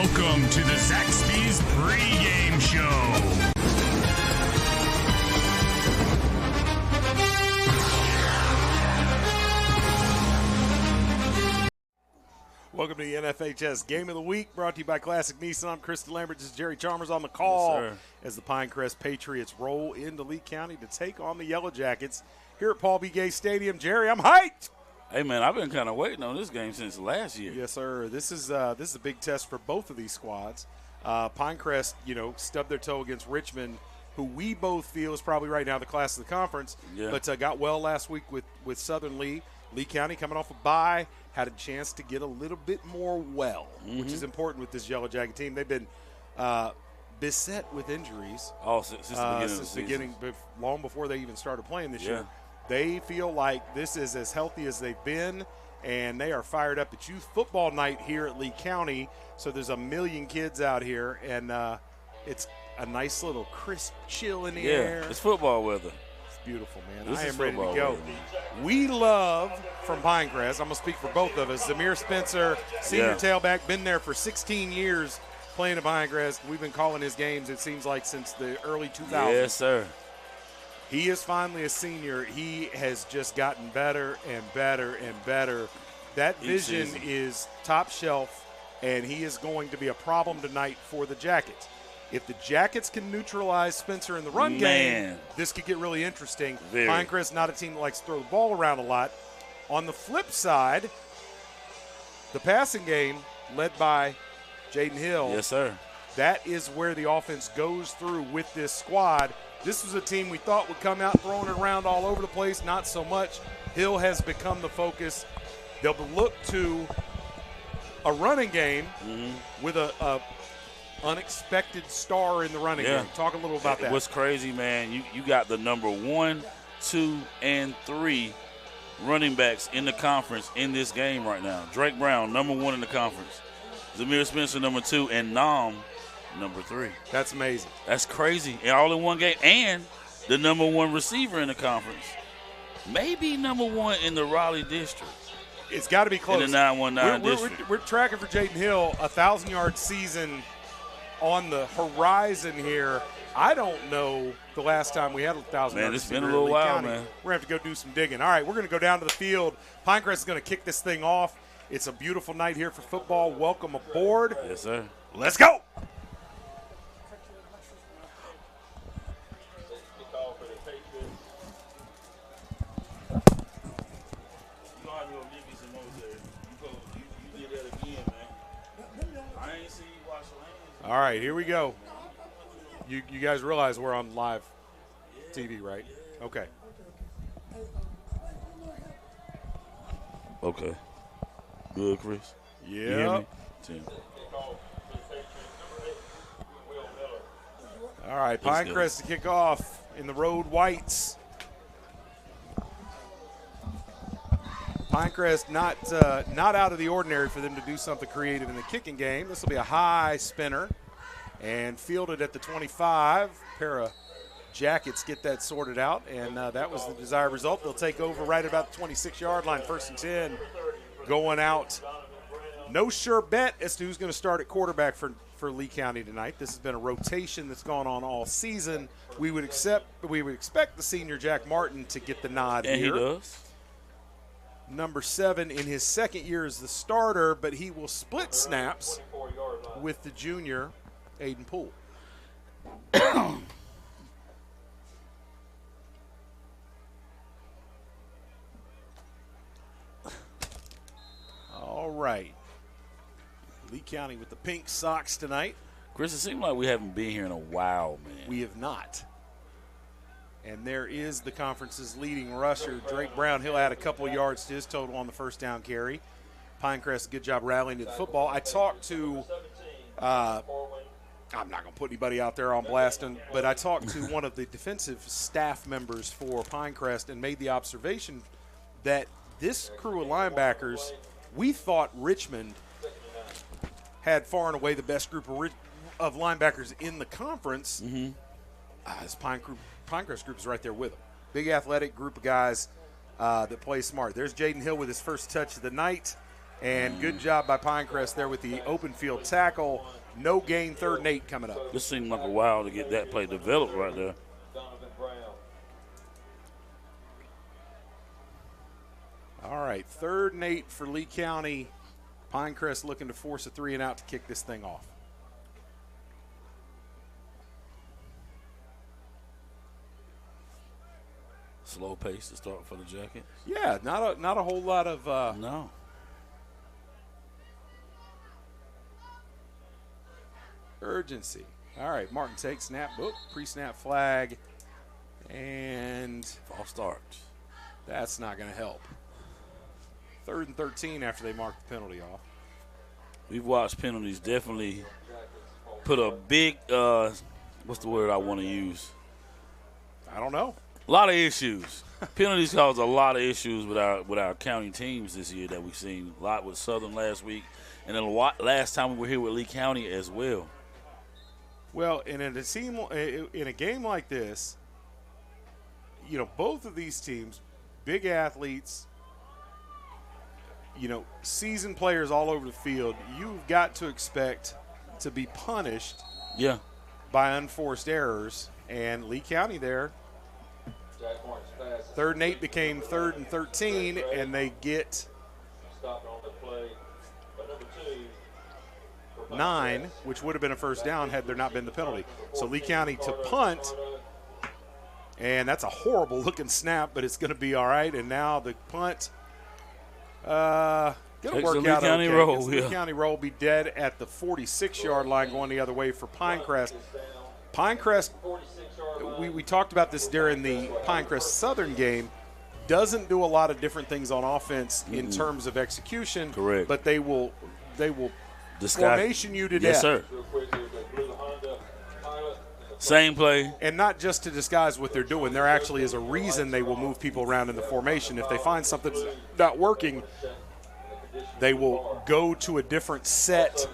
Welcome to the Zaxby's pregame show. Welcome to the NFHS Game of the Week, brought to you by Classic Nissan. I'm Chris DeLambert. This is Jerry Chalmers on the call as the Pinecrest Patriots roll into Lee County to take on the Yellow Jackets here at Paul B. Gay Stadium. Jerry, I'm hyped. Hey, man, I've been kind of waiting on this game since last year. Yes, sir. This is a big test for both of these squads. Pinecrest, stubbed their toe against Richmond, who we both feel is probably right now the class of the conference, but got well last week with Southern Lee. Lee County coming off a bye, had a chance to get a little bit more which is important with this Yellow Jacket team. They've been beset with injuries. Since the beginning long before they even started playing this year. They feel like this is as healthy as they've been, and they are fired up. It's youth football night here at Lee County, so there's 1 million kids out here, and it's a nice little crisp chill in the air. It's football weather. It's beautiful, man. This I is am ready to football go. weather. We love, from Pinecrest, I'm going to speak for both of us, Zamir Spencer, senior tailback, been there for 16 years playing at Pinecrest. We've been calling his games, it seems like, since the early 2000s. Yes, sir. He is finally a senior. He has just gotten better and better and better. That vision is top shelf, and he is going to be a problem tonight for the Jackets. If the Jackets can neutralize Spencer in the run game, this could get really interesting. Pinecrest not a team that likes to throw the ball around a lot. On the flip side, the passing game led by Jaden Hill. Yes, sir. That is where the offense goes through with this squad. This was a team we thought would come out throwing it around all over the place. Not so much. Hill has become the focus. They'll look to a running game with a unexpected star in the running game. Talk a little about that. What's crazy, man, you got the number 1, 2, and 3 running backs in the conference in this game right now. Drake Brown, number 1 in the conference. Zamir Spencer, number 2, and Nam, number 3. That's amazing. That's crazy. And all in one game. And the number 1 receiver in the conference. Maybe number 1 in the Raleigh district. It's got to be close. In the 919 district. We're tracking for Jaden Hill, 1,000-yard season on the horizon here. I don't know the last time we had 1,000 yards. Man, it's been a little while, man. We're going to have to go do some digging. All right, we're going to go down to the field. Pinecrest is going to kick this thing off. It's a beautiful night here for football. Welcome aboard. Yes, sir. Let's go. All right, here we go. You guys realize we're on live TV, right? Okay. Okay. Good, Chris. Yeah. You hear me? Tim. All right, Pinecrest to kick off in the road whites. Pinecrest not out of the ordinary for them to do something creative in the kicking game. This will be a high spinner and fielded at the 25. Pair of Jackets get that sorted out, and that was the desired result. They'll take over right about the 26-yard line, 1st and 10, going out. No sure bet as to who's going to start at quarterback for Lee County tonight. This has been a rotation that's gone on all season. We would expect the senior Jack Martin to get the nod and here. He does. Number 7 in his second year as the starter, but he will split snaps with the junior Aiden Poole. All right. Lee County with the pink socks tonight. Chris, it seems like we haven't been here in a while, man. We have not. And there is the conference's leading rusher, Drake Brown. He'll add a couple of yards to his total on the first down carry. Pinecrest, good job rallying to the football. I talked to, I'm not going to put anybody out there on blasting, but I talked to one of the defensive staff members for Pinecrest and made the observation that this crew of linebackers, we thought Richmond had far and away the best group of linebackers in the conference. This Pinecrest group is right there with them. Big athletic group of guys that play smart. There's Jaden Hill with his first touch of the night. And good job by Pinecrest there with the open field tackle. No gain, 3rd and 8 coming up. This seemed like a while to get that play developed right there. All right, 3rd and 8 for Lee County. Pinecrest looking to force a 3 and out to kick this thing off. Slow pace to start for the Jackets. Yeah, not a whole lot of No. urgency. All right, Martin takes snap. Oop, pre-snap flag. And False start. that's not going to help. 3rd and 13 after they mark the penalty off. We've watched penalties definitely put a big, what's the word I want to use? I don't know. A lot of issues. Penalties cause a lot of issues with our county teams this year that we've seen. A lot with Southern last week, and then a lot last time we were here with Lee County as well. Well, and in a game like this, you know, both of these teams, big athletes, you know, seasoned players all over the field, you've got to expect to be punished by unforced errors. And Lee County there, 3rd and 8 became 3rd and 13, and they get 9, which would have been a first down had there not been the penalty. So Lee County to punt, and that's a horrible-looking snap, but it's going to be all right. And now the punt going to work out okay. Lee County roll will be dead at the 46-yard line going the other way for Pinecrest. Pinecrest, we talked about this during the Pinecrest Southern game, doesn't do a lot of different things on offense in terms of execution. Correct. But they will formation you to death. Yes, sir. Same play. And not just to disguise what they're doing. There actually is a reason they will move people around in the formation. If they find something's not working, they will go to a different set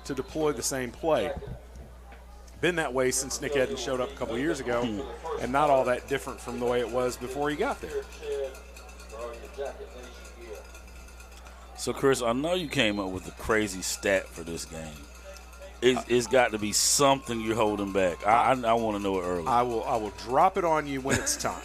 to deploy the same play. Been that way since Nick Edden showed up a couple years ago, and not all that different from the way it was before he got there. So, Chris, I know you came up with a crazy stat for this game. It's got to be something you're holding back. I want to know it early. I will drop it on you when it's time.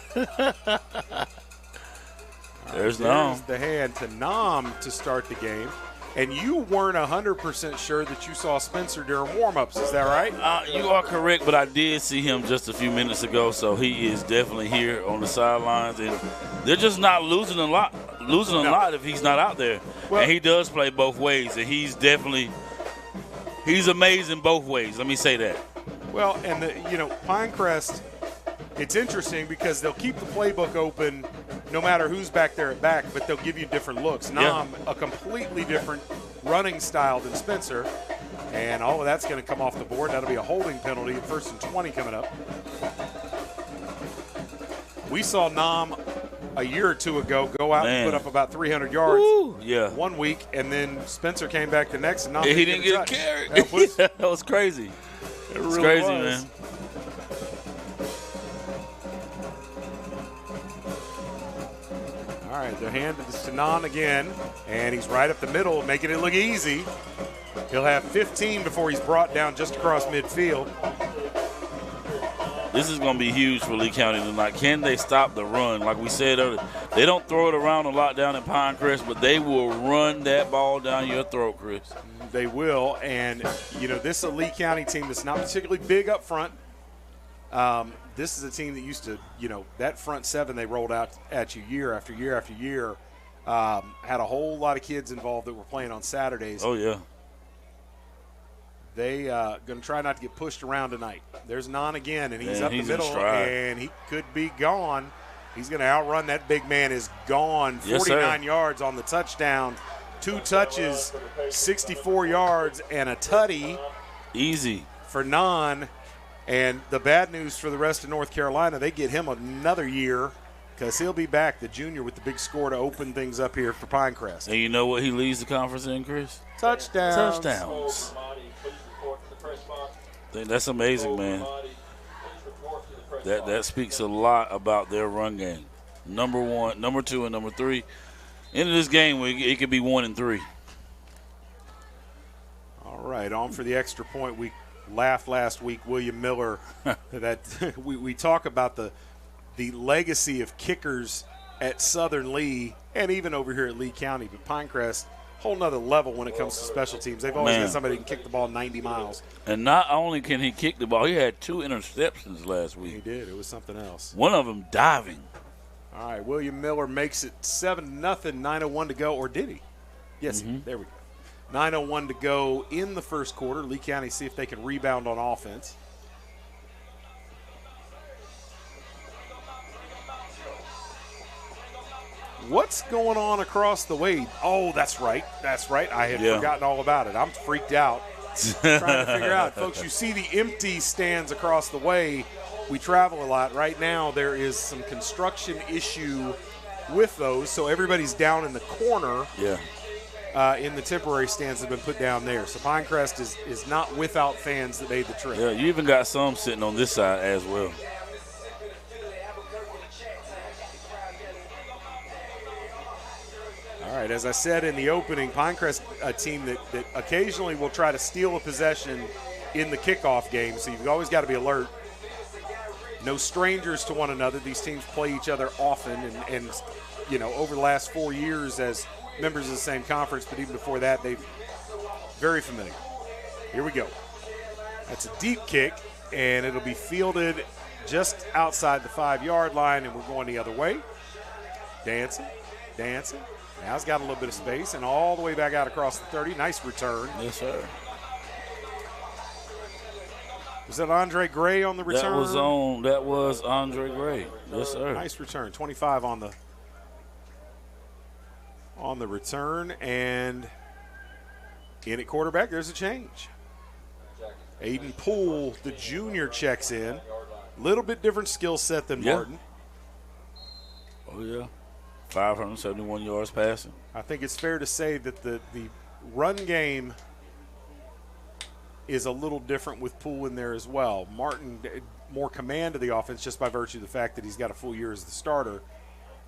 There's Nam. The hand to Nam to start the game. And you weren't 100% sure that you saw Spencer during warm-ups. Is that right? You are correct, but I did see him just a few minutes ago, so he is definitely here on the sidelines. And they're just not losing a lot if he's not out there. Well, and he does play both ways, and he's amazing both ways. Let me say that. Well, and Pinecrest, it's interesting because they'll keep the playbook open no matter who's back there at back, but they'll give you different looks. Nam, a completely different running style than Spencer, and all of that's going to come off the board. That'll be a holding penalty, 1st and 20 coming up. We saw Nam a year or two ago go out and put up about 300 yards one week, and then Spencer came back the next, and Nam he didn't get a carry. That was crazy. It was crazy, man. All right, they're handed to Sinan again, and he's right up the middle, making it look easy. He'll have 15 before he's brought down just across midfield. This is going to be huge for Lee County tonight. Can they stop the run? Like we said earlier, they don't throw it around a lot down in Pinecrest, but they will run that ball down your throat, Chris. They will, and, this is a Lee County team that's not particularly big up front. This is a team that used to, that front seven they rolled out at you year after year after year, had a whole lot of kids involved that were playing on Saturdays. Oh, yeah. They going to try not to get pushed around tonight. There's Nan again, and he's up the middle, and he could be gone. He's going to outrun that big man. Is gone. 49 yards on the touchdown. 2 touches, 64 yards, and a tutty. Easy. For Nan. And the bad news for the rest of North Carolina, they get him another year because he'll be back, the junior, with the big score to open things up here for Pinecrest. And you know what he leads the conference in, Chris? Touchdowns. That's amazing, man. That speaks a lot about their run game. Number 1, number 2, and number 3. End of this game, it could be 1-3. All right, on for the extra point. We laughed last week, William Miller, that we talk about the legacy of kickers at Southern Lee and even over here at Lee County, but Pinecrest, whole nother level when it comes to special teams. They've always got somebody who can kick the ball 90 miles. And not only can he kick the ball, he had 2 interceptions last week. He did. It was something else. One of them diving. All right, William Miller makes it 7-0, 9:01 to go, or did he? Yes, there we go. 9:01 to go in the first quarter. Lee County see if they can rebound on offense. What's going on across the way? Oh, that's right. That's right. I had forgotten all about it. I'm freaked out. Trying to figure out. Folks, you see the empty stands across the way. We travel a lot. Right now there is some construction issue with those, so everybody's down in the corner in the temporary stands that have been put down there. So Pinecrest is not without fans that made the trip. Yeah, you even got some sitting on this side as well. All right, as I said in the opening, Pinecrest, a team that occasionally will try to steal a possession in the kickoff game, so you've always got to be alert. No strangers to one another. These teams play each other often, and you know, over the last 4 years as members of the same conference, but even before that, they've very familiar. Here we go. That's a deep kick, and it'll be fielded just outside the 5-yard line, and we're going the other way. Dancing. Now it's got a little bit of space, and all the way back out across the 30. Nice return. Yes, sir. Was that Andre Gray on the return? That was Andre Gray. Yes, sir. Nice return. 25 on the return, and in at quarterback, there's a change. Aiden Poole, the junior, checks in. Little bit different skill set than Martin. Oh, yeah. 571 yards passing. I think it's fair to say that the run game is a little different with Poole in there as well. Martin, more command of the offense just by virtue of the fact that he's got a full year as the starter.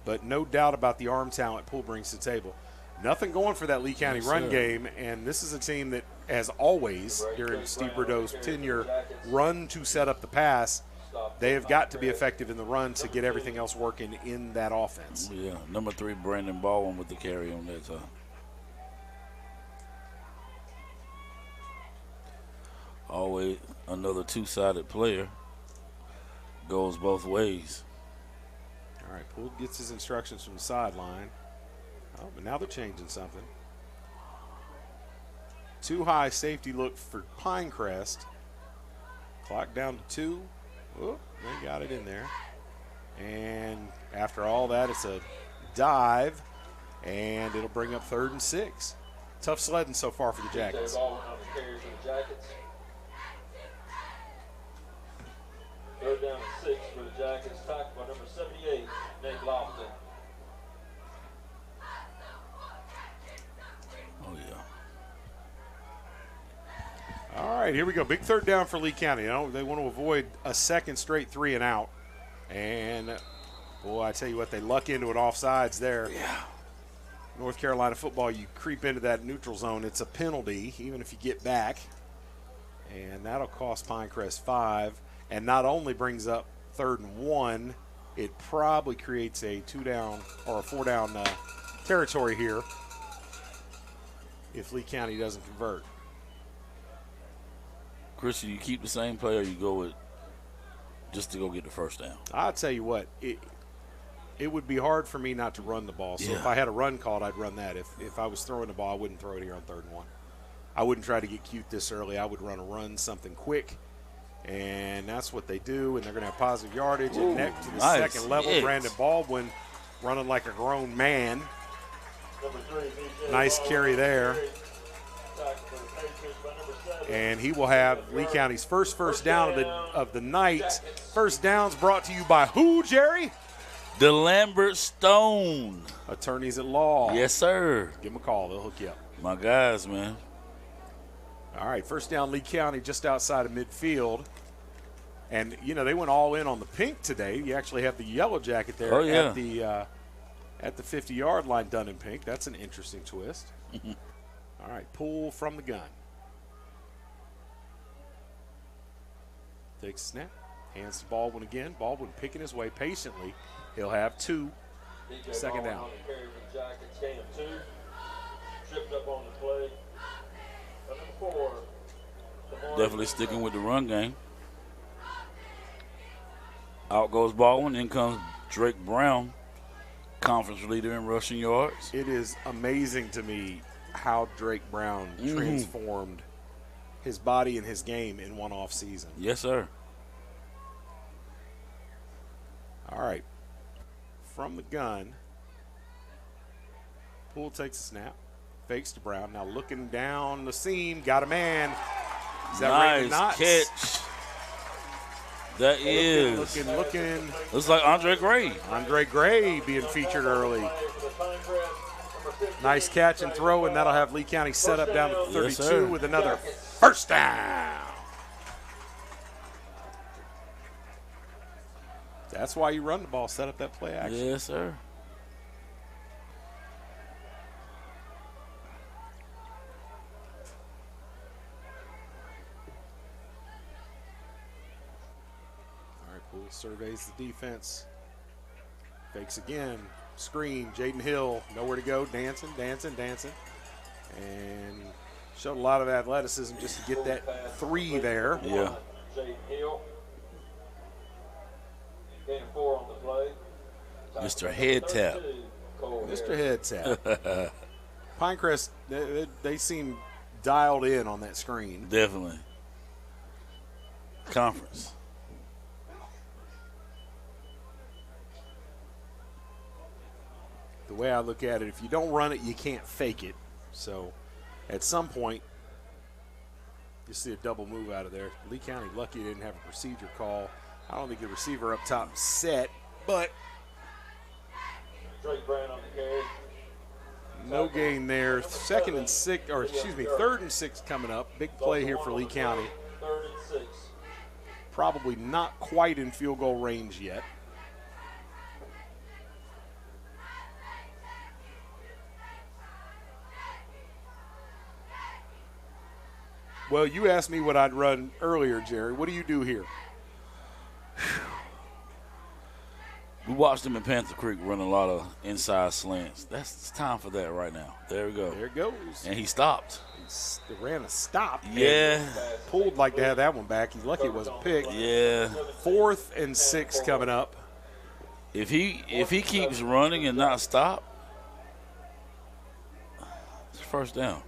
But no doubt about the arm talent Poole brings to the table. Nothing going for that Lee County run game, and this is a team that, as always, during Steve Bordeaux's tenure, run to set up the pass. They have got to be effective in the run to get everything else working in that offense. Yeah, number 3, Brandon Baldwin with the carry on that time. Always another two-sided player. Goes both ways. All right, Poole gets his instructions from the sideline. Oh, but now they're changing something. Too high safety look for Pinecrest. Clock down to 2. Oh, they got it in there. And after all that, it's a dive, and it'll bring up 3rd and 6. Tough sledding so far for the Jackets. Third down and 6 for the Jackets. Tackled by number 78, Nate Lofton. Oh, yeah. All right, here we go. Big 3rd down for Lee County. You know, they want to avoid a second straight 3 and out. And, boy, I tell you what, they luck into an offsides there. Yeah. North Carolina football, you creep into that neutral zone, it's a penalty, even if you get back. And that'll cost Pinecrest 5. And not only brings up 3rd and 1, it probably creates a 2-down or a 4-down territory here if Lee County doesn't convert. Chris, you keep the same player, you go with just to go get the first down. I'll tell you what, it would be hard for me not to run the ball. So if I had a run called, I'd run that. If I was throwing the ball, I wouldn't throw it here on 3rd and 1. I wouldn't try to get cute this early. I would run something quick. And that's what they do, and they're going to have positive yardage. And next to the second level, Brandon Baldwin running like a grown man. Nice carry there. And he will have Lee County's first down of the night. First downs brought to you by who, Jerry? DeLambert Stone. Attorneys at law. Yes, sir. Give them a call. They'll hook you up. My guys, man. All right, first down Lee County just outside of midfield. And, you know, they went all in on the pink today. You actually have the yellow jacket there at the 50-yard line done in pink. That's an interesting twist. All right, pull from the gun. Takes a snap. Hands to Baldwin again. Baldwin picking his way patiently. He'll have 2. Second down. Tripped up on the play. Number 4. Definitely sticking with the run game. Out goes Baldwin. In comes Drake Brown, conference leader in rushing yards. It is amazing to me how Drake Brown transformed his body and his game in one off season. Yes, sir. All right. From the gun, Poole takes a snap, fakes to Brown. Now looking down the seam, got a man. Is that Raymond nice Knotts? catch. That is. Looking. Looks like Andre Gray. Andre Gray being featured early. Nice catch and throw, and that'll have Lee County set up down to 32 sir. with another first down. That's why you run the ball, set up that play action. Yes, sir. All right, Poole surveys the defense. Fakes again. Screen. Jaden Hill, nowhere to go. Dancing. And showed a lot of athleticism just to get that 3 there. Yeah. Jaden Hill. Gain 4 on the play. Mr. Head Tap. Mr. Head Tap. Pinecrest, they seem dialed in on that screen. Definitely. Conference. The way I look at it, if you don't run it, you can't fake it. So at some point, you see a double move out of there. Lee County lucky they didn't have a procedure call. I don't think the receiver up top set, but Drake Brown on the carry. no gain there. Third and 6 coming up. Big play here for Lee County. 3rd and 6. Probably not quite in field goal range yet. Well, you asked me what I'd run earlier, Jerry. What do you do here? We watched him in Panther Creek run a lot of inside slants. It's time for that right now. There we go. There it goes. And he stopped. He ran a stop. Yeah. Pulled like to have that one back. He's lucky it wasn't picked. Yeah. 4th and 6 coming up. If he keeps running and not stop, it's first down.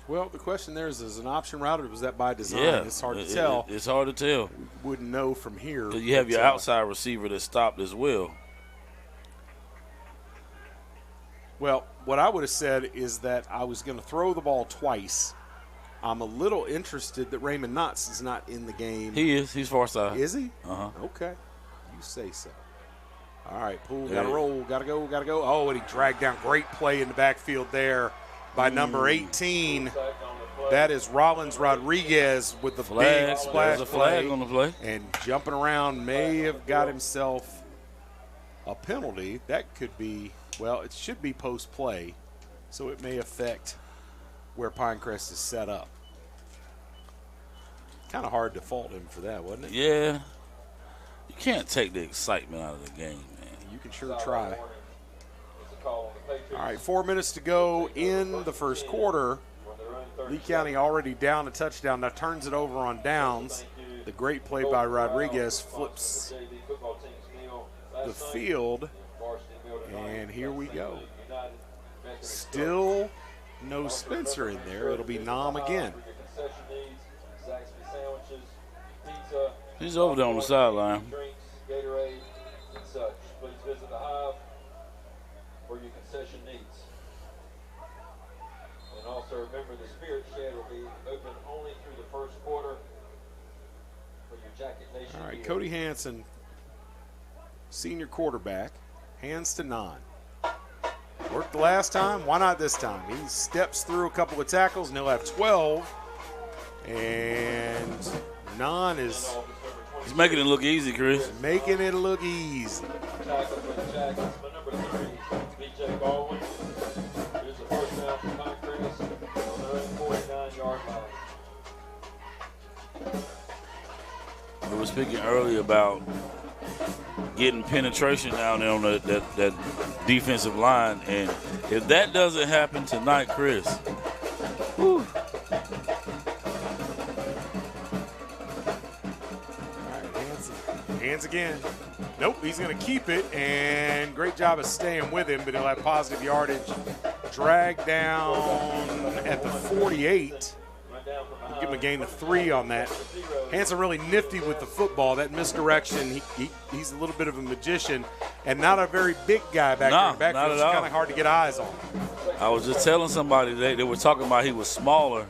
Well, the question there is an option route or was that by design? Yeah. It's hard to tell. It's hard to tell. Wouldn't know from here. Because you have your outside receiver that stopped as well. Well, what I would have said is that I was going to throw the ball twice. I'm a little interested that Raymond Knotts is not in the game. He is. He's far side. Is he? Uh-huh. Okay. You say so. All right, Poole, got to roll, got to go. Oh, and he dragged down. Great play in the backfield there by number 18. That is Rollins Rodriguez with the big splash There's a flag on the play. And jumping around may have got himself a penalty. That could be, well, it should be post-play, so it may affect where Pinecrest is set up. Kind of hard to fault him for that, wasn't it? Yeah. You can't take the excitement out of the game, man. You can sure try. All right, 4 minutes to go in the first quarter. Lee County already down a touchdown. Now turns it over on downs. The great play by Rodriguez flips the field. And here we go. Still no Spencer in there. It'll be Nam again. He's over there on the sideline. Gatorade and such. Please visit the Hive for your concession needs. And also remember the Spirit Shed will be open only through the first quarter for your Jacket Nation. All right, Cody Hansen, senior quarterback, hands to Nan. Worked the last time, why not this time? He steps through a couple of tackles and he'll have 12. And Nan is He's making it look easy, Chris. making it look easy. Tackle for the Jackets, but number 3, O.J. Baldwin. Here's the first down for Pinecrest on their own 49-yard line. We were speaking earlier about getting penetration down there on that defensive line, and if that doesn't happen tonight, Chris, whew. All right, hands again. Nope, he's going to keep it, and great job of staying with him, but he'll have positive yardage. Drag down at the 48. Give him a gain of 3 on that. Hanson really nifty with the football. That misdirection, he's a little bit of a magician, and not a very big guy back there in the backfield. It's kind of hard to get eyes on. I was just telling somebody they were talking about he was smaller.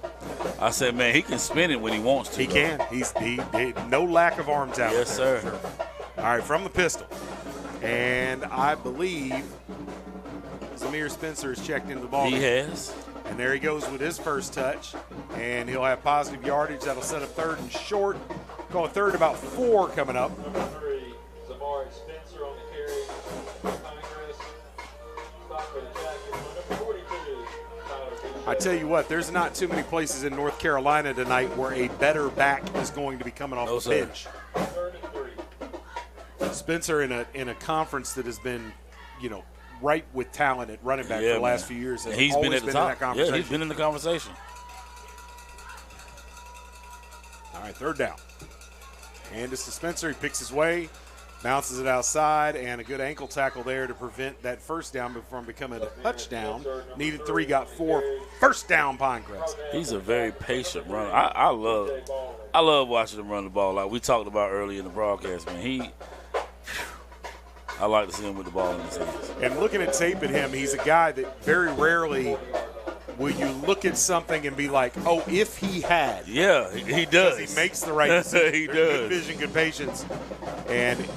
I said, man, he can spin it when he wants to. He can. He no lack of arm talent. Yes, sir. Sure. All right, from the pistol. And I believe Zamir Spencer has checked into the ball. He has. And there he goes with his first touch. And he'll have positive yardage. That'll set up 3rd and short. Call it 3rd, about 4 coming up. Number 3, Zamir Spencer on the carry. Pinecrest. Stop for the jacket. Number 42, Tyler. I tell you what, there's not too many places in North Carolina tonight where a better back is going to be coming off the bench. 3rd and 3. Spencer in a conference that has been, right with talent at running back for the last few years. He's been at the top. In that conversation. Yeah, he's been in the conversation. All right, 3rd down. And it's to Spencer. He picks his way, bounces it outside, and a good ankle tackle there to prevent that first down from becoming a touchdown. Needed 3, got 4. First down, Pinecrest. He's a very patient runner. I love watching him run the ball. Like we talked about earlier in the broadcast, man. I like to see him with the ball in his hands. And looking at tape at him, he's a guy that very rarely will you look at something and be like, oh, if he had. Yeah, he does. He makes the right decision. He does. Good vision, good patience. And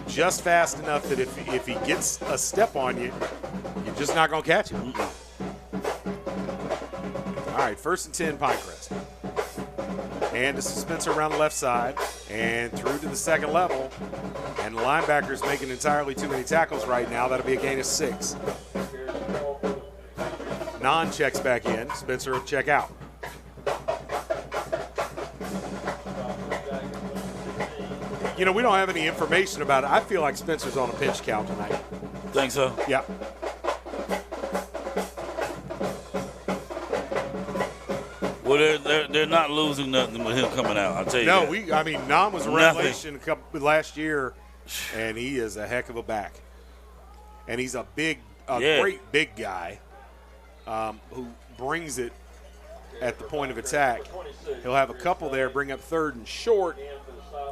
just fast enough that if he gets a step on you, you're just not going to catch him. All right, 1st and 10, Pinecrest. And this is Spencer around the left side and through to the 2nd level. And the linebacker's making entirely too many tackles right now. That'll be a gain of 6. Non checks back in. Spencer will check out. We don't have any information about it. I feel like Spencer's on a pitch count tonight. Think so? Yeah. Well, they're not losing nothing with him coming out. I'll tell you. No, that. Nam was a revelation last year, and he is a heck of a back. And he's a great big guy who brings it at the point of attack. He'll have a couple there, bring up 3rd and short,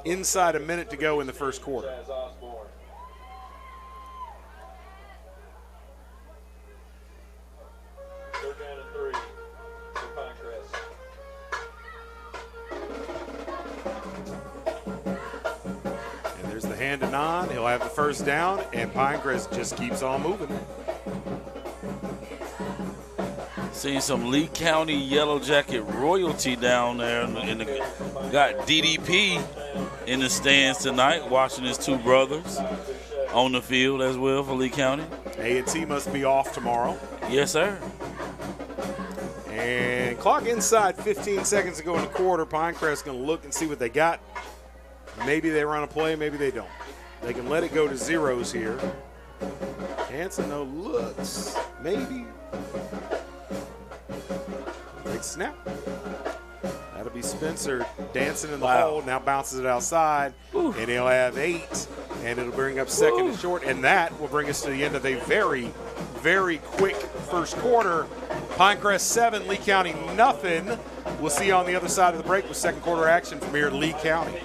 inside a minute to go in the first quarter. 3rd down and 3 for Pinecrest. And there's the hand to Non. He'll have the first down, and Pinecrest just keeps on moving. Seeing some Lee County Yellow Jacket royalty down there. Got DDP in the stands tonight, watching his 2 brothers on the field as well for Lee County. A&T must be off tomorrow. Yes, sir. And clock inside, 15 seconds to go in the quarter. Pinecrest going to look and see what they got. Maybe they run a play, maybe they don't. They can let it go to zeros here. Hanson, no looks. Maybe. Big snap. That'll be Spencer dancing in the hole. Now bounces it outside. Ooh. And he'll have 8. And it'll bring up 2nd and short. And that will bring us to the end of a very, very quick first quarter. Pinecrest 7, Lee County nothing. We'll see you on the other side of the break with 2nd quarter action from here at Lee County.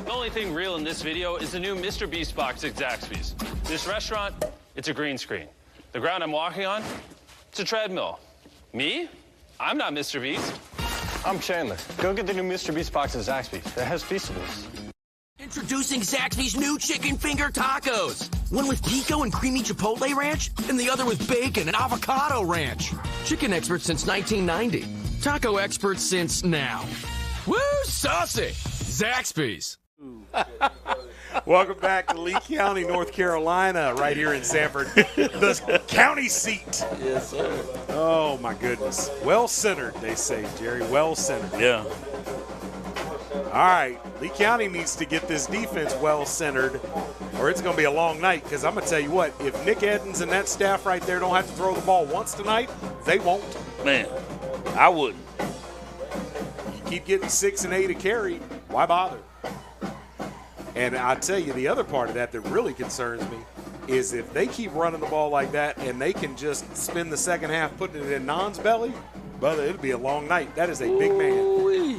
The only thing real in this video is the new Mr. Beast box at Zaxby's. This restaurant, it's a green screen. The ground I'm walking on, it's a treadmill. Me? I'm not Mr. Beast. I'm Chandler. Go get the new Mr. Beast box at Zaxby's. It has Feastables. Introducing Zaxby's new chicken finger tacos. One with pico and creamy chipotle ranch, and the other with bacon and avocado ranch. Chicken experts since 1990. Taco experts since now. Woo, saucy! Zaxby's. Welcome back to Lee County, North Carolina, right here in Sanford, the county seat. Yes, sir. Oh, my goodness. Well-centered, they say, Jerry. Well-centered. Yeah. All right, Lee County needs to get this defense well-centered, or it's going to be a long night, because I'm going to tell you what, if Nick Edens and that staff right there don't have to throw the ball once tonight, they won't. Man, I wouldn't. You keep getting 6 and 8 a carry, why bother? And I tell you, the other part of that really concerns me is if they keep running the ball like that and they can just spend the second half putting it in Non's belly, brother, it'll be a long night. That is a big man. Ooh-wee.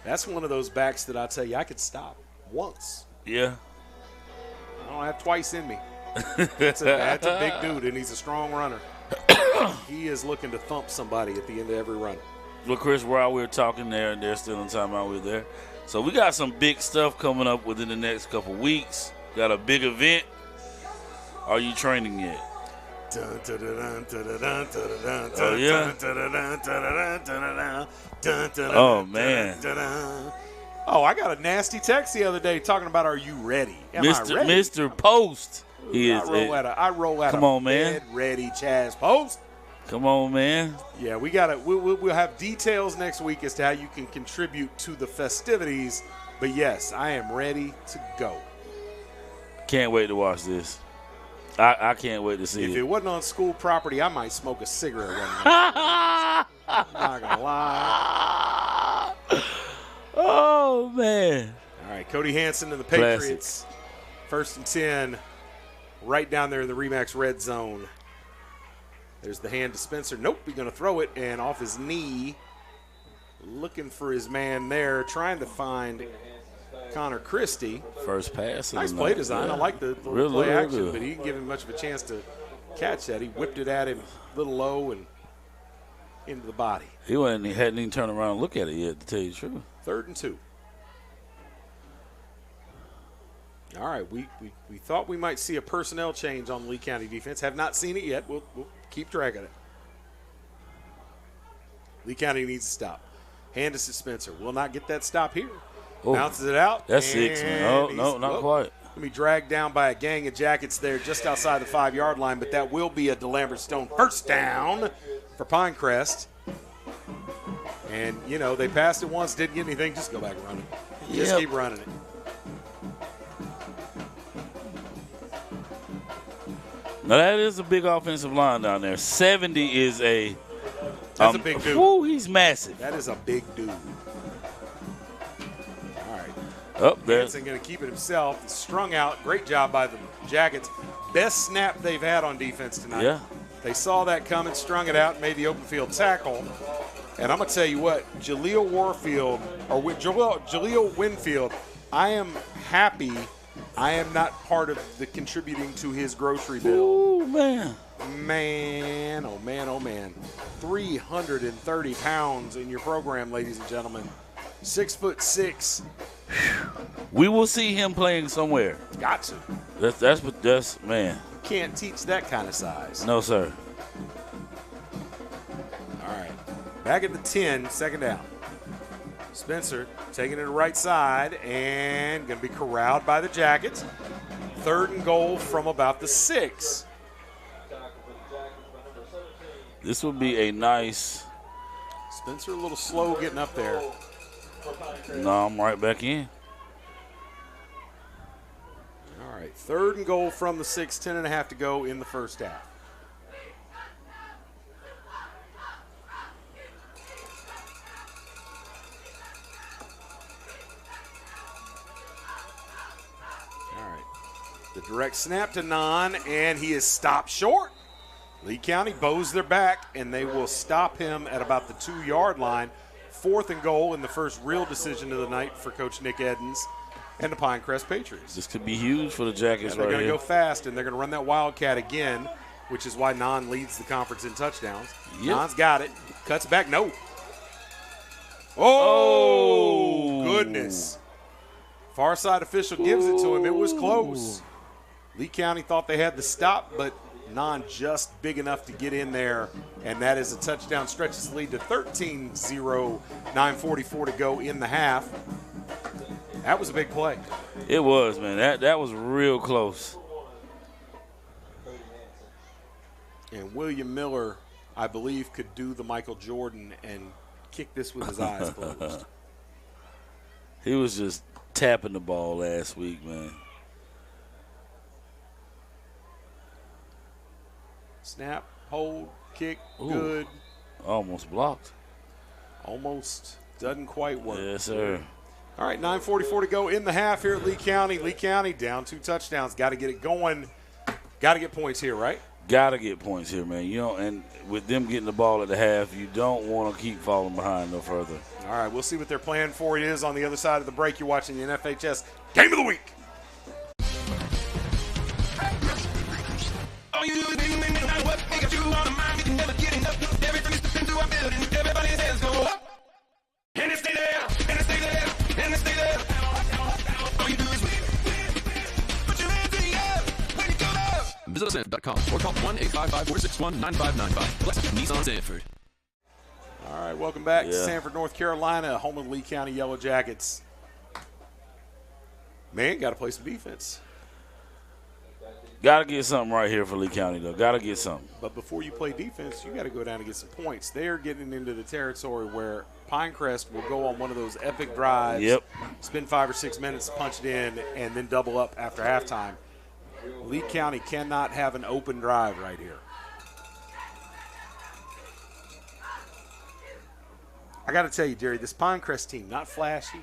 That's one of those backs that I tell you I could stop once. Yeah. I don't have twice in me. That's a big dude, and he's a strong runner. He is looking to thump somebody at the end of every run. Well, Chris, while we were talking there, and they're still in timeout, we're there. So we got some big stuff coming up within the next couple weeks. Got a big event. Are you training yet? Oh, yeah? Oh, man. Oh, I got a nasty text the other day talking about, are you ready? Am I ready? Mr. Post. He is. I roll out Come a on, man. ready Chaz Post. Come on, man. Yeah, we got it. We'll have details next week as to how you can contribute to the festivities. But yes, I am ready to go. Can't wait to watch this. I can't wait to see If it. it wasn't on school property, I might smoke a cigarette right now. I'm not gonna lie. Oh, man. All right, Cody Hansen and the Classic. Patriots. 1st and 10, right down there in the Remax red zone. There's the hand to Spencer. Nope, he's going to throw it, and off his knee, looking for his man there, trying to find Connor Christie. First pass. Nice play design. I like the Real play good. action, but he didn't give him much of a chance to catch that. He whipped it at him a little low and into the body. He hadn't even turned around and look at it yet, to tell you the truth. 3rd and 2. All right, we thought we might see a personnel change on the Lee County defense. Have not seen it yet. We'll keep track of it. Lee County needs to stop. Hand us to Spencer. Will not get that stop here. Oh, Bounces it out. That's 6, man. Oh, no, not quite. Going to be dragged down by a gang of Jackets there just outside the 5-yard line, but that will be a DeLambert Stone first down for Pinecrest. And, you know, they passed it once, didn't get anything. Just go back and run it. Just keep running it. Now, that is a big offensive line down there. 70 is a – That's a big dude. Woo, he's massive. That is a big dude. All right. Up there. Hansen going to keep it himself. It's strung out. Great job by the Jackets. Best snap they've had on defense tonight. Yeah. They saw that coming, strung it out, made the open field tackle. And I'm going to tell you what, Jaleel Winfield, I am happy I am not part of the contributing to his grocery bill. Ooh, man. Man, oh man, oh man. 330 pounds in your program, ladies and gentlemen. 6'6". We will see him playing somewhere. Got to. That's man. You can't teach that kind of size. No, sir. All right. Back at the 10, 2nd down. Spencer taking it to the right side and going to be corralled by the Jackets. 3rd and goal from about the 6. This would be a nice. Spencer a little slow getting up there. No, I'm right back in. All right. 3rd and goal from the 6, 10.5 to go in the first half. The direct snap to Non, and he is stopped short. Lee County bows their back, and they will stop him at about the 2-yard line. 4th and goal in the first real decision of the night for Coach Nick Edens and the Pinecrest Patriots. This could be huge for the Jackets right here. They're going to go fast, and they're going to run that Wildcat again, which is why Non leads the conference in touchdowns. Yep. Non's got it. Cuts back. No. Oh, goodness. Far side official gives it to him. It was close. Lee County thought they had the stop, but Non just big enough to get in there, and that is a touchdown. Stretches the lead to 13-0, 9:44 to go in the half. That was a big play. It was, man. That was real close. And William Miller, I believe, could do the Michael Jordan and kick this with his eyes closed. He was just tapping the ball last week, man. Snap, hold, kick, Ooh. good. Almost blocked. Almost doesn't quite work. Yes, sir. All right, 9:44 to go in the half here at Lee County. Lee County down 2 touchdowns. Got to get it going. Got to get points here, right? Got to get points here, man. You know, and with them getting the ball at the half, you don't want to keep falling behind no further. All right, we'll see what their plan for it is on the other side of the break. You're watching the NFHS Game of the Week. All you do is win, no matter what. They got you on the mind, you can never get enough. Everything is stepped into our building, everybody's hands go up. And they stay there, and they stay there, and they stay there. All you do is win. Put your hands in the air when you come up. Visit Sanford.com or call 1-855-461-9595. Let's get Nissan Sanford. All right, welcome back to Sanford, North Carolina, home of the Lee County Yellow Jackets. Man, got to play some defense. Got to get something right here for Lee County, though. Got to get something. But before you play defense, you got to go down and get some points. They're getting into the territory where Pinecrest will go on one of those epic drives, spend 5 or 6 minutes, punch it in, and then double up after halftime. Lee County cannot have an open drive right here. I got to tell you, Jerry, this Pinecrest team, not flashy,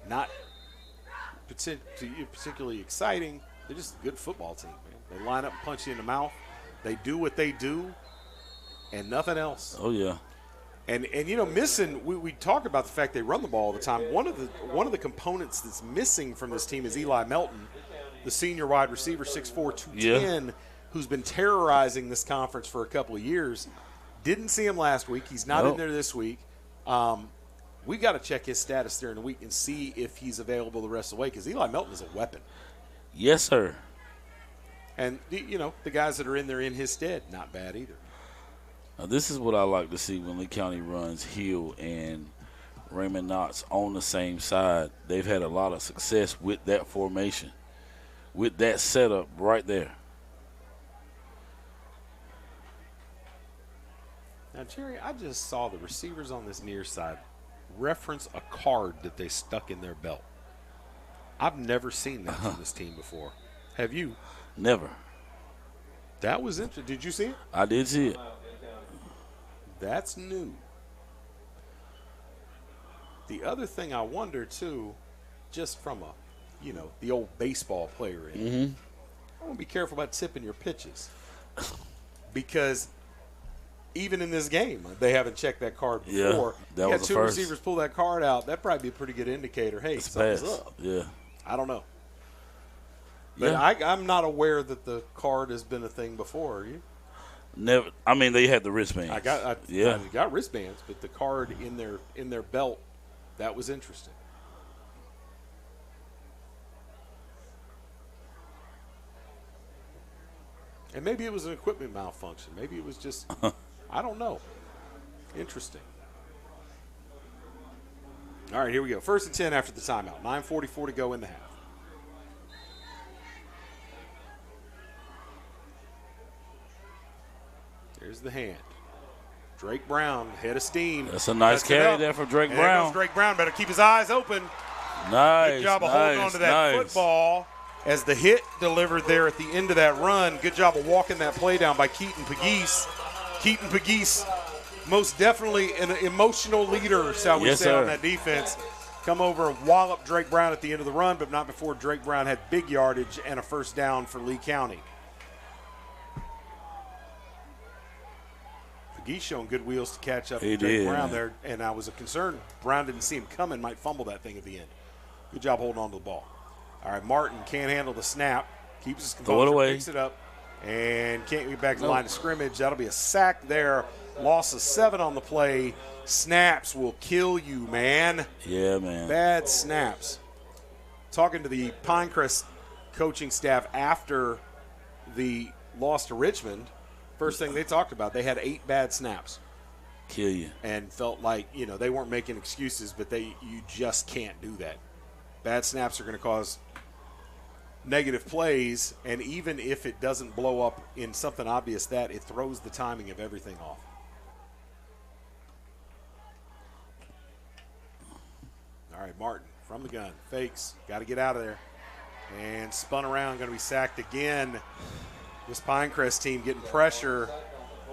not particularly exciting. They're just a good football team, man. They line up and punch you in the mouth. They do what they do and nothing else. Oh, yeah. And you know, missing, we talk about the fact they run the ball all the time. One of the components that's missing from this team is Eli Melton, the senior wide receiver, 6'4", 210, who's been terrorizing this conference for a couple of years. Didn't see him last week. He's not in there this week. We got to check his status during the week and see if he's available the rest of the way, because Eli Melton is a weapon. Yes, sir. And, you know, the guys that are in there in his stead, not bad either. Now, this is what I like to see when Lee County runs Hill and Raymond Knox on the same side. They've had a lot of success with that formation, with that setup right there. Now, Jerry, I just saw the receivers on this near side reference a card that they stuck in their belt. I've never seen that from this team before. Have you? Never. That was interesting. Did you see it? I did see it. That's new. The other thing I wonder, too, just from the old baseball player in, I want to be careful about tipping your pitches. Because even in this game, they haven't checked that card before. Yeah, that was the two first. Receivers pull that card out. That'd probably be a pretty good indicator. Hey, something's up. Yeah. I don't know. But I'm not aware that the card has been a thing before. Are you? Never. I mean, they had the wristbands. I got wristbands, but the card in their belt, that was interesting. And maybe it was an equipment malfunction. Maybe it was just, I don't know. Interesting. All right, here we go. 1st and 10 after the timeout. 9:44 to go in the half. There's the hand. Drake Brown, head of steam. That's a nice carry there for Drake Brown. There goes Drake Brown. Better keep his eyes open. Nice. Good job of holding on to that football as the hit delivered there at the end of that run. Good job of walking that play down by Keaton Pegues. Keaton Pegues, most definitely an emotional leader, shall we say, on that defense. Come over and wallop Drake Brown at the end of the run, but not before Drake Brown had big yardage and a first down for Lee County. Pegues showing good wheels to catch up with Drake Brown there, and I was concerned Brown didn't see him coming, might fumble that thing at the end. Good job holding on to the ball. All right, Martin can't handle the snap, keeps his composure, picks it up, and can't get back to the line of scrimmage. That'll be a sack there. Loss of 7 on the play. Snaps will kill you, man. Yeah, man. Bad snaps. Talking to the Pinecrest coaching staff after the loss to Richmond, first thing they talked about, they had 8 bad snaps. Kill you. And felt like, they weren't making excuses, but you just can't do that. Bad snaps are going to cause negative plays, and even if it doesn't blow up in something obvious, that it throws the timing of everything off. All right, Martin from the gun, fakes, got to get out of there, and spun around, going to be sacked again. This Pinecrest team getting pressure,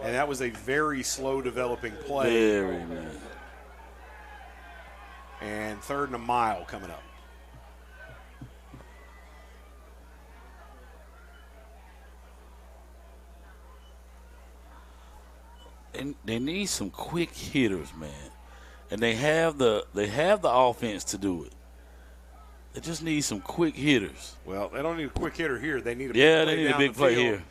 and that was a very slow developing play. Very, man. And 3rd and a mile coming up. And they need some quick hitters, man. And they have the offense to do it. They just need some quick hitters. Well, they don't need a quick hitter here. They need a big play here.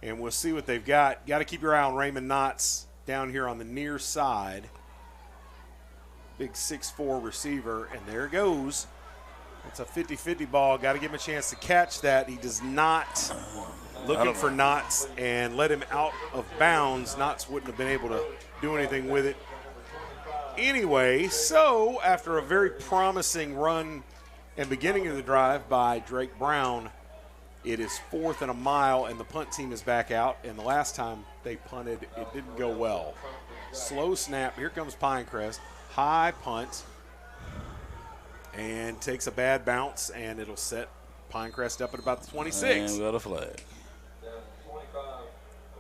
And we'll see what they've got. Got to keep your eye on Raymond Knotts down here on the near side. Big 6'4" receiver, and there it goes. It's a 50-50 ball. Got to give him a chance to catch that. He does not. Looking for Knotts and let him out of bounds. Knotts wouldn't have been able to do anything with it. Anyway, so after a very promising run and beginning of the drive by Drake Brown, it is 4th and a mile, and the punt team is back out. And the last time they punted, it didn't go well. Slow snap. Here comes Pinecrest. High punt. And takes a bad bounce, and it'll set Pinecrest up at about the 26. And we got a flag.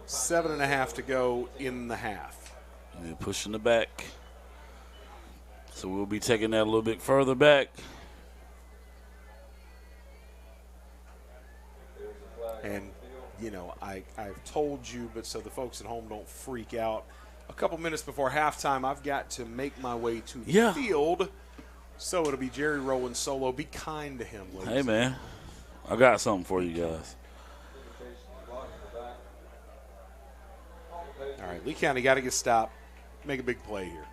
7.5 to go in the half. And they're pushing the back. So we'll be taking that a little bit further back. And, you know, I've told you, but so the folks at home don't freak out, a couple minutes before halftime, I've got to make my way to the field. So it'll be Jerry Rowland solo. Be kind to him, ladies. Hey, man. I got something for you guys. All right, Lee County got to get stopped. Make a big play here.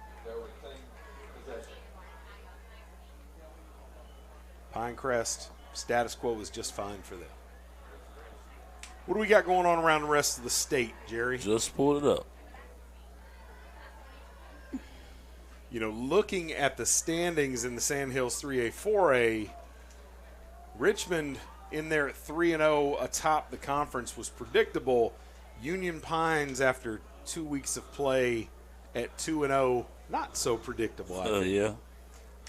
Pinecrest, status quo is just fine for them. What do we got going on around the rest of the state, Jerry? Just pulled it up. You know, looking at the standings in the Sandhills 3A, 4A, Richmond in there at 3-0 atop the conference was predictable. Union Pines, after 2 weeks of play at 2-0, not so predictable. I think. Yeah.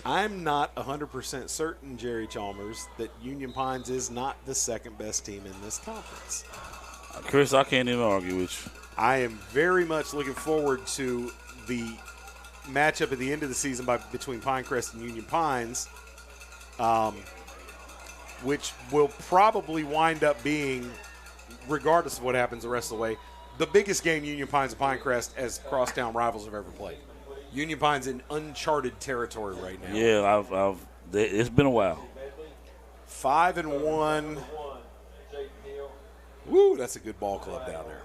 I'm not 100% certain, Jerry Chalmers, that Union Pines is not the second best team in this conference. Chris, I can't even argue with you. I am very much looking forward to the matchup at the end of the season between Pinecrest and Union Pines, which will probably wind up being, regardless of what happens the rest of the way, the biggest game Union Pines and Pinecrest as crosstown rivals have ever played. Union Pines in uncharted territory right now. Yeah, it's been a while. 5-1. Woo, that's a good ball club down there.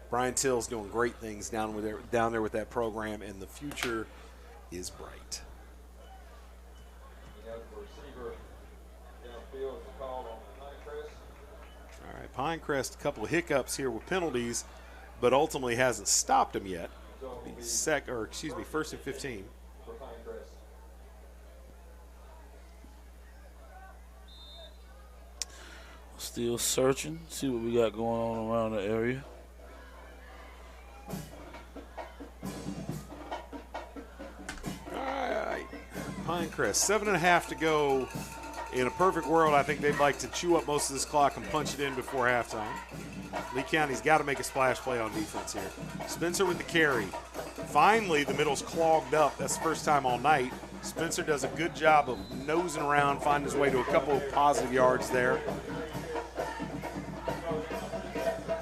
Brian Till's doing great things down there with that program, and the future is bright. All right, Pinecrest, a couple of hiccups here with penalties, but ultimately hasn't stopped them yet. First and 15. Still searching, see what we got going on around the area. All right, Pinecrest, 7.5 to go. In a perfect world, I think they'd like to chew up most of this clock and punch it in before halftime. Lee County's got to make a splash play on defense here. Spencer with the carry. Finally, the middle's clogged up. That's the first time all night. Spencer does a good job of nosing around, finding his way to a couple of positive yards there.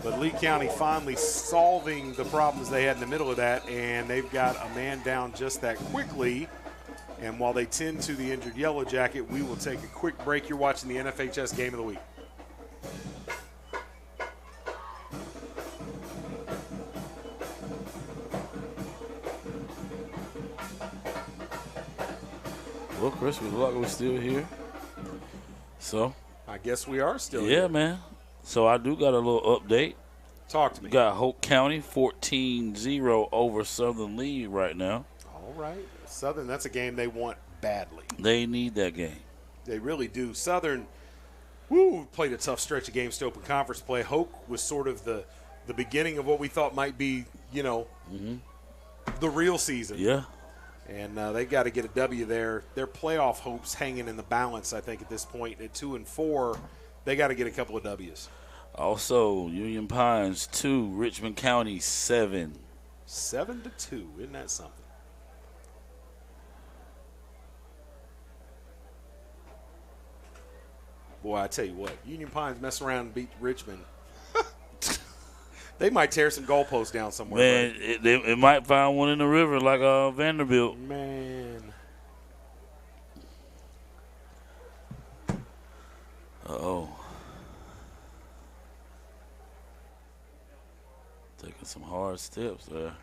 But Lee County finally solving the problems they had in the middle of that, and they've got a man down just that quickly. And while they tend to the injured Yellow Jacket, we will take a quick break. You're watching the NFHS Game of the Week. Well, Chris, we look like we're still here. So I guess we are still here. Yeah, man. So I do got a little update. Talk to me. Got Hope County 14-0 over Southern League right now. All right. Southern, that's a game they want badly. They need that game. They really do. Southern, played a tough stretch of games to open conference play. Hoke was sort of the beginning of what we thought might be, the real season. Yeah. And they got to get a W there. Their playoff hopes hanging in the balance, I think, at this point. At 2-4, they got to get a couple of W's. Also, Union Pines 2, Richmond County 7. 7-2, isn't that something? Boy, I tell you what, Union Pines mess around and beat Richmond. They might tear some goalposts down somewhere. Man, it might find one in the river like Vanderbilt. Man. Uh-oh. Taking some hard steps there.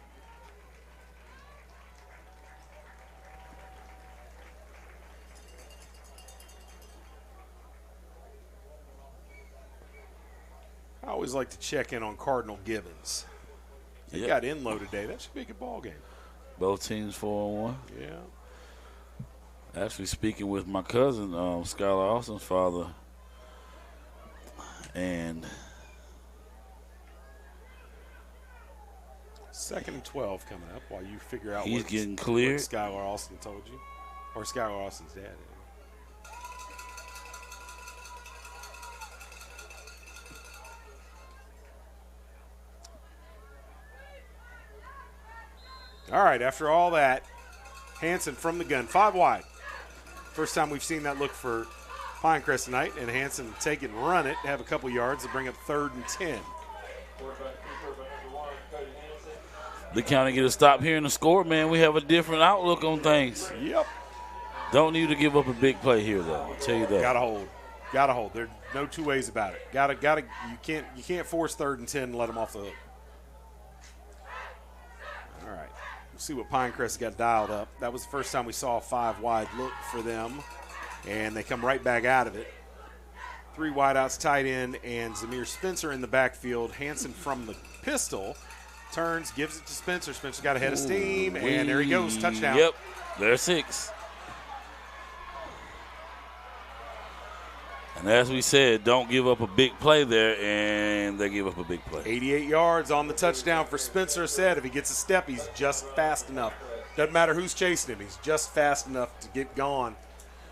I always like to check in on Cardinal Gibbons. He got in low today. That should be a good ball game. Both teams 4-1. Yeah. Actually, speaking with my cousin, Skylar Austin's father, and 2nd and 12 coming up while you figure out he's getting cleared. What Skylar Austin told you, or Skylar Austin's dad. All right, after all that, Hansen from the gun, 5 wide. First time we've seen that look for Pinecrest tonight, and Hansen take it and run it, have a couple yards to bring up 3rd and 10. Lee County get a stop here in the score, man. We have a different outlook on things. Yep. Don't need to give up a big play here, though. I'll tell you that. Gotta hold. There's no two ways about it. You can't force 3rd and 10 and let them off the hook. All right. See what Pinecrest got dialed up. That was the first time we saw a 5 wide look for them, and they come right back out of it. 3 wideouts, tight end, and Zamir Spencer in the backfield. Hansen from the pistol turns, gives it to Spencer. Spencer got a head of steam, and there he goes, touchdown. Yep, there's 6. And as we said, don't give up a big play there, and they give up a big play. 88 yards on the touchdown for Spencer. Said if he gets a step, he's just fast enough. Doesn't matter who's chasing him. He's just fast enough to get gone.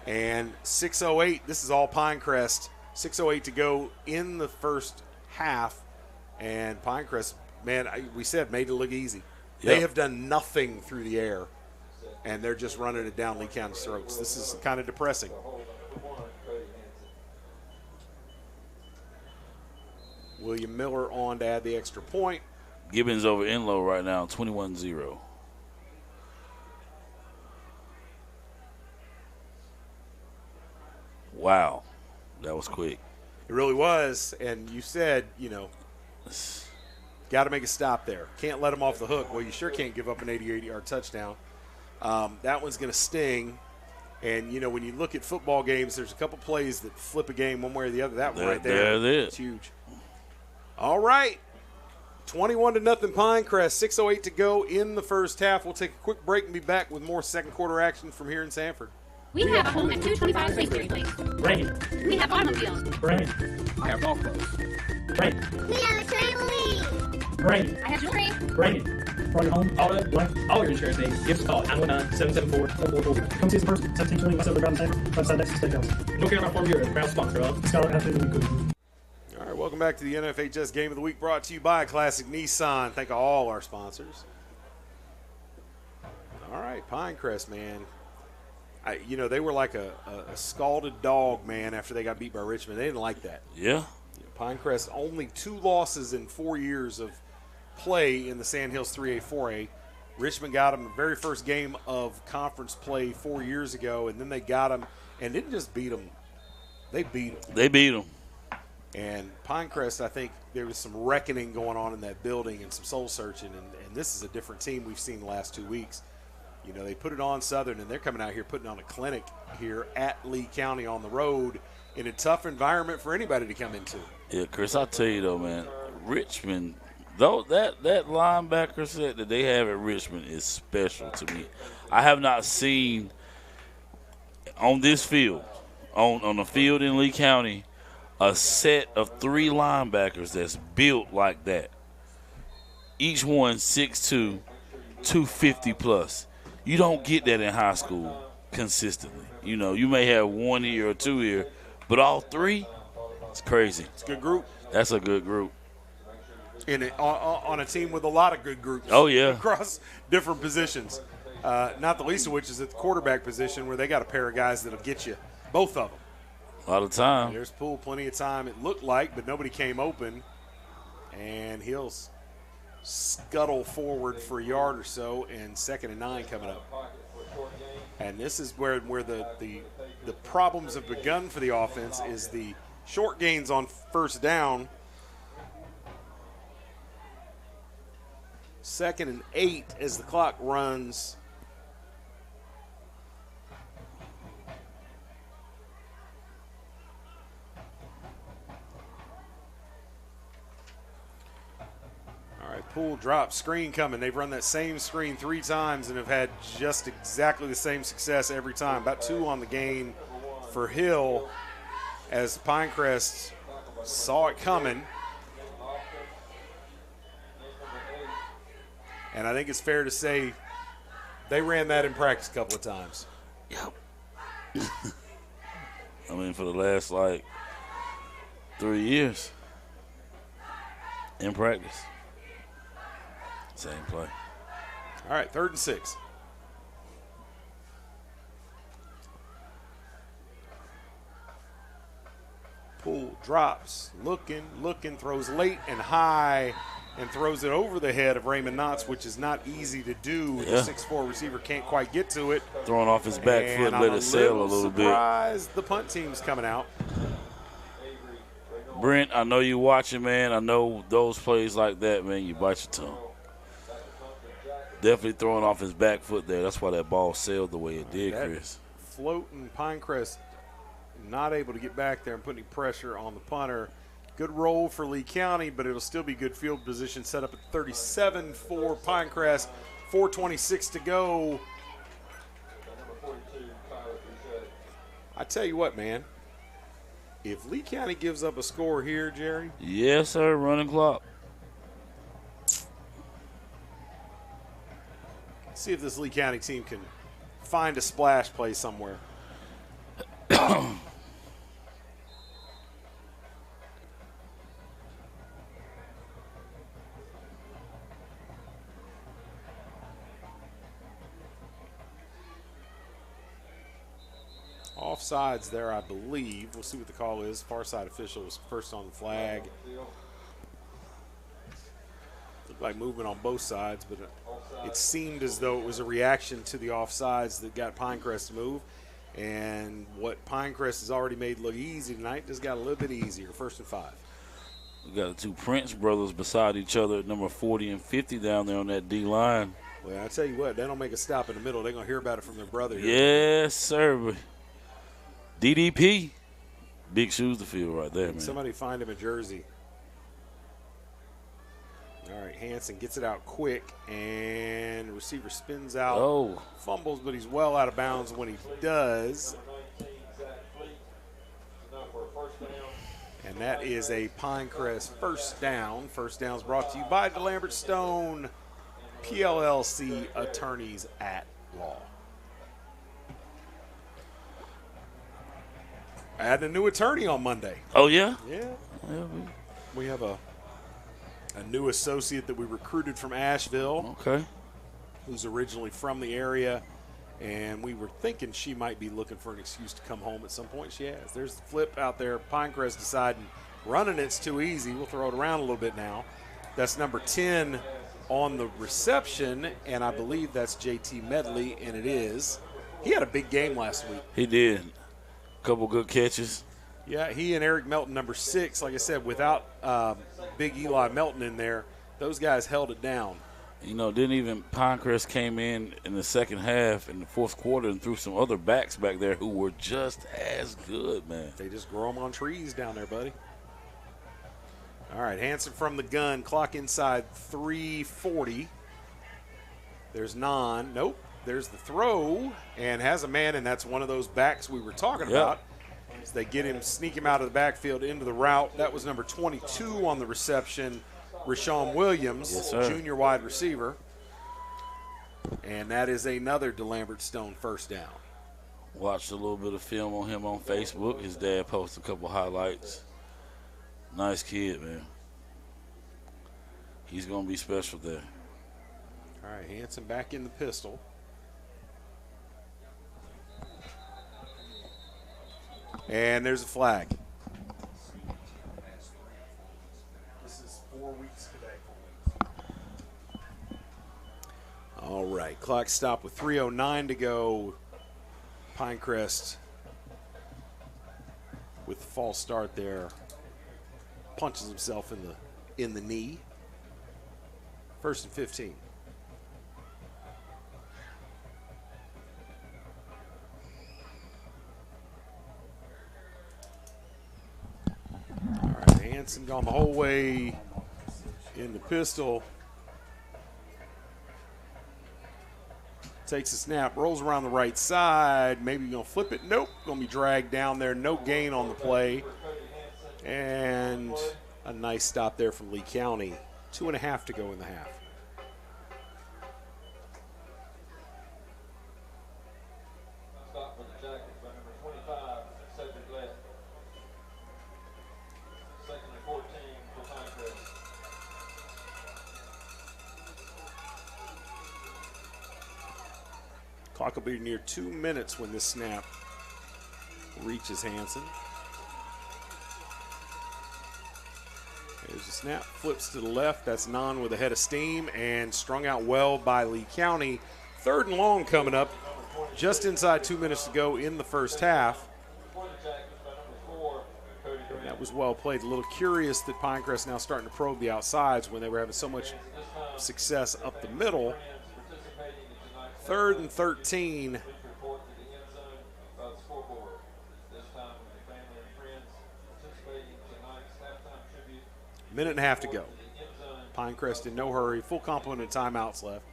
And 6:08, this is all Pinecrest. 6:08 to go in the first half. And Pinecrest, man, we said made it look easy. Yep. They have done nothing through the air, and they're just running it down Lee County's throats. This is kind of depressing. William Miller on to add the extra point. Gibbons over Enlow right now, 21-0. Wow, that was quick. It really was, and you said, got to make a stop there. Can't let them off the hook. Well, you sure can't give up an 88-yard touchdown. That one's going to sting. And, when you look at football games, there's a couple plays that flip a game one way or the other. That one right there, it is. It's huge. All right, 21-0 Pinecrest, 6:08 to go in the first half. We'll take a quick break and be back with more second quarter action from here in Sanford. We have a home at 225 St. Mary Place. Rain. We have automobiles. Rain. I have golf clubs. Rain. We have a trampoline. Rain. I have jewelry. Rain. For your home, all your insurance needs, give us a call at 919-774-4444. Come see us in person, 1720 West Over Brown Center, website next to Steakhouse. Don't care about 4 years, proud sponsor of Scarlet Athlete Good. All right, welcome back to the NFHS Game of the Week, brought to you by Classic Nissan. Thank all our sponsors. All right, Pinecrest, man. They were like a scalded dog, man, after they got beat by Richmond. They didn't like that. Yeah. Pinecrest only 2 losses in 4 years of play in the Sandhills 3A, 4A. Richmond got them the very first game of conference play 4 years ago, and then they got them and didn't just beat them. They beat them. They beat them. And Pinecrest, I think there was some reckoning going on in that building and some soul searching, and this is a different team we've seen the last 2 weeks. They put it on Southern, and they're coming out here putting on a clinic here at Lee County on the road in a tough environment for anybody to come into. Yeah, Chris, I'll tell you, though, man, Richmond, though that linebacker set that they have at Richmond is special to me. I have not seen on this field on the field in Lee County a set of 3 linebackers that's built like that. Each one 6'2", 250 plus. You don't get that in high school consistently. You know, you may have 1 here or 2 here, but all 3, it's crazy. It's a good group. That's a good group. On a team with a lot of good groups. Oh, yeah. Across different positions. Not the least of which is at the quarterback position where they got a pair of guys that'll get you, both of them. A lot of time. There's Poole plenty of time, it looked like, but nobody came open. And he'll scuttle forward for a yard or so, and 2nd and 9 coming up. And this is where the problems have begun for the offense is the short gains on first down. 2nd and 8 as the clock runs. All right, Poole drop, screen coming. They've run that same screen 3 times and have had just exactly the same success every time. About 2 on the gain for Hill as Pinecrest saw it coming. And I think it's fair to say they ran that in practice a couple of times. Yep. I mean, for the last, 3 years in practice. Same play. All right, 3rd and 6. Poole drops, looking, throws late and high, and throws it over the head of Raymond Knotts, which is not easy to do. Yeah. The 6'4" receiver can't quite get to it. Throwing off his back foot, let it sail a little bit. Surprised the punt team's coming out. Brent, I know you watching, man. I know those plays like that, man, you bite your tongue. Definitely throwing off his back foot there. That's why that ball sailed the way it did, That Chris. Floating Pinecrest not able to get back there and put any pressure on the punter. Good roll for Lee County, but it'll still be good field position set up at 37 for Pinecrest. 4:26 to go. I tell you what, man. If Lee County gives up a score here, Jerry. Yes, sir. Running clock. See if this Lee County team can find a splash play somewhere. Offsides there, I believe. We'll see what the call is. Far side official was first on the flag. Looked like movement on both sides, but it seemed as though it was a reaction to the offsides that got Pinecrest to move. And what Pinecrest has already made look easy tonight just got a little bit easier. 1st and 5. We got the 2 Prince brothers beside each other at number 40 and 50 down there on that D line. Well, I tell you what, they don't make a stop in the middle. They're going to hear about it from their brother here. Yes, sir. DDP. Big shoes to fill right there, man. Somebody find him a jersey. All right, Hansen gets it out quick, and the receiver spins out. Oh. Fumbles, but he's well out of bounds when he does. And that is a Pinecrest first down. First down is brought to you by DeLambert Stone, PLLC Attorneys at Law. I had a new attorney on Monday. Oh, yeah? Yeah. We have a new associate that we recruited from Asheville. Okay. Who's originally from the area, and we were thinking she might be looking for an excuse to come home at some point. She has. There's the flip out there. Pinecrest deciding running it's too easy. We'll throw it around a little bit now. That's number 10 on the reception, and I believe that's JT Medley, and it is. He had a big game last week. He did. Couple good catches. Yeah, he and Eric Melton, number 6, like I said, without Big Eli Melton in there, those guys held it down. You know, didn't even Pinecrest came in the second half in the fourth quarter and threw some other backs back there who were just as good, man. They just grow them on trees down there, buddy. All right, Hansen from the gun, clock inside 3:40. There's Nope. There's the throw, and has a man, and that's one of those backs we were talking about. as they sneak him out of the backfield into the route. That was number 22 on the reception, Rashawn Williams, Yes, sir. junior wide receiver. And that is another DeLambert Stone first down. Watched a little bit of film on him on Facebook. His dad posted a couple highlights. Nice kid, man. He's going to be special there. All right, Hanson back in the pistol. And there's a flag. This is 4 weeks today. All right, clock stopped with 3:09 to go. Pinecrest with the false start there. Punches himself in the knee. 1st and 15. All right, Hanson gone the whole way in the pistol. Takes a snap, rolls around the right side. Maybe going to flip it. Nope, going to be dragged down there. No gain on the play. And a nice stop there from Lee County. 2.5 to go in the half. Stop for the Jackets by number 25, Cedric Lett. 2nd and 14 for Pinecrest. Clock will be near 2 minutes when this snap reaches Hanson. There's a snap, flips to the left. That's Non with a head of steam and strung out well by Lee County. 3rd and long coming up. Just inside 2 minutes to go in the first half. And that was well played. A little curious that Pinecrest now starting to probe the outsides when they were having so much success up the middle. 3rd and 13. Minute and a half to go. Pinecrest in no hurry. Full complement of timeouts left.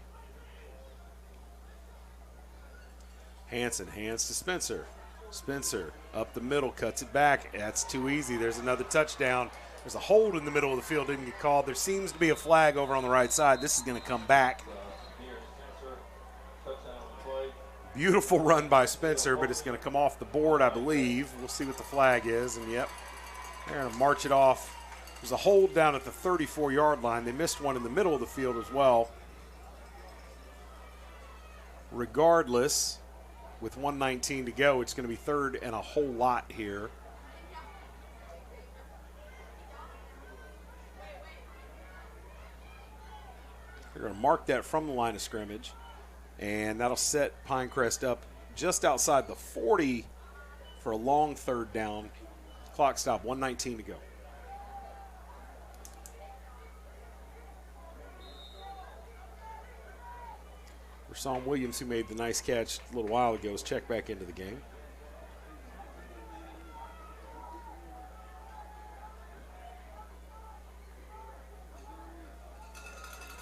Hanson hands to Spencer. Spencer up the middle, cuts it back. That's too easy. There's another touchdown. There's a hold in the middle of the field, didn't get called. There seems to be a flag over on the right side. This is going to come back. Beautiful run by Spencer, but it's going to come off the board, I believe. We'll see what the flag is, and yep, they're going to march it off. There's a hold down at the 34-yard line. They missed one in the middle of the field as well. Regardless, with 1:19 to go, it's going to be 3rd and a whole lot here. They're going to mark that from the line of scrimmage, and that'll set Pinecrest up just outside the 40 for a long 3rd down. Clock stop, 1:19 to go. Rashawn Williams, who made the nice catch a little while ago, is checked back into the game.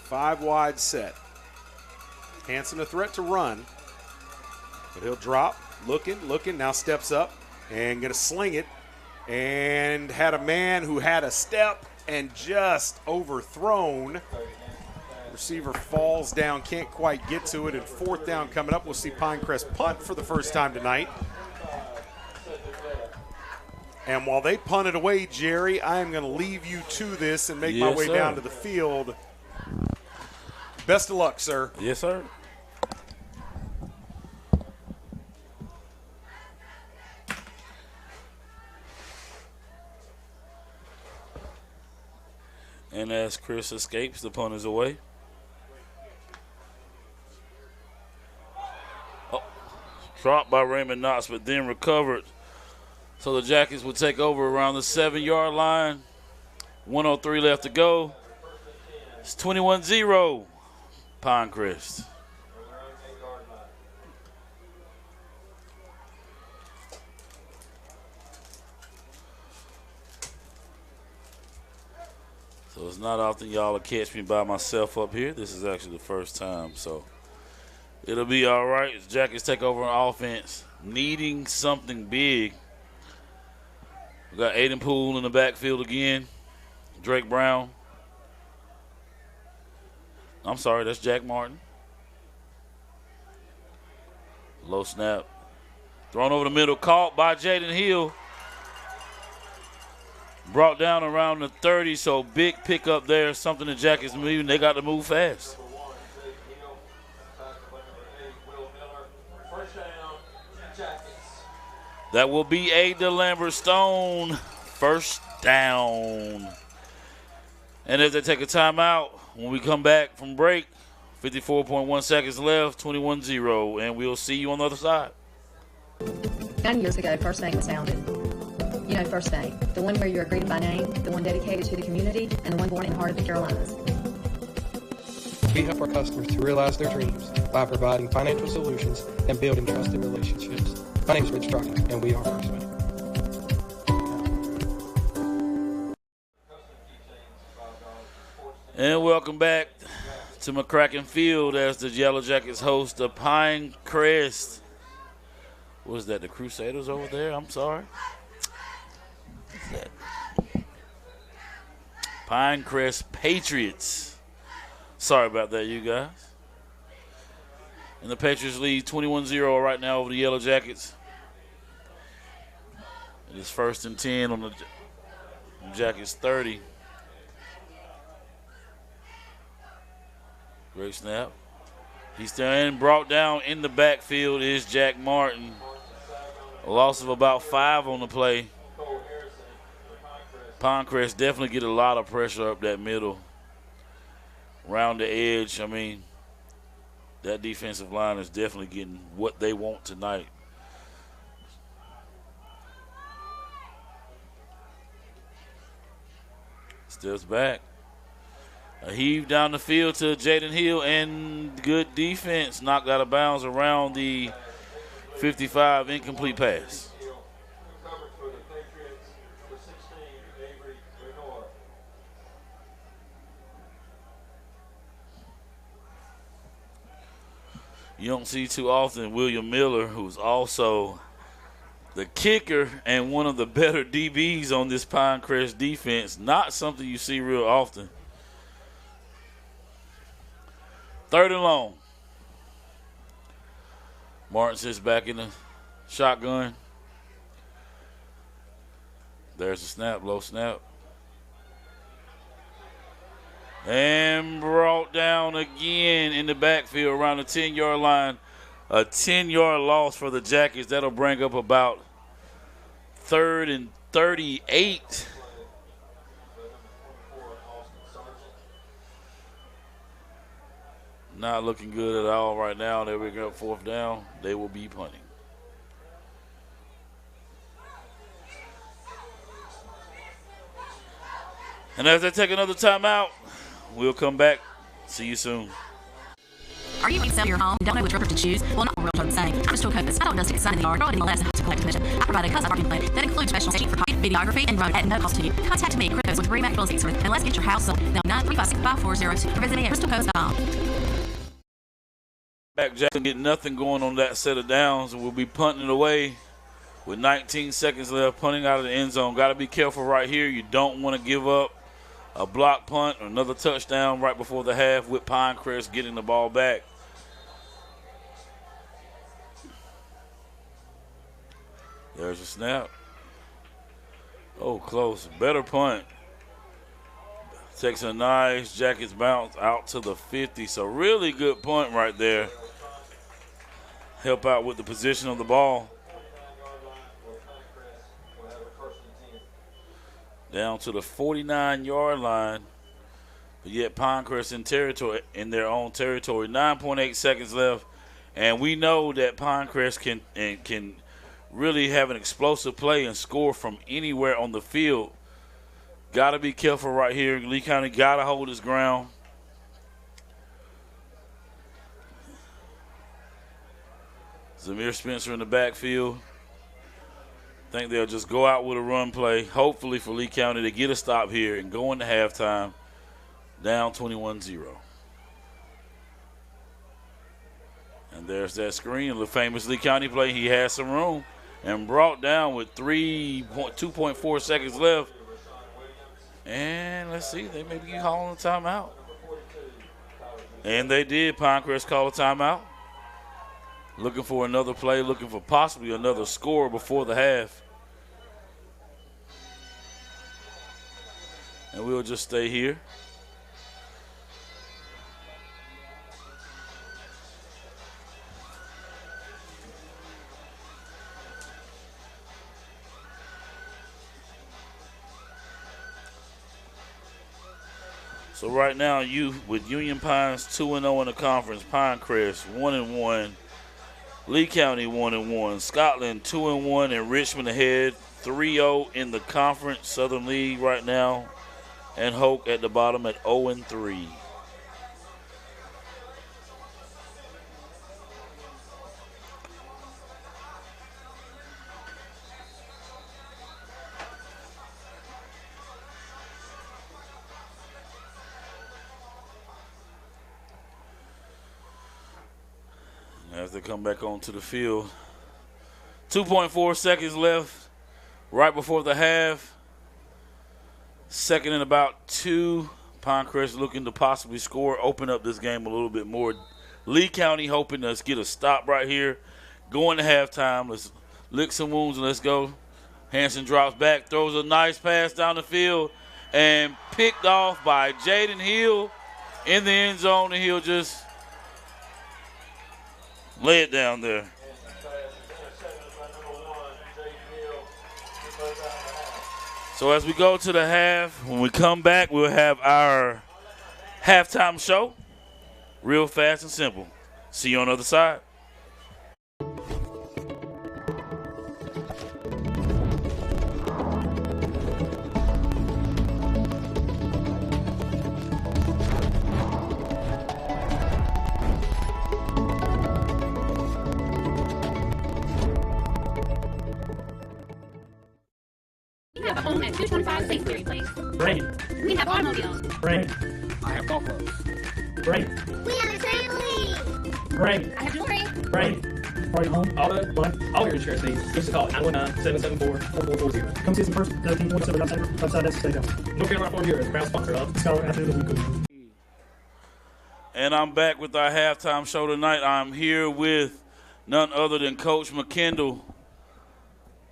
Five wide set. Hanson a threat to run, but he'll drop, looking, now steps up and going to sling it, and had a man who had a step and just overthrown. Receiver falls down, can't quite get to it, and 4th down coming up. We'll see Pinecrest punt for the first time tonight. And while they punt it away, Jerry, I am going to leave you to this and make my way down to the field. Best of luck, sir. Yes, sir. And as Chris escapes, the punt is away. Dropped by Raymond Knox, but then recovered. So the Jackets will take over around the 7-yard line. 1:03 left to go. It's 21-0, Pinecrest. So it's not often y'all will catch me by myself up here. This is actually the first time, so it'll be all right. Jackets take over on offense, needing something big We got Aiden Poole in the backfield again. Drake Brown. I'm sorry, that's Jack Martin. Low snap. Thrown over the middle, caught by Jaden Hill. Brought down around the 30, so big pickup there. Something the Jackets moving. They got to move fast. That will be a DeLambert Stone first down. And as they take a timeout, when we come back from break, 54.1 seconds left, 21-0, and we'll see you on the other side. 9 years ago, First Bank was founded. You know First Bank, the one where you're greeted by name, the one dedicated to the community, and the one born in the heart of the Carolinas. We help our customers to realize their dreams by providing financial solutions and building trusted relationships. My name is Rich Trucker, and we are First Bank. And welcome back to McCracken Field as the Yellow Jackets host the Pinecrest. What is that, the Crusaders over there? I'm sorry. What's that? Pinecrest Patriots. Sorry about that, you guys. And the Patriots lead 21-0 right now over the Yellow Jackets. It is 1st and 10 on the Jackets 30. Great snap. He's still in, brought down in the backfield is Jack Martin. A loss of about 5 on the play. Pinecrest definitely get a lot of pressure up that middle. Round the edge, I mean, that defensive line is definitely getting what they want tonight. Steps back. A heave down the field to Jaden Hill, and good defense. Knocked out of bounds around the 55, incomplete pass. You don't see too often William Miller, who's also the kicker and one of the better DBs on this Pinecrest defense. Not something you see real often. 3rd and long. Martin sits back in the shotgun. There's a snap, low snap. And brought down again in the backfield around the 10-yard line. A 10-yard loss for the Jackets. That'll bring up about 3rd and 38. Not looking good at all right now. They will up 4th down. They will be punting. And as they take another timeout, we'll come back. See you soon. Are you ready to sell your home and don't know which broker to choose? Well, not all realtors are the same. I'm Stuart Copus. I don't just stick a sign in the yard, throw it in the last and to collect commission. I provide a custom marketing plan that includes professional staging, photography, videography, and road at no cost to you. Contact me at Cryptos with Remax Real Estate Service and let's get your house sold. Now 935-6542 or visit me at crystalcoast.com. Back Jackson get nothing going on that set of downs, and we'll be punting it away with 19 seconds left, punting out of the end zone. Got to be careful right here. You don't want to give up a block punt or another touchdown right before the half with Pinecrest getting the ball back. There's a snap. Oh, close. Better punt. Takes a nice Jackets bounce out to the 50. So really good punt right there. Help out with the position of the ball. Down to the 49-yard line. But yet Pinecrest in their own territory. 9.8 seconds left. And we know that Pinecrest can really have an explosive play and score from anywhere on the field. Got to be careful right here. Lee County got to hold his ground. Zamir Spencer in the backfield. Think they'll just go out with a run play. Hopefully for Lee County to get a stop here and go into halftime down 21-0. And there's that screen, the famous Lee County play. He has some room. and brought down with 2.4 seconds left. And let's see, they may be calling a timeout. And they did. Pinecrest call a timeout. Looking for another play, looking for possibly another score before the half. And we'll just stay here. So right now, you with Union Pines 2-0 in the conference, Pinecrest 1-1, Lee County 1-1, Scotland 2-1, and Richmond ahead 3-0 in the conference. Southern League right now, and Hoke at the bottom at 0-3. As they come back onto the field. 2.4 seconds left right before the half. Second and about 2. Pinecrest looking to possibly score, open up this game a little bit more. Lee County hoping to get a stop right here. Going to halftime. Let's lick some wounds and let's go. Hanson drops back, throws a nice pass down the field, and picked off by Jaden Hill in the end zone, and he'll just lay it down there. So as we go to the half, when we come back, we'll have our halftime show. Real fast and simple. See you on the other side. We have a home at 225 Sainsbury Place. Great. We have automobiles. Great. I have golf clubs. Great. We have a trampoline. Great. I have jewelry. Great. Party home, auto, life, all your insurance needs. Give us a call at 919-774-4440. Come see us in person, 1347 South Center, outside Essex State House. North Carolina Ford Bureau, proud sponsor of Scholar Athlete of the Week. And I'm back with our halftime show tonight. I'm here with none other than Coach McKendall.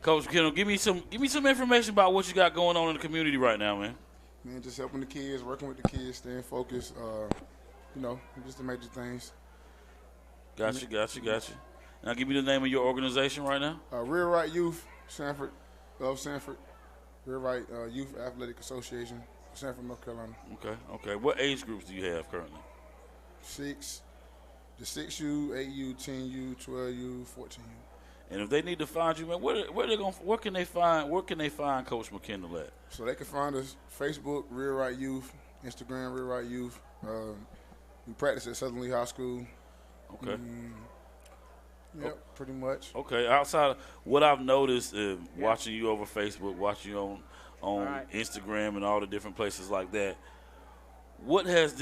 Coach McKendall, give me some information about what you got going on in the community right now, man. Man, just helping the kids, working with the kids, staying focused. Just the major things. Got you. Now give me the name of your organization right now. Real Right Youth, Sanford, of Sanford. Real Right Youth Athletic Association, Sanford, North Carolina. Okay. What age groups do you have currently? 6, the 6U, 8U, 10U, 12U, 14U. And if they need to find you, man, where can they find Coach McKendall at? So they can find us Facebook, Real Right Youth, Instagram, Real Right Youth. We practice at Southern Lee High School. Okay. Yep, pretty much. Okay. Outside of what I've noticed, watching you over Facebook, watching you on Instagram and all the different places like that, what have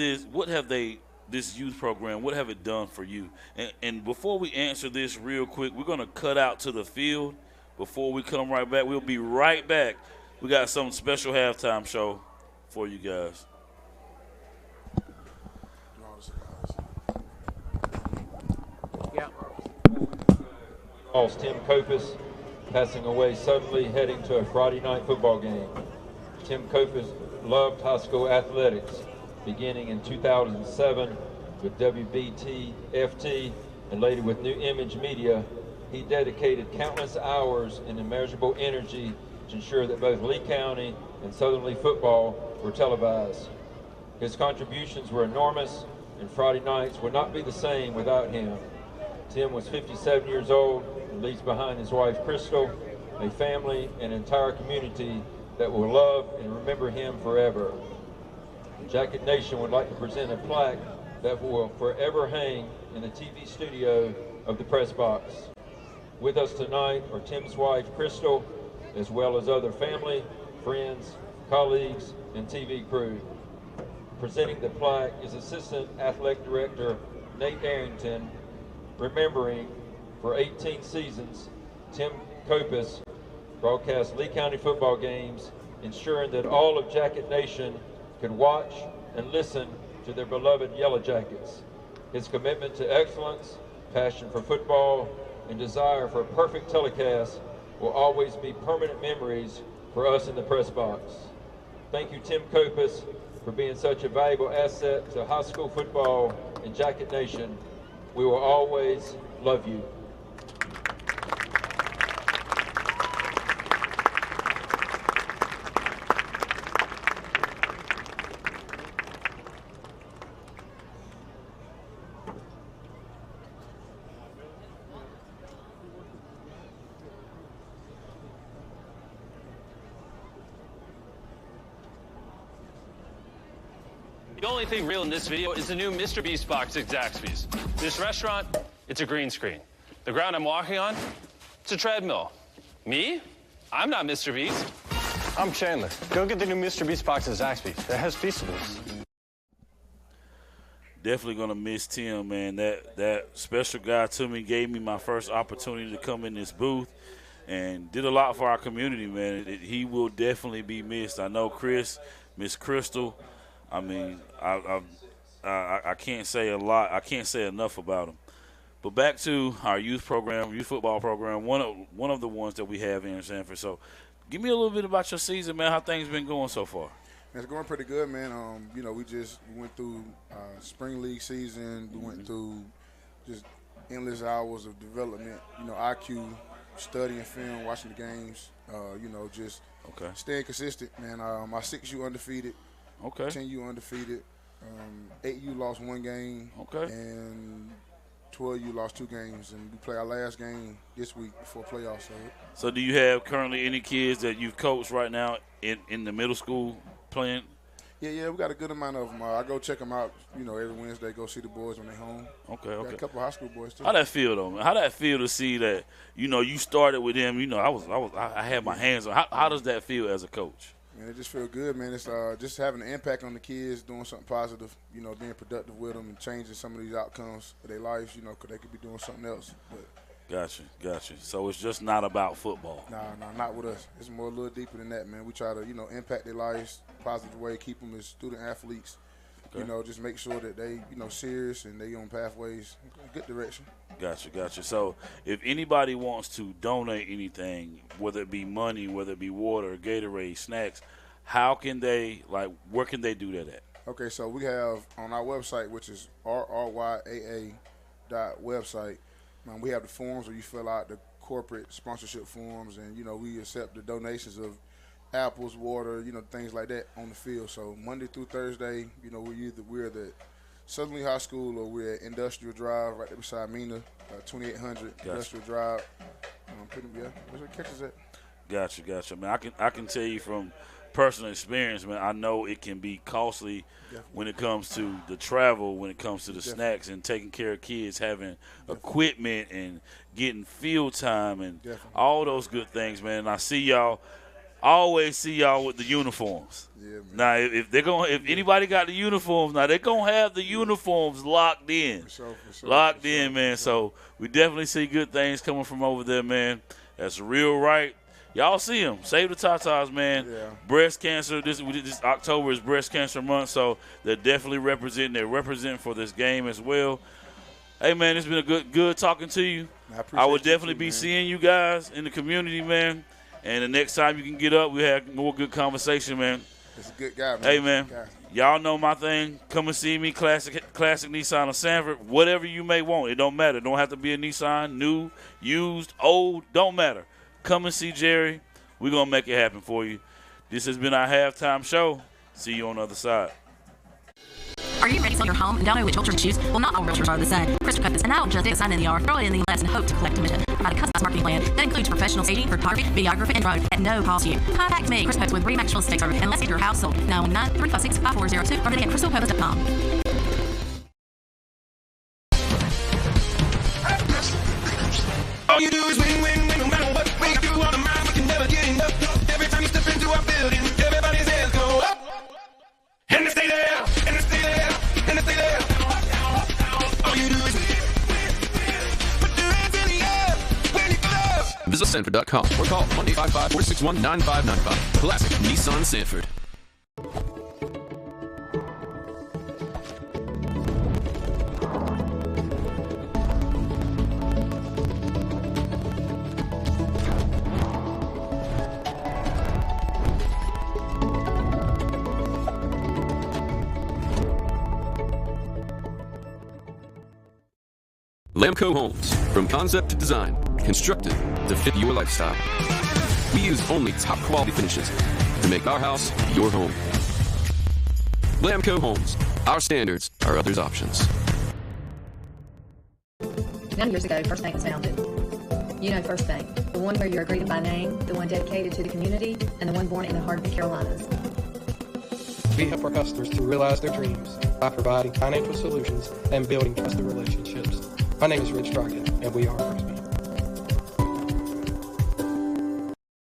this youth program, what have it done for you? And before we answer this real quick, we're going to cut out to the field before we come right back. We'll be right back. We got some special halftime show for you guys. Tim Kopis passing away suddenly, heading to a Friday night football game. Tim Kopis loved high school athletics, beginning in 2007 with WBT-FT and later with New Image Media. He dedicated countless hours and immeasurable energy to ensure that both Lee County and Southern Lee football were televised. His contributions were enormous, and Friday nights would not be the same without him. Tim was 57 years old and leaves behind his wife Crystal, a family and entire community that will love and remember him forever. Jacket Nation would like to present a plaque that will forever hang in the TV studio of the press box. With us tonight are Tim's wife Crystal, as well as other family, friends, colleagues, and TV crew. Presenting the plaque is Assistant Athletic Director Nate Arrington, remembering for 18 seasons Tim Kopis broadcast Lee County football games, ensuring that all of Jacket Nation could watch and listen to their beloved Yellow Jackets. His commitment to excellence, passion for football, and desire for a perfect telecast will always be permanent memories for us in the press box. Thank you, Tim Kopis, for being such a valuable asset to high school football and Jacket Nation. We will always love you. The only thing real in this video is the new Mr. Beast box at Zaxby's. This restaurant, it's a green screen. The ground I'm walking on, it's a treadmill. Me? I'm not Mr. Beast. I'm Chandler. Go get the new Mr. Beast box at Zaxby's. It has Feastables. Definitely gonna miss Tim, man. That special guy to me, gave me my first opportunity to come in this booth, and did a lot for our community, man. He will definitely be missed. I know Chris, Miss Crystal. I mean, I can't say a lot. I can't say enough about him. But back to our youth program, youth football program, one of the ones that we have here in Sanford. So give me a little bit about your season, man. How things been going so far? It's going pretty good, man. We went through spring league season. We went through just endless hours of development. IQ, studying film, watching the games. Just staying consistent, man. My 6U undefeated. Okay. 10U undefeated. 8U lost 1 game. Okay. And 12U lost 2 games. And we play our last game this week before playoffs. So do you have currently any kids that you've coached right now in the middle school playing? Yeah, we got a good amount of them. I go check them out, every Wednesday, go see the boys when they're home. Okay. Got a couple of high school boys, too. How that feel, though, man? How that feel to see that, you started with them, I had my hands on. How does that feel as a coach? Man, it just feels good, man. It's just having an impact on the kids, doing something positive, being productive with them and changing some of these outcomes of their lives, because they could be doing something else. But Gotcha. So it's just not about football. Nah, not with us. It's more a little deeper than that, man. We try to, impact their lives positive way, keep them as student athletes. Okay. Just make sure that they, serious and they on pathways, good direction. Gotcha. So if anybody wants to donate anything, whether it be money, whether it be water, Gatorade, snacks, where can they do that at? Okay, so we have on our website, which is rryaa.website, we have the forms where you fill out the corporate sponsorship forms, and, we accept the donations of apples, water, things like that on the field. So Monday through Thursday, we're the Southern Lee High School, or we're at Industrial Drive right there beside Mina, 2800 Industrial Drive. Where's the catches at? Gotcha. Man, I can tell you from personal experience, man, I know it can be costly when it comes to the travel, when it comes to the snacks and taking care of kids, having equipment and getting field time and all those good things, man. And I always see y'all with the uniforms. Yeah, man. Now, if anybody got the uniforms, now they're gonna have the uniforms locked in. For sure, locked in, man. So we definitely see good things coming from over there, man. That's real right. Y'all see them. Save the Tatas, man. Yeah. Breast cancer. This October is Breast Cancer Month, so they're definitely representing. They're representing for this game as well. Hey, man, it's been a good talking to you. I will definitely be seeing you guys in the community, man. And the next time you can get up, we have more good conversation, man. It's a good guy, man. Hey, man, y'all know my thing. Come and see me, Classic Nissan of Sanford. Whatever you may want, it don't matter. It don't have to be a Nissan, new, used, old, don't matter. Come and see Jerry. We're going to make it happen for you. This has been our halftime show. See you on the other side. Are you ready to sell your home and don't know which realtor to choose? Well, not all realtors are the same. Crystal Compass, and now just dig a sign in the yard, throw it in the glass, and hope to collect commission. Provide a customized marketing plan that includes professional staging, photography, videography, and drone at no cost to you. Contact me, Crystal Compass, with Remax Real Estate Service, and let's get your house sold. 919-356-5402 or visit crystalcompass.com. All you do is win, no matter what we do on the mind, we can never get enough. Every time you step into our building, everybody's hands go up. And they stay there, and they stay there, and they stay there. All you do is win. Put your hands in the air when you go. Visit Sanford.com or call 1-855-461-9595. Classic Nissan Sanford. Lamco Homes, from concept to design, constructed to fit your lifestyle. We use only top quality finishes to make our house your home. Lamco Homes, our standards are others' options. 9 years ago, First Bank was founded. You know First Bank, the one where you're greeted by name, the one dedicated to the community, and the one born in the heart of the Carolinas. We help our customers to realize their dreams by providing financial solutions and building trusted relationships. My name is Rich Drockett, and we are First Bank.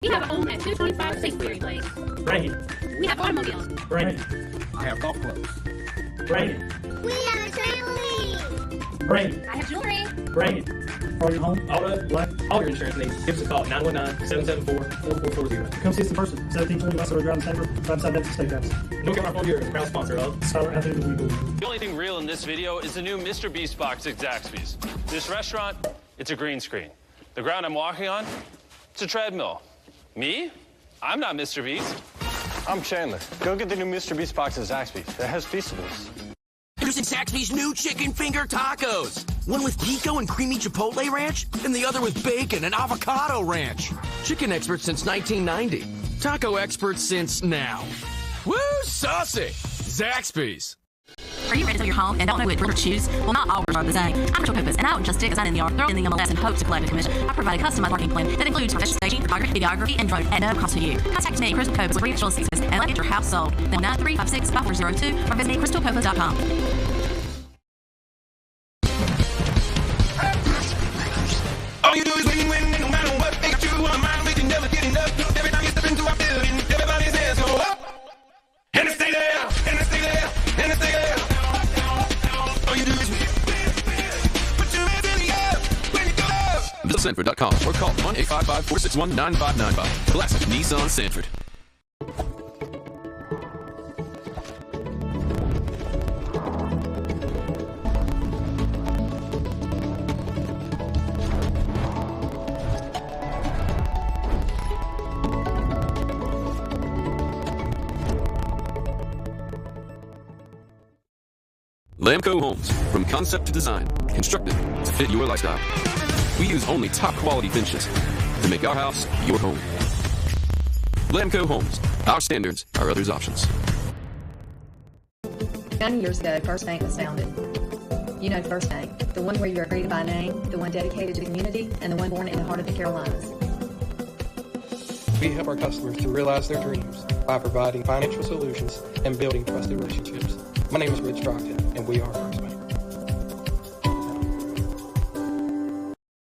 We have a home at 225 Sainsbury Place. Brandon. We have automobiles. Brandon. I have golf clubs. Brandon. We have a trampoline. Brandon. I have jewelry. Brandon. For your home, auto, life, all your insurance needs, give us a call at 919-774-4440. Come see us in person, 1720 West Road Drive in Sanford, right beside Memphis Steakhouse. North Carolina Farm Bureau, proud sponsor of Skylar Avenue Legal. The only thing real in this video is the new Mr. Beast box at Zaxby's. This restaurant, it's a green screen. The ground I'm walking on, it's a treadmill. Me? I'm not Mr. Beast. I'm Chandler. Go get the new Mr. Beast box at Zaxby's. It has Feastables. Introducing Zaxby's new chicken finger tacos. One with pico and creamy chipotle ranch, and the other with bacon and avocado ranch. Chicken experts since 1990. Taco experts since now. Woo, saucy! Zaxby's. Are you ready to sell your home and don't know which route to choose? Well, not all routes are the same. I'm Rachel Purpose, and I don't just stick a sign in the yard, throw it in the MLS, and hope to collect a commission. I provide a customized marketing plan that includes professional staging, photography, videography, and drone at no cost to you. Contact me, Crystal Purpose, with Rachel Assistance, and let's get your house sold. Then 9356542 or visit me, crystalpurpose.com. All you do is win, win, no matter what. They got you on the mind, we can never get enough. Every time you step into our building, everybody's hands go up. And they stay there, and they stay there, and they stay there. All you do is win. Put your hands in the air when you go up. Visit Sanford.com or call 1-855-461-9595. Classic Nissan Sanford. Lamco Homes, from concept to design, constructed to fit your lifestyle. We use only top quality finishes to make our house your home. Lamco Homes, our standards are others' options. 9 years ago, First Bank was founded. You know First Bank, the one where you're greeted by name, the one dedicated to the community, and the one born in the heart of the Carolinas. We help our customers to realize their dreams by providing financial solutions and building trusted relationships. My name is Rich Drockett, and we are First Bank.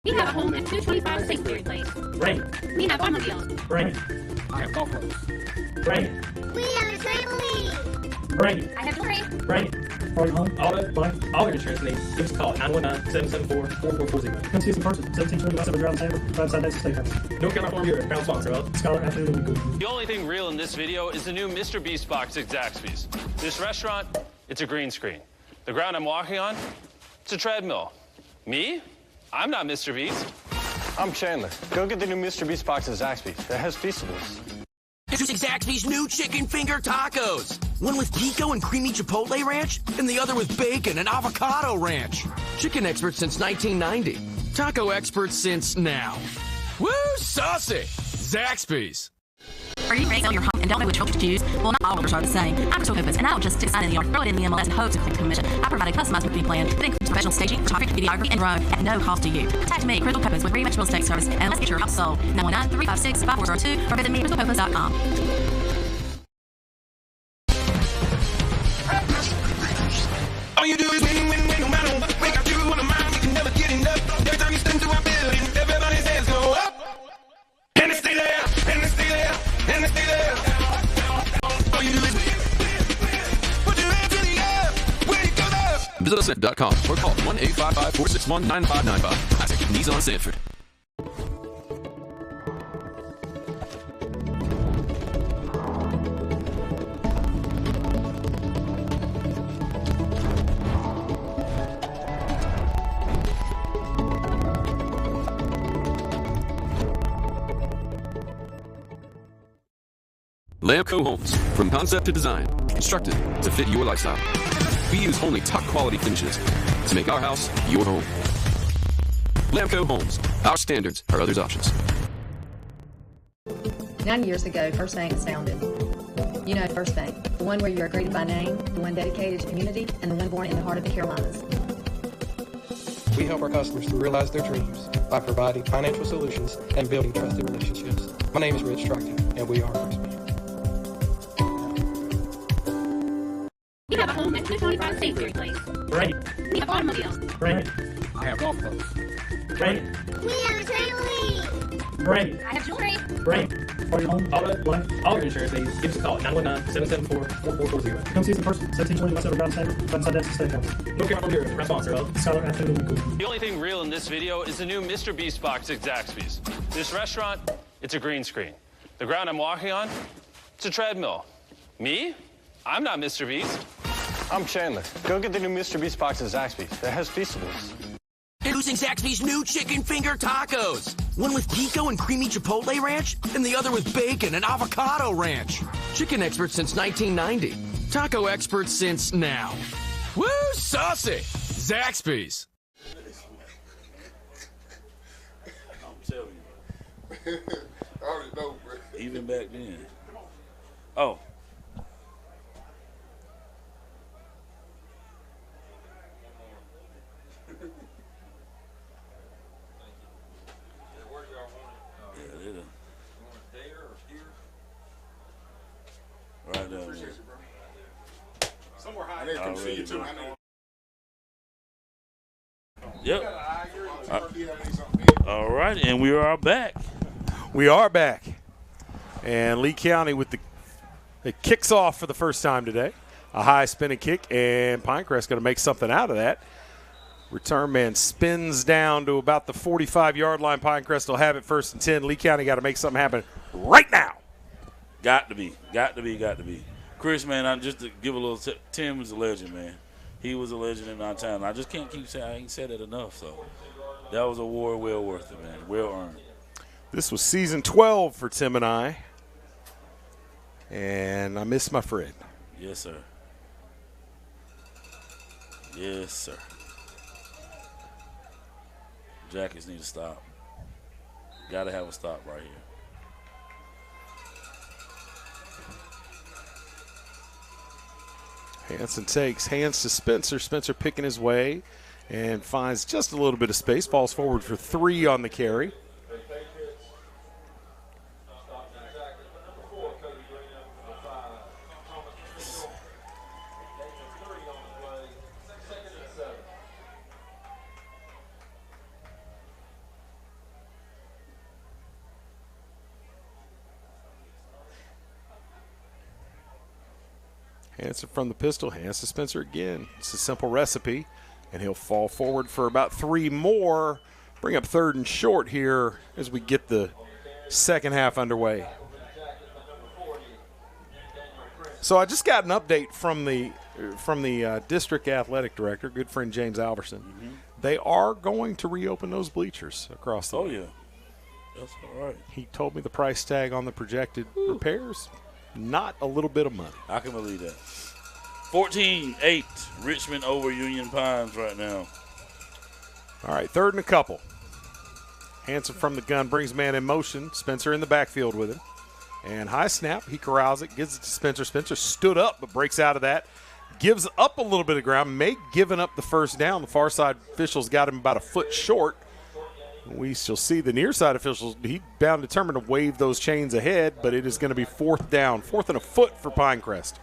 We have a home at 225 Sainsbury Place. Brandon. We have automobiles. Brandon. I have golf clubs. Brandon. We have a trampoline. Brandon. I have jewelry. Brandon. For your home, auto, life, all your insurance needs, give us a call at 919-774-4440. Come see us in person, 1720 West Road Drive in Sanford, right beside Memphis Steakhouse. North Carolina Farm Bureau, proud sponsor of Skylar Avenue Legal. The only thing real in this video is the new Mr. Beast box at Zaxby's. This restaurant, it's a green screen. The ground I'm walking on, it's a treadmill. Me? I'm not Mr. Beast. I'm Chandler. Go get the new Mr. Beast box at Zaxby's. It has Feastables. Introducing Zaxby's new chicken finger tacos. One with pico and creamy chipotle ranch, and the other with bacon and avocado ranch. Chicken experts since 1990. Taco experts since now. Woo, saucy! Zaxby's. Are you ready to sell your home and don't know which route to choose? Well, not all routes are the same. I'm Crystal Purpose, and I don't just stick a sign in the yard, throw it in the MLS, and hope to collect a commission. I provide a customized marketing plan that includes professional staging, photography, videography, and drone at no cost to you. Contact me, Crystal Purpose, with Rematch Real Estate Service, and let's get your house sold. 919-356-5402 or visit me, crystalpurpose.com. All you do is win, win, win, no matter what. We got you on the mind, we can never get enough. Every time you step into our building, everybody's hands go up. And they stay there, and they stay there, and they stay there. All you do is win. Put your hands in the air when you go up. Visit us Sanford.com or call 1-855-461-9595. Classic Nissan Sanford. Lamco Homes, from concept to design, constructed to fit your lifestyle. We use only top quality finishes to make our house your home. Lamco Homes, our standards are others' options. 9 years ago, First Bank was founded. You know First Bank, the one where you are greeted by name, the one dedicated to community, and the one born in the heart of the Carolinas. We help our customers to realize their dreams by providing financial solutions and building trusted relationships. My name is Rich Struckton, and we are First Bank. We have a home at 225 Sanford Place. Great. We have automobiles. Great. I have golf clubs. Great. We have a trampoline. Great. I have jewelry. Great. For your home, auto, life, all your insurance needs, give us a call at 919-774-4440. Come see us in person, 1720 West Drive, Sanford, right beside Dempsey Steakhouse. Look out for your proud sponsor of Scholar Athlete of the Week. The only thing real in this video is the new Mr. Beast box at Zaxby's. This restaurant, it's a green screen. The ground I'm walking on, it's a treadmill. Me? I'm not Mr. Beast. I'm Chandler. Go get the new Mr. Beast box at Zaxby's. It has Feastables. Introducing Zaxby's new chicken finger tacos. One with pico and creamy chipotle ranch, and the other with bacon and avocado ranch. Chicken experts since 1990. Taco experts since now. Woo, saucy! Zaxby's. I'm telling you. I already know, bro. Even back then. Oh. Right there. Somewhere high. I need to come see you too. Yep. All right, and we are back. We are back. And Lee County with it kicks off for the first time today. A high spinning kick, and Pinecrest going to make something out of that. Return man spins down to about the 45-yard line. Pinecrest will have it first and 10. Lee County got to make something happen right now. Got to be. Chris, man, I just to give a little Tim was a legend, man. He was a legend in our town. I just can't keep saying, I ain't said it enough, so that was a award well worth it, man. Well earned. This was season 12 for Tim and I. And I miss my friend. Yes, sir. Yes, sir. Jackets need to stop. Got to have a stop right here. Hanson takes, hands to Spencer. Spencer picking his way and finds just a little bit of space. Falls forward for 3 on the carry. Hanson from the pistol, hands to Spencer again. It's a simple recipe, and he'll fall forward for about 3 more. Bring up 3rd and short here as we get the second half underway. So I just got an update from the district athletic director, good friend James Alverson. Mm-hmm. They are going to reopen those bleachers across the way. Yeah. That's all right. He told me the price tag on the projected repairs, not a little bit of money. I can believe that. 14-8, Richmond over Union Pines right now. All right, 3rd and a couple. Hanson from the gun brings man in motion. Spencer in the backfield with him. And high snap, he corrals it, gives it to Spencer. Spencer stood up but breaks out of that. Gives up a little bit of ground, may giving up the first down. The far side officials got him about a foot short. We shall see the near side officials. He bound determined to wave those chains ahead, but it is going to be 4th down. 4th and a foot for Pinecrest.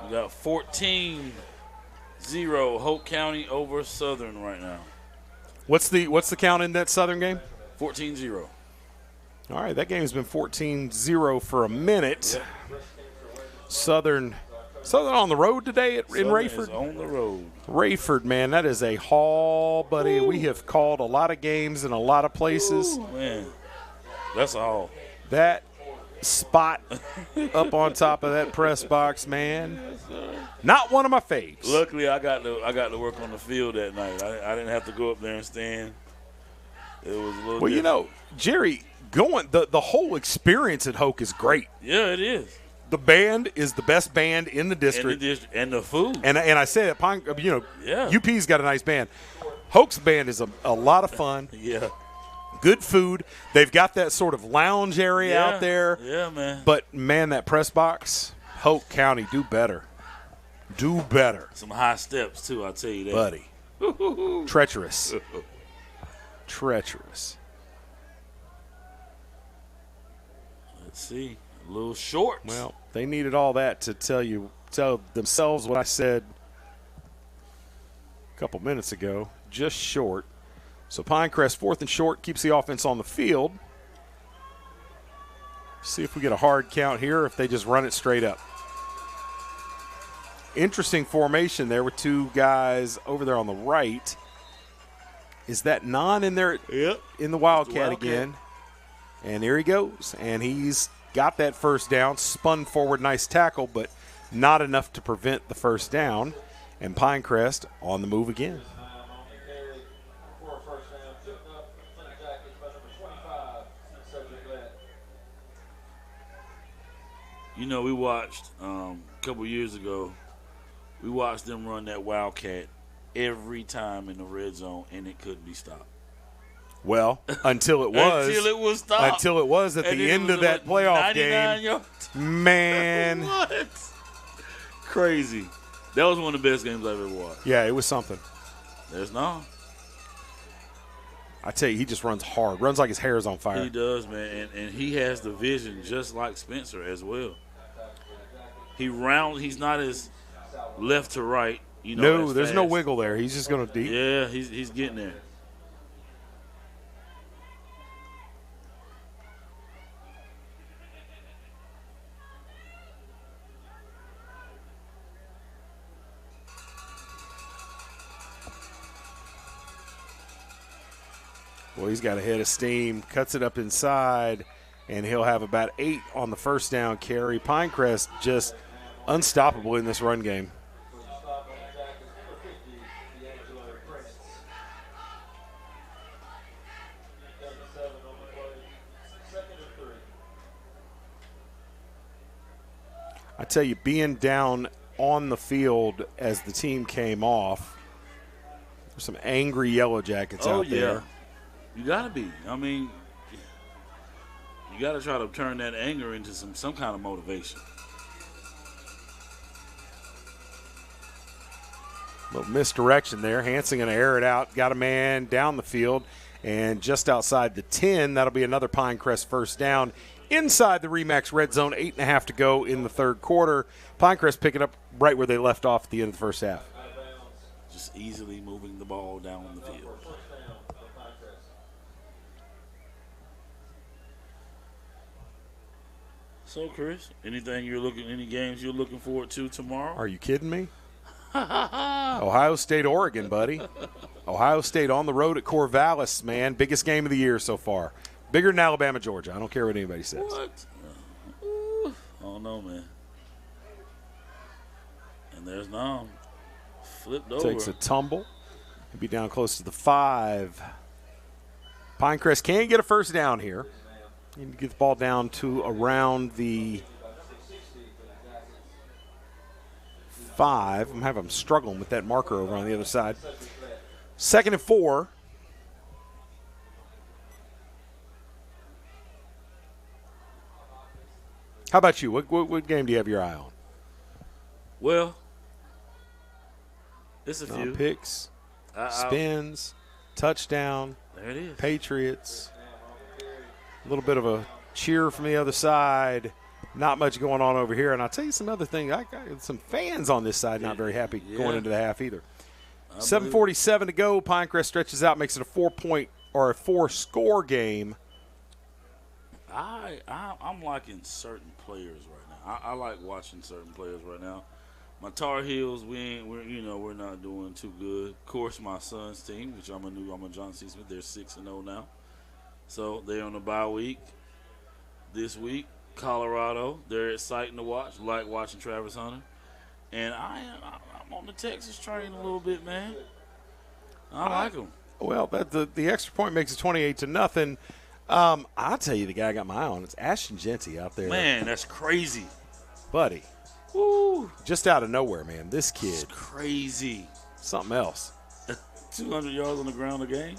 We got 14-0 Hope County over Southern right now. What's the count in that Southern game? 14-0. All right, that game's been 14-0 for a minute. Yep. Southern on the road today in Rayford. Is on the road. Rayford, man, that is a haul, buddy. Ooh. We have called a lot of games in a lot of places. Ooh, man, that's a haul. That spot up on top of that press box, man, not one of my faves. Luckily, I got to work on the field that night. I didn't have to go up there and stand. It was a little. Well, different. Jerry, the whole experience at Hoke is great. Yeah, it is. The band is the best band in the district. And the food. And I say that, UP's got a nice band. Hoke's band is a lot of fun. Yeah. Good food. They've got that sort of lounge area out there. Yeah, man. But, man, that press box, Hoke County, do better. Do better. Some high steps, too, I'll tell you that. Buddy. Treacherous. Treacherous. Let's see. A little short. Well, they needed all that to tell themselves what I said a couple minutes ago. Just short. So Pinecrest, 4th and short, keeps the offense on the field. See if we get a hard count here, if they just run it straight up. Interesting formation there with two guys over there on the right. Is that Non in there? Yep. In the Wildcat again. And here he goes. And he's got that first down, spun forward, nice tackle, but not enough to prevent the first down. And Pinecrest on the move again. You know, we watched a couple years ago, we watched them run that Wildcat every time in the red zone, and it couldn't be stopped. Well, until it was. Until it was stopped. Until it was at the end of that playoff game. Yards. Man. What? Crazy. That was one of the best games I've ever watched. Yeah, it was something. There's no. I tell you, he just runs hard. Runs like his hair is on fire. He does, man. And he has the vision just like Spencer as well. He's not as left to right. No, there's no wiggle there. He's just going to deep. Yeah, he's getting there. Well, he's got a head of steam, cuts it up inside, and he'll have about 8 on the first down carry. Pinecrest just unstoppable in this run game. I tell you, being down on the field as the team came off, there's some angry Yellow Jackets out there. You got to be. I mean, you got to try to turn that anger into some kind of motivation. A little misdirection there. Hansen going to air it out. Got a man down the field. And just outside the 10, that'll be another Pinecrest first down. Inside the Remax red zone, 8.5 to go in the third quarter. Pinecrest picking up right where they left off at the end of the first half. Just easily moving the ball down the field. So, Chris, any games you're looking forward to tomorrow? Are you kidding me? Ohio State, Oregon, buddy. Ohio State on the road at Corvallis, man. Biggest game of the year so far. Bigger than Alabama, Georgia. I don't care what anybody says. What? I don't know, man. And there's Nom. Flipped over. Takes a tumble. He'll be down close to the 5. Pinecrest can't get a first down here. Need to get the ball down to around the 5. I'm struggling with that marker over on the other side. 2nd and 4. How about you? What game do you have your eye on? Well, it's a few. Picks, spins, touchdown. There it is. Patriots. A little bit of a cheer from the other side. Not much going on over here. And I'll tell you some other thing. I got some fans on this side not very happy going into the half either. 7:47 to go. Pinecrest stretches out, makes it a 4-point or a 4-score game. I'm liking certain players right now. I like watching certain players right now. My Tar Heels, we're not doing too good. Of course, my son's team, which I'm a John C. Smith. They're 6-0 now, so they're on the bye week. This week, Colorado, they're exciting to watch. Like watching Travis Hunter, and I'm on the Texas train a little bit, man. I like them. Well, the extra point makes it 28-0. I'll tell you the guy I got my eye on. It's Ashton Genty out there. Man, that's crazy. Buddy. Woo. Just out of nowhere, man. This kid. It's crazy. Something else. 200 yards on the ground a game?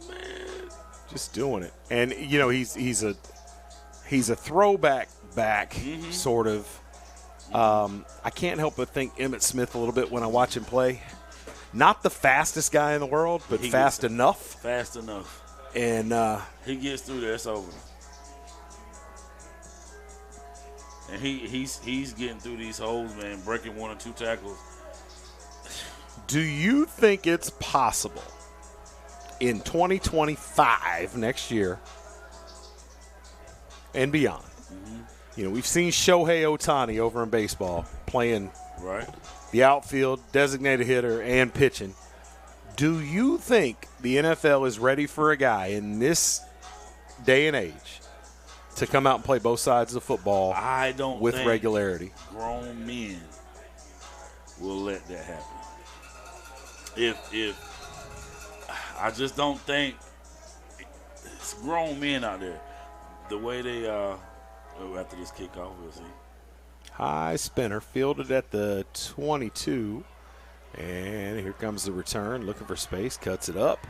Man. Just doing it. And, you know, he's a throwback back, sort of. I can't help but think Emmitt Smith a little bit when I watch him play. Not the fastest guy in the world, but fast enough. Fast enough. And he gets through there, it's over. And he's getting through these holes, man, breaking 1 or 2 tackles. Do you think it's possible in 2025, next year, and beyond? You know, we've seen Shohei Ohtani over in baseball playing the outfield, designated hitter, and pitching. Do you think the NFL is ready for a guy in this day and age to come out and play both sides of the football with regularity? Grown men will let that happen. If I just don't think it's grown men out there. The way they after this kickoff, we'll see. High spinner fielded at the 22. And here comes the return, looking for space, cuts it up.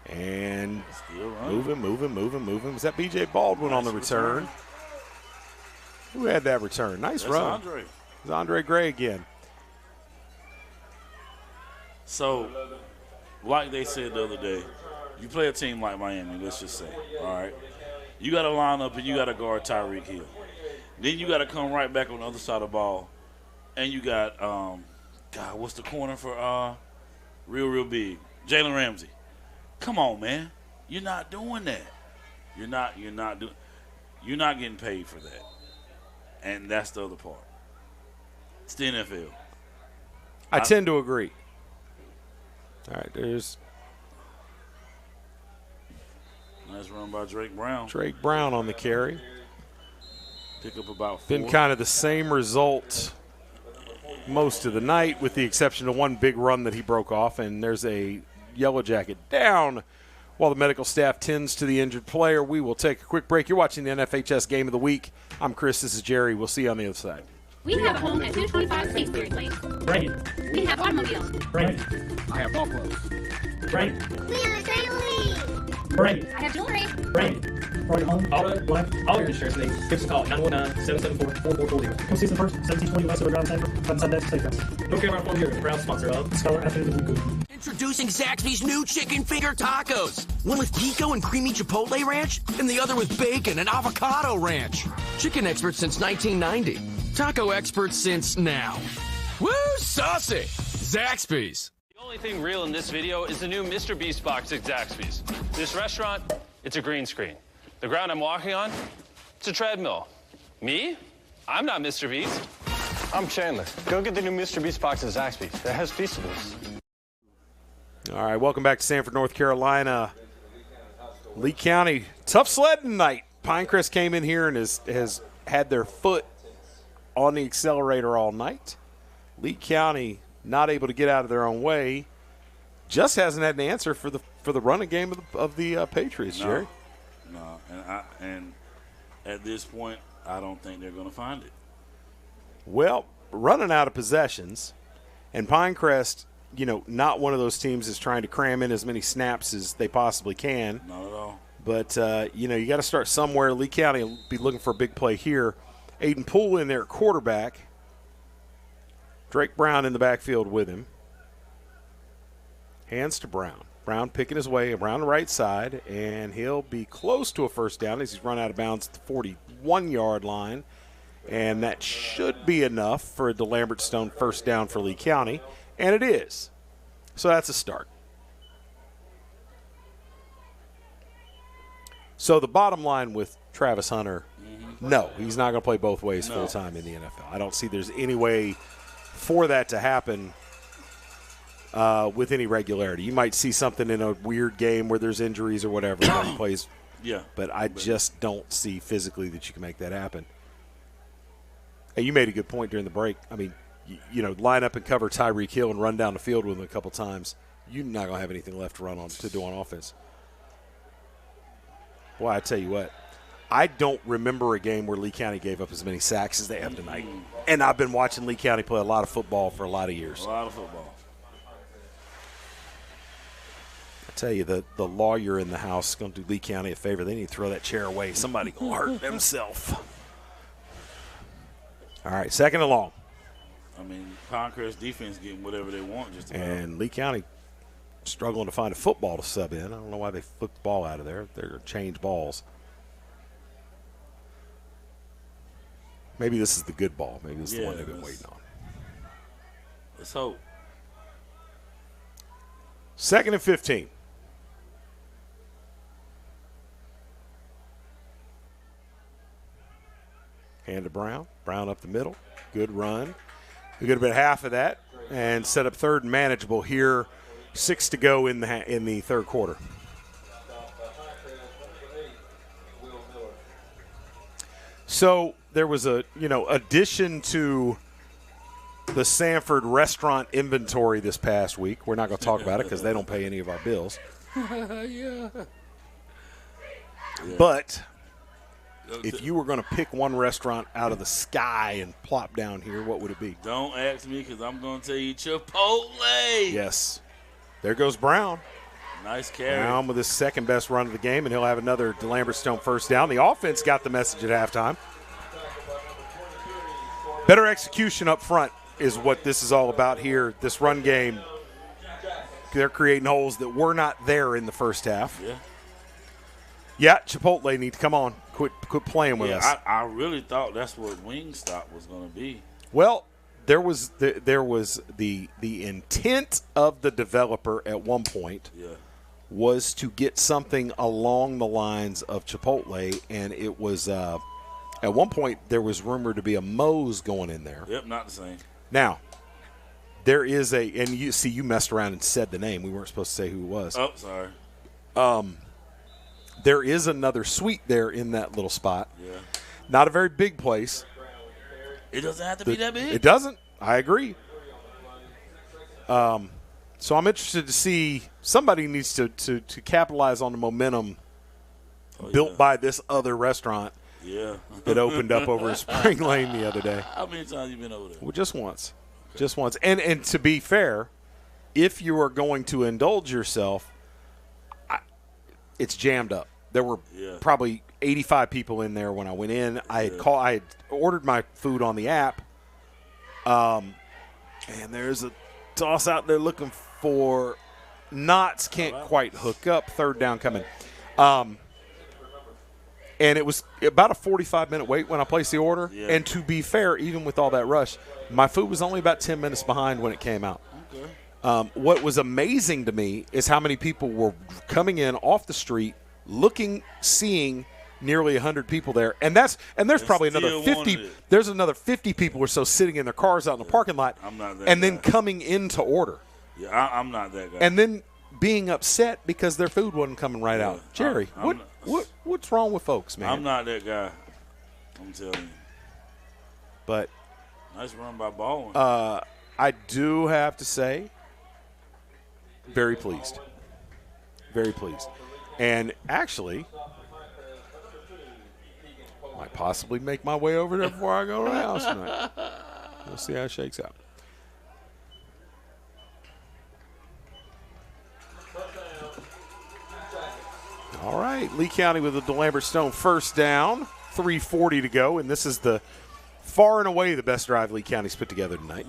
And moving. Was that B.J. Baldwin on the return? Who had that return? Nice run. Andre. It was Andre Gray again. So, like they said the other day, you play a team like Miami, let's just say, all right? You got to line up and you got to guard Tyreek Hill. Then you got to come right back on the other side of the ball, and you got, what's the corner for real big? Jalen Ramsey. Come on, man. You're not doing that. You're not getting paid for that. And that's the other part. It's the NFL. I tend to agree. All right, there's nice run by Drake Brown. Drake Brown on the carry. Pick up about 4. Been kind of the same result most of the night, with the exception of one big run that he broke off, and there's a Yellow Jacket down while the medical staff tends to the injured player. We will take a quick break. You're watching the NFHS Game of the Week. I'm Chris. This is Jerry. We'll see you on the other side. We have a home at 225 Sainsbury Place. Right. We have automobiles. Right. I have golf clubs. Right. We have a trampoline. Right. I have jewelry. Right. Right home, auto, life, all your insurance needs. Give us a call at 919-774-4440. Come see us in person, 1720 West River Drive, Sanford, 5 Best Steakhouse. North Carolina 4 years, proud sponsor of Scholar Afternoon of the Week. Introducing Zaxby's new chicken finger tacos. One with pico and creamy chipotle ranch, and the other with bacon and avocado ranch. Chicken experts since 1990. Taco experts since now. Woo, saucy! Zaxby's. The only thing real in this video is the new Mr. Beast box at Zaxby's. This restaurant, it's a green screen. The ground I'm walking on, it's a treadmill. Me? I'm not Mr. Beast. I'm Chandler. Go get the new Mr. Beast box at Zaxby's. It has Feastables. All right, welcome back to Sanford, North Carolina. Lee County, tough sledding night. Pinecrest came in here and has had their foot on the accelerator all night. Lee County not able to get out of their own way. Just hasn't had an answer for the running game of the Patriots, Jerry. No, and at this point, I don't think they're going to find it. Well, running out of possessions, and Pinecrest, not one of those teams that's trying to cram in as many snaps as they possibly can. Not at all. But, you got to start somewhere. Lee County will be looking for a big play here. Aiden Poole in there, quarterback. Drake Brown in the backfield with him. Hands to Brown. Brown picking his way around the right side, and he'll be close to a first down as he's run out of bounds at the 41-yard line. And that should be enough for a DeLambert Stone first down for Lee County, and it is. So that's a start. So the bottom line with Travis Hunter, no, he's not going to play both ways full-time in the NFL. I don't see there's any way for that to happen with any regularity. You might see something in a weird game where there's injuries or whatever that he plays. Yeah. But I just don't see physically that you can make that happen. Hey, you made a good point during the break. I mean, line up and cover Tyreek Hill and run down the field with him a couple times. You're not going to have anything left to do on offense. Well, I tell you what, I don't remember a game where Lee County gave up as many sacks as they have tonight. And I've been watching Lee County play a lot of football for a lot of years. A lot of football. I tell you, the lawyer in the house is going to do Lee County a favor. They need to throw that chair away. Somebody going to hurt themselves. All right, 2nd and long. I mean, Pinecrest defense getting whatever they want. And Lee County struggling to find a football to sub in. I don't know why they flipped the ball out of there. They're going to change balls. Maybe this is the good ball. Maybe this is the one they've been waiting on. Let's hope. 2nd and 15. Hand to Brown. Brown up the middle. Good run. We could have been half of that and set up 3rd and manageable here. 6 to go in the 3rd quarter. So there was a, addition to the Sanford restaurant inventory this past week. We're not going to talk about it because they don't pay any of our bills. Yeah. But if you were going to pick one restaurant out of the sky and plop down here, what would it be? Don't ask me because I'm going to tell you Chipotle. Yes. There goes Brown. Nice carry. Brown with his 2nd best run of the game, and he'll have another DeLambert Stone first down. The offense got the message at halftime. Better execution up front is what this is all about here. This run game, they're creating holes that were not there in the first half. Yeah, Chipotle need to come on. Quit playing with us. I really thought that's what Wingstop was going to be. Well, there was the intent of the developer at one point was to get something along the lines of Chipotle, and it was at one point there was rumored to be a Moe's going in there. Yep, not the same. Now, there is and you messed around and said the name. We weren't supposed to say who it was. Oh, sorry. There is another suite there in that little spot. Yeah. Not a very big place. It doesn't have to be that big. It doesn't. I agree. So I'm interested to see somebody needs to capitalize on the momentum built by this other restaurant that opened up over in Spring Lane the other day. How many times have you been over there? Well, just once. Just once. And to be fair, if you are going to indulge yourself, it's jammed up. There were probably 85 people in there when I went in. I had ordered my food on the app, and there's a toss out there looking for knots. Can't quite hook up. 3rd down coming. And it was about a 45-minute wait when I placed the order. Yeah. And to be fair, even with all that rush, my food was only about 10 minutes behind when it came out. Okay. What was amazing to me is how many people were coming in off the street, seeing nearly 100 people there, and there's probably another 50. There's another 50 people or so sitting in their cars out in the parking lot, I'm not that and guy. Then coming in to order. Yeah, I'm not that guy. And then being upset because their food wasn't coming right out. Jerry, what's wrong with folks, man? I'm not that guy. I'm telling you. But nice run by Baldwin. I do have to say, very pleased. Very pleased. And actually, might possibly make my way over there before I go to the house tonight. We'll see how it shakes out. All right, Lee County with a DeLambert Stone first down, 3:40 to go, and this is the far and away the best drive Lee County's put together tonight.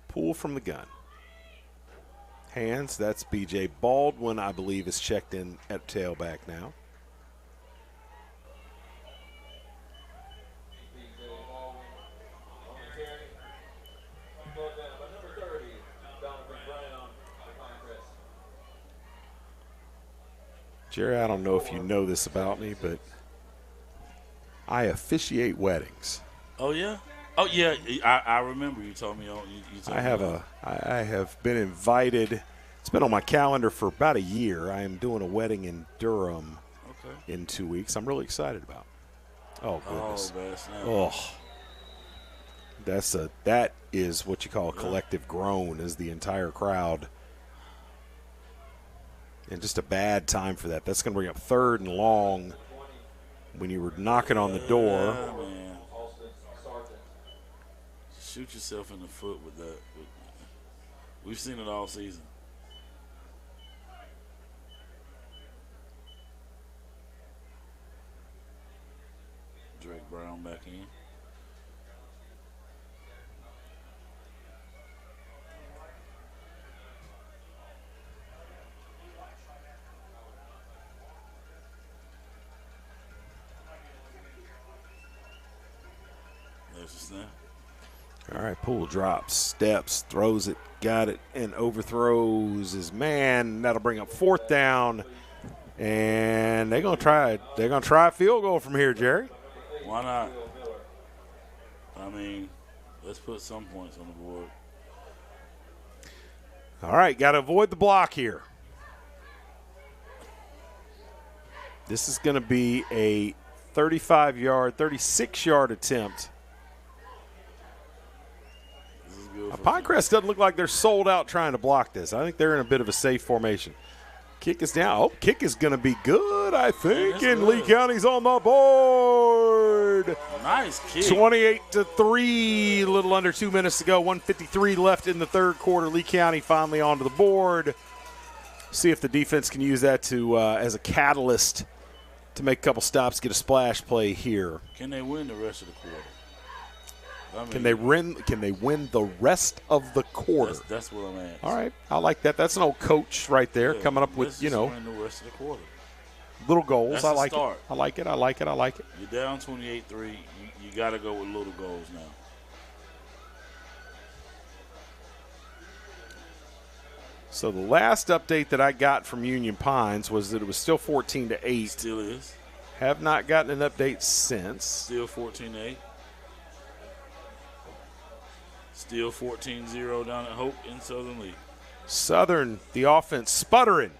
Pull from the gun. Hands, that's B.J. Baldwin, I believe, is checked in at tailback now. Jerry, I don't know if you know this about me, but I officiate weddings. Oh, yeah? Oh, yeah, I remember you told me. I have been invited. It's been on my calendar for about a year. I am doing a wedding in Durham in 2 weeks. I'm really excited about it. Oh, goodness. That is what you call a collective groan, is the entire crowd. And just a bad time for that. That's going to bring up 3rd and long when you were knocking on the door. Man. Shoot yourself in the foot with that. We've seen it all season. Drake Brown back in. There's a snap. All right, Poole drops, steps, throws it, got it, and overthrows his man. That'll bring up 4th down, and they're gonna try a field goal from here, Jerry. Why not? I mean, let's put some points on the board. All right, got to avoid the block here. This is going to be a 35-yard, 36-yard attempt. Pinecrest doesn't look like they're sold out trying to block this. I think they're in a bit of a safe formation. Kick is down. Oh, kick is going to be good, I think, and Lee County's on the board. Nice kick. 28-3, a little under 2 minutes to go. 1:53 left in the 3rd quarter. Lee County finally onto the board. See if the defense can use that to as a catalyst to make a couple stops, get a splash play here. Can they win the rest of the quarter? I mean, Can they win the rest of the quarter? That's what I'm asking. All right, I like that. That's an old coach right there, coming up with win the rest of the quarter. Little goals. That's I a like start. it. I like it. I like it. I like it. You're down 28-3. You got to go with little goals now. So the last update that I got from Union Pines was that it was still 14-8. Still is. Have not gotten an update since. Still 14-8. Still 14-0 down at Hope in Southern Lee. Southern, the offense sputtering.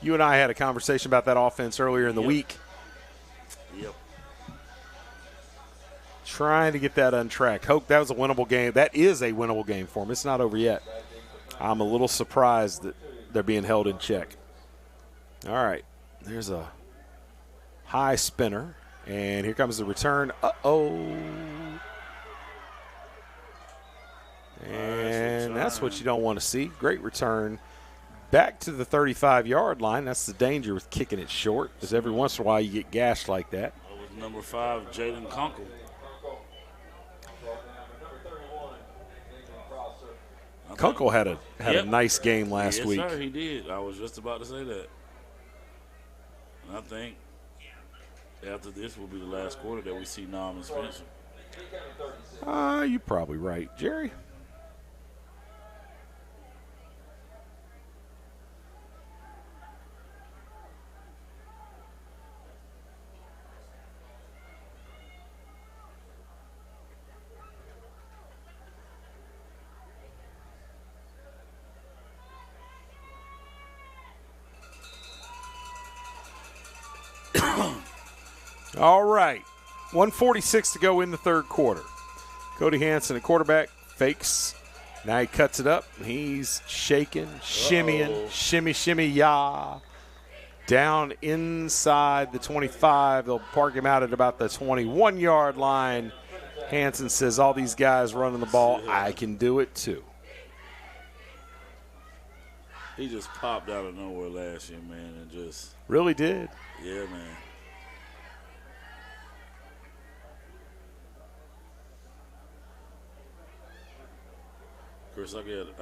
You and I had a conversation about that offense earlier in the week. Yep. Trying to get that untracked. Hope that was a winnable game. That is a winnable game for them. It's not over yet. I'm a little surprised that they're being held in check. All right. There's a high spinner. And here comes the return. Uh-oh. And that's what you don't want to see. Great return. Back to the 35-yard line. That's the danger with kicking it short, because every once in a while you get gashed like that. That was number 5, Jaden Kunkel. Kunkel had a nice game last week. Yes, sir, he did. I was just about to say that. And I think after this will be the last quarter that we see Nam and Spencer. You're probably right, Jerry. All right. 1:46 to go in the 3rd quarter. Cody Hansen, a quarterback, fakes. Now he cuts it up. He's shaking, shimmying, shimmy, yah. Down inside the 25. They'll park him out at about the 21-yard line. Hansen says, all these guys running the ball, I can do it too. He just popped out of nowhere last year, man, and just. Really did. Yeah, man. Chris, I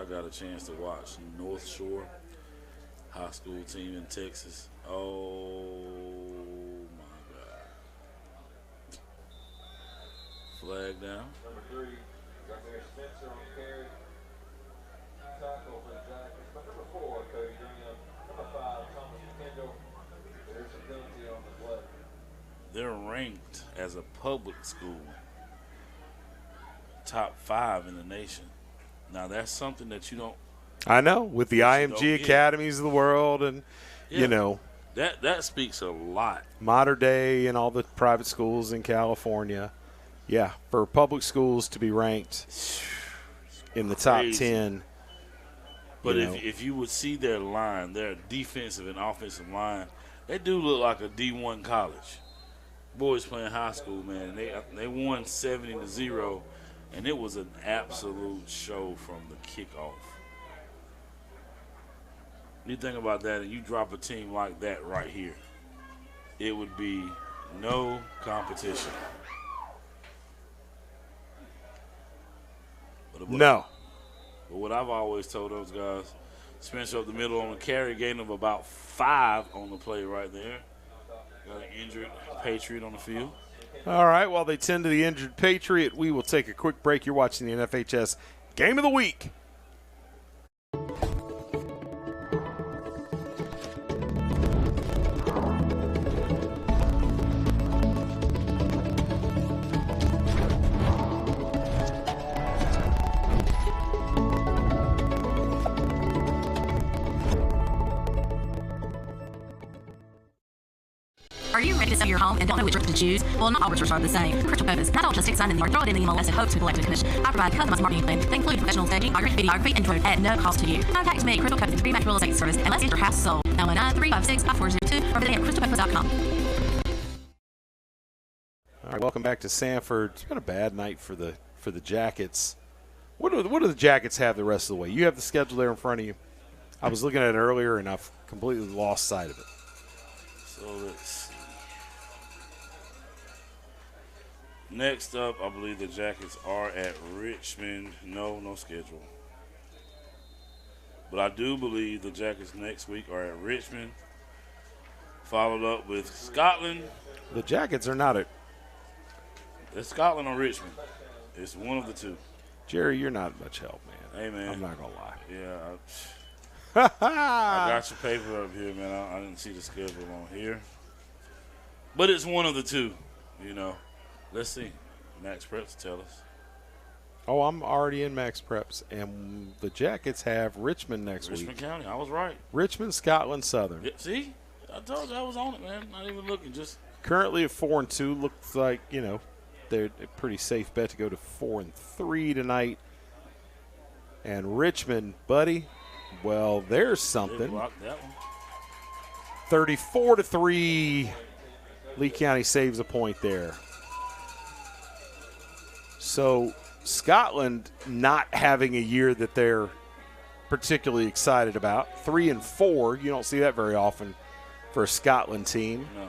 got a chance to watch North Shore high school team in Texas. Oh, my God. Flag down. Number 3, Dr. Spencer on the carry. Tackle for the Jackets. But number 4, Cody Graham. Number 5, Thomas McKendall. There's a penalty on the play. They're ranked as a public school top 5 in the nation. Now, that's something that you don't. I know, with the IMG academies of the world and, you know. That speaks a lot. Modern day and all the private schools in California. Yeah, for public schools to be ranked in the top 10. But if you would see their line, their defensive and offensive line, they do look like a D1 college. Boys playing high school, man. They won 70-0, and it was an absolute show from the kickoff. You think about that, and you drop a team like that right here, it would be no competition. No. But what I've always told those guys, Spencer up the middle on the carry, gain of about 5 on the play right there. Got an injured Patriot on the field. All right, while they tend to the injured Patriot, we will take a quick break. You're watching the NFHS Game of the Week. Are you ready to sell your home and don't know which realtor to choose? Well, not all realtors are the same. Crystal Compass, not all just stick sign in the yard, throw it in the MLS and hope to collect a commission. I provide customized marketing plan that include professional staging, videography, and drone at no cost to you. Contact me at Crystal Compass Greenback Real Estate Service and let's get your house sold. 919-356-5402 or visit at crystalcompass.com. All right, welcome back to Sanford. It's been a bad night for the Jackets. What do the Jackets have the rest of the way? You have the schedule there in front of you. I was looking at it earlier, and I've completely lost sight of it. So let's see. Next up, I believe the Jackets are at Richmond. No schedule. But I do believe the Jackets next week are at Richmond, followed up with Scotland. The Jackets are not at. It's Scotland or Richmond. It's one of the two. Jerry, you're not much help, man. Hey, man. I'm not going to lie. Yeah. I got your paper up here, man. I didn't see the schedule on here. But it's one of the two, you know. Let's see. Max Preps tell us. Oh, I'm already in Max Preps, and the Jackets have Richmond next week. Richmond County, I was right. Richmond, Scotland, Southern. Yeah, see? I told you I was on it, man. Not even looking, just. Currently at 4-2. Looks like, you know, they're a pretty safe bet to go to 4-3 tonight. And Richmond, buddy, well, there's something. 34-3. Lee County saves a point there. So Scotland not having a year that they're particularly excited about. 3-4. You don't see that very often for a Scotland team. No.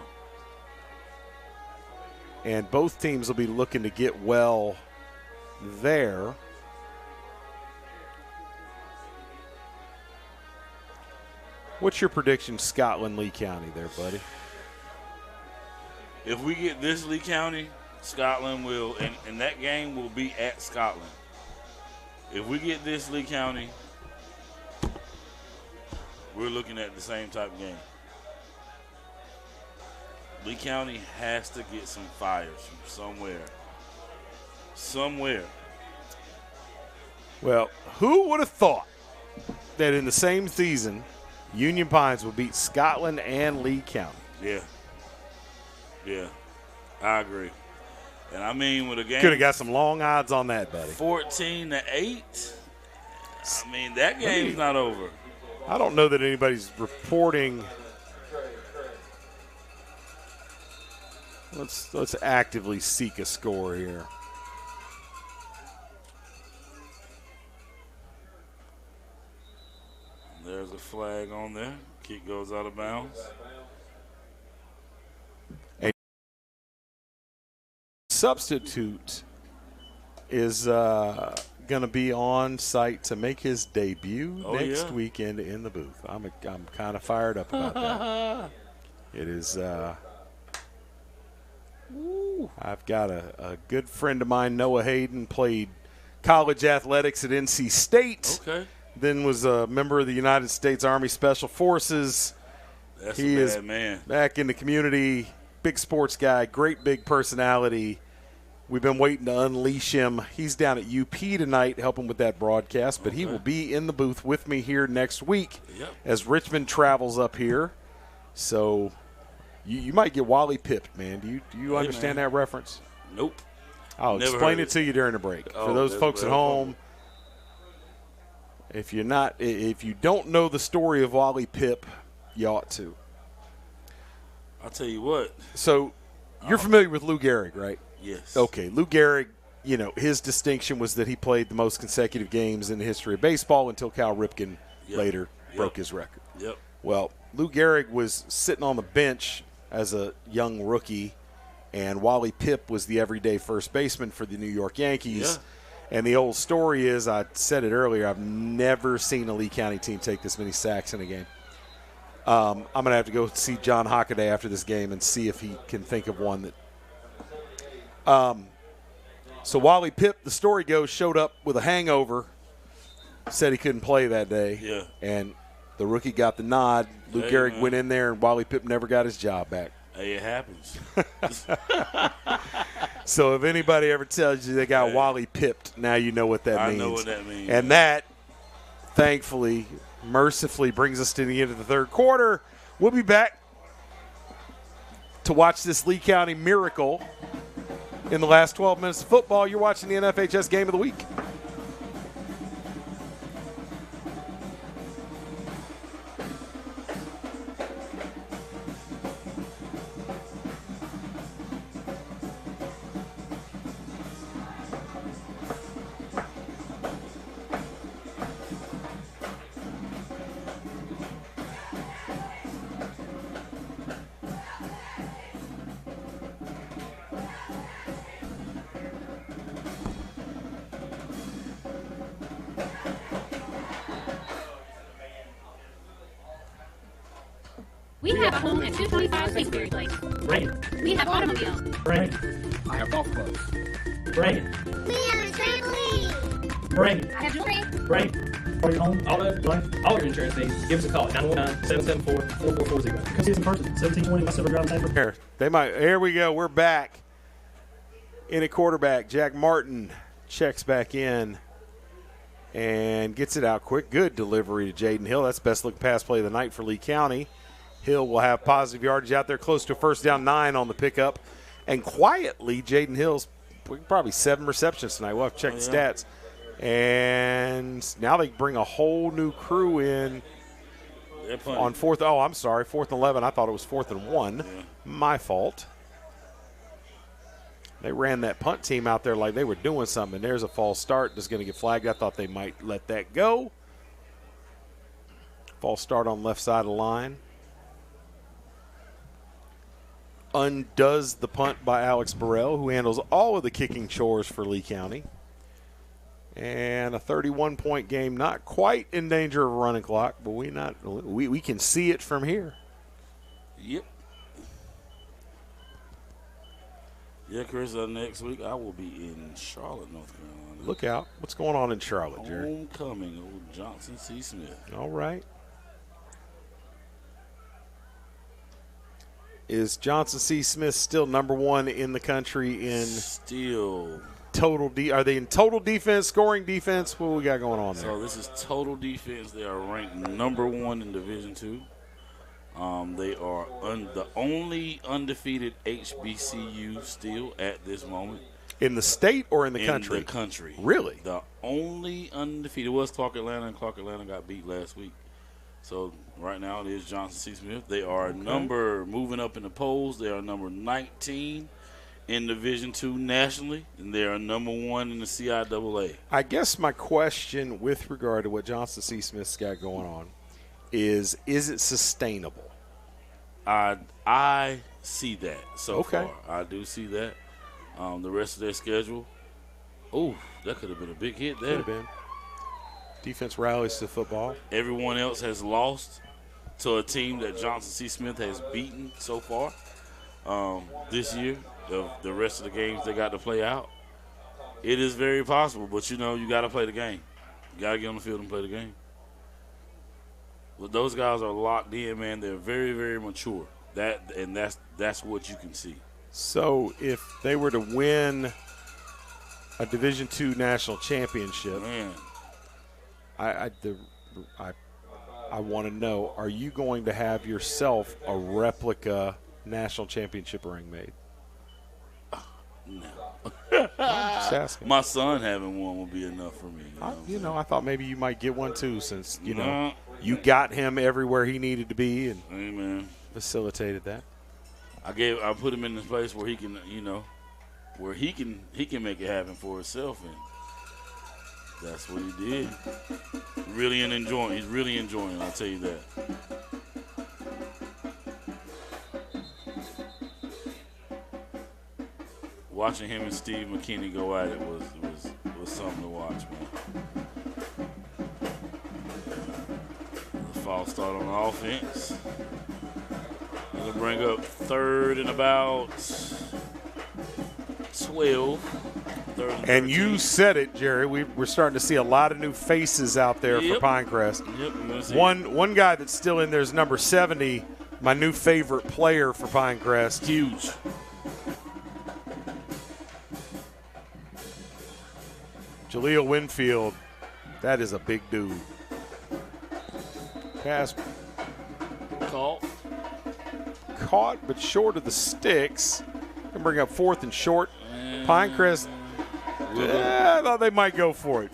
And both teams will be looking to get well there. What's your prediction, Scotland, Lee County there, buddy? If we get this Lee County, Scotland will, and that game will be at Scotland. If we get this Lee County, we're looking at the same type of game. Lee County has to get some fires from somewhere. Somewhere. Well, who would have thought that in the same season, Union Pines would beat Scotland and Lee County? Yeah, I agree. And I mean, with a game, could have got some long odds on that, buddy. 14-8. I mean, that game's not over. I don't know that anybody's reporting. Let's actively seek a score here. There's a flag on there. Kick goes out of bounds. A substitute is going to be on site to make his debut next weekend in the booth. I'm kind of fired up about that. It is. I've got a good friend of mine, Noah Hayden, played college athletics at NC State. Okay. Then was a member of the United States Army Special Forces. He is a bad man. Back in the community, big sports guy, great big personality. We've been waiting to unleash him. He's down at UP tonight helping with that broadcast, but he will be in the booth with me here next week as Richmond travels up here. So you might get Wally pipped, man. Do you understand that reference? Nope. I'll Never explain heard it to you during the break. Oh, For those that's folks at home, if you don't know the story of Wally Pipp, you ought to. I'll tell you what. So you're familiar with Lou Gehrig, right? Yes. Okay, Lou Gehrig, his distinction was that he played the most consecutive games in the history of baseball until Cal Ripken later broke his record. Yep. Well, Lou Gehrig was sitting on the bench as a young rookie, and Wally Pipp was the everyday first baseman for the New York Yankees. Yeah. And the old story is, I said it earlier, I've never seen a Lee County team take this many sacks in a game. I'm going to have to go see John Hockaday after this game and see if he can think of one that So Wally Pipp, the story goes, showed up with a hangover, said he couldn't play that day. Yeah. And the rookie got the nod. Lou Gehrig went in there, and Wally Pipp never got his job back. Hey, it happens. So if anybody ever tells you they got Wally pipped, now you know what that means. I know what that means. And that, thankfully, mercifully brings us to the end of the third quarter. We'll be back to watch this Lee County miracle in the last 12 minutes of football. You're watching the NFHS Game of the Week. We have a home at 225 Salisbury Place. Right. We have automobiles. Right. I have golf clubs. Right. We have a trampoline. Right. I have jewelry. Right. For your home, auto, life, all your insurance needs, give us a call at 919-774-4440. Come see us in person, 1720 West Silver Drive, Sanford. Here we go. We're back. In a quarterback, Jack Martin checks back in and gets it out quick. Good delivery to Jaden Hill. That's best looking pass play of the night for Lee County. Hill will have positive yardage out there, close to a first down, 9 on the pickup. And quietly, Jaden Hill's probably 7 receptions tonight. We'll have to check the stats. And now they bring a whole new crew in on fourth. Oh, I'm sorry, 4th and 11. I thought it was 4th and 1. Yeah. My fault. They ran that punt team out there like they were doing something. And there's a false start that's going to get flagged. I thought they might let that go. False start on left side of the line. Undoes the punt by Alex Burrell, who handles all of the kicking chores for Lee County. And a 31-point game, not quite in danger of a running clock, but we can see it from here. Yep. Yeah, Chris, next week I will be in Charlotte, North Carolina. Look out. What's going on in Charlotte, Jerry? Homecoming, old Johnson C. Smith. All right. Is Johnson C. Smith still number 1 in the country in total are they in total defense, scoring defense? What we got going on there? So this is total defense. They are ranked number 1 in Division II. They are the only undefeated HBCU still at this moment. In the state or in the country? In the country. Really? The only undefeated was Clark Atlanta, and Clark Atlanta got beat last week. So right now it is Johnson C. Smith. They are moving up in the polls. They are number 19 in Division II nationally, and they are number 1 in the CIAA. I guess my question with regard to what Johnson C. Smith's got going on is it sustainable? I see that so far. I do see that. The rest of their schedule, that could have been a big hit there. Could have been. Defense rallies to football. Everyone else has lost to a team that Johnson C. Smith has beaten so far this year. The rest of the games they got to play out. It is very possible, but you got to play the game. You got to get on the field and play the game. But those guys are locked in, man. They're very, very mature. That's what you can see. So if they were to win a Division II national championship, man, I want to know, are you going to have yourself a replica national championship ring made? No. I'm just asking. My son having one would be enough for me. I thought maybe you might get one too, since you got him everywhere he needed to be and facilitated that. I put him in this place where he can, where he can make it happen for himself, and that's what he did. He's really enjoying it, I'll tell you that. Watching him and Steve McKinney go at it was something to watch, man. The false start on offense. It'll bring up 3rd and about 12. And you said it, Jerry. We're starting to see a lot of new faces out there for Pinecrest. Yep. One guy that's still in there is number 70, my new favorite player for Pinecrest. Huge. Jaleel Winfield, that is a big dude. Pass caught, but short of the sticks. Can bring up 4th and short. Pinecrest, I thought they might go for it.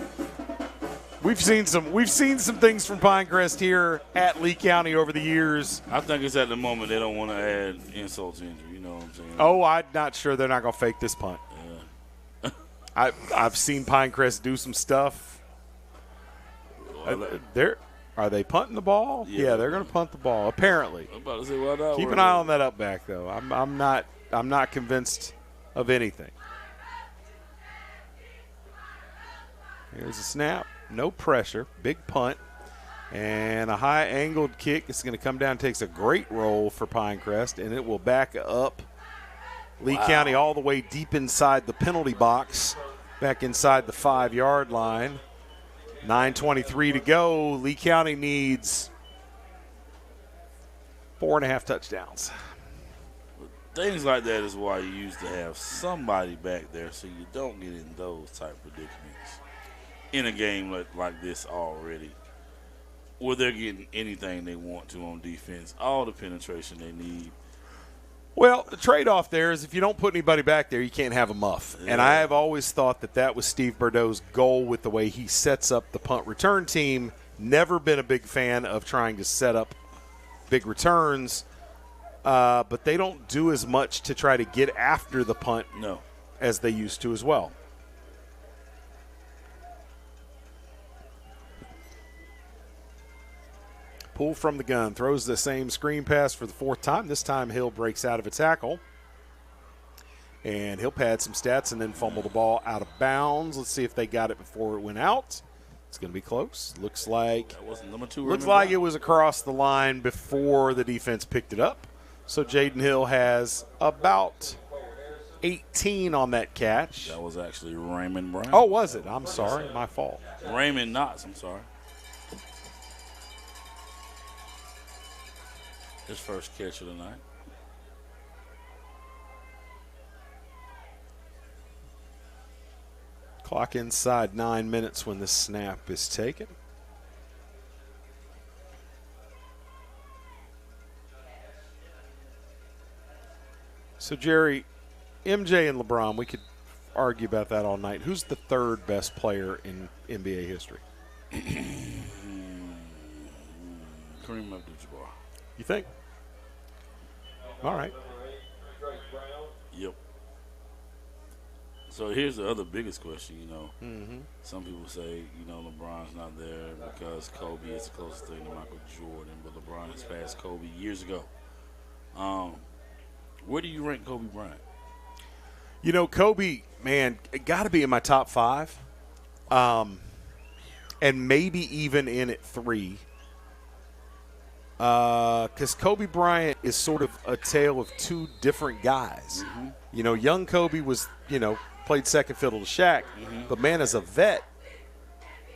We've seen some things from Pinecrest here at Lee County over the years. I think it's at the moment they don't want to add insult to injury. You know what I'm saying? Oh, I'm not sure they're not going to fake this punt. I've seen Pinecrest do some stuff. Are they punting the ball? Yeah, they're going to punt the ball. Apparently. I'm about to say, why not? Keep an eye on that up back though. I'm not convinced of anything. Here's a snap. No pressure. Big punt. And a high angled kick. It's going to come down. Takes a great roll for Pinecrest, and it will back up Lee County all the way deep inside the penalty box, back inside the 5-yard line. 9:23 to go. Lee County needs 4.5 touchdowns. Things like that is why you used to have somebody back there so you don't get in those type predicaments in a game like this already, where they're getting anything they want to on defense, all the penetration they need. Well, the trade-off there is if you don't put anybody back there, you can't have a muff. Yeah. And I have always thought that was Steve Bordeaux's goal with the way he sets up the punt return team. Never been a big fan of trying to set up big returns, but they don't do as much to try to get after the punt as they used to as well. Pull from the gun, throws the same screen pass for the 4th time. This time Hill breaks out of a tackle. And he'll pad some stats and then fumble the ball out of bounds. Let's see if they got it before it went out. It's going to be close. Looks like that wasn't number 2. Looks like it was across the line before the defense picked it up. So Jaden Hill has about 18 on that catch. That was actually Raymond Brown. Oh, was it? I'm sorry. My fault. Raymond Knotts, I'm sorry. His first catch of the night. Clock inside 9 minutes when the snap is taken. So, Jerry, MJ and LeBron, we could argue about that all night. Who's the 3rd best player in NBA history? Kareem Abdul-Jabbar. You think? All right. Yep. So here's the other biggest question, Some people say, LeBron's not there because Kobe is the closest thing to Michael Jordan, but LeBron has passed Kobe years ago. Where do you rank Kobe Bryant? Kobe, man, it got to be in my top 5. And maybe even in at 3. Because Kobe Bryant is sort of a tale of 2 different guys. Mm-hmm. Young Kobe was, played second fiddle to Shaq. Mm-hmm. But, man, as a vet,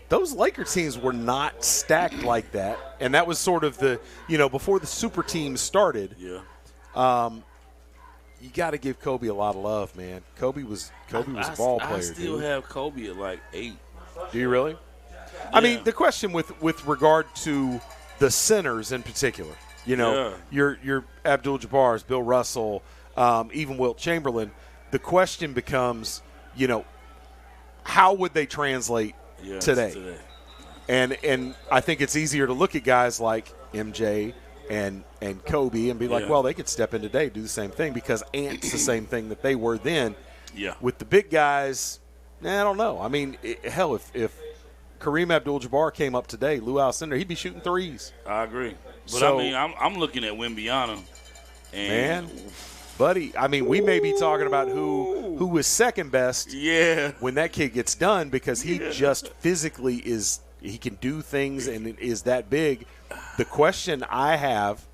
those Laker teams were not stacked like that. And that was sort of the, before the super teams started. Yeah. You got to give Kobe a lot of love, man. Kobe was a ball player. I still have Kobe at like 8. Do you really? Yeah. I mean, the question with regard to the centers in particular, your Abdul-Jabbar's, Bill Russell, even Wilt Chamberlain, the question becomes, how would they translate today? And I think it's easier to look at guys like MJ and Kobe and be like, well, they could step in today, do the same thing, because Ant's the same thing that they were then. Yeah. With the big guys, I don't know. I mean, hell, if Kareem Abdul-Jabbar came up today, Lou Alcindor, he'd be shooting threes. I agree. But, I mean, I'm looking at Wembyana. And buddy, I mean, we may be talking about who was second best when that kid gets done, because he just physically he can do things and is that big. The question I have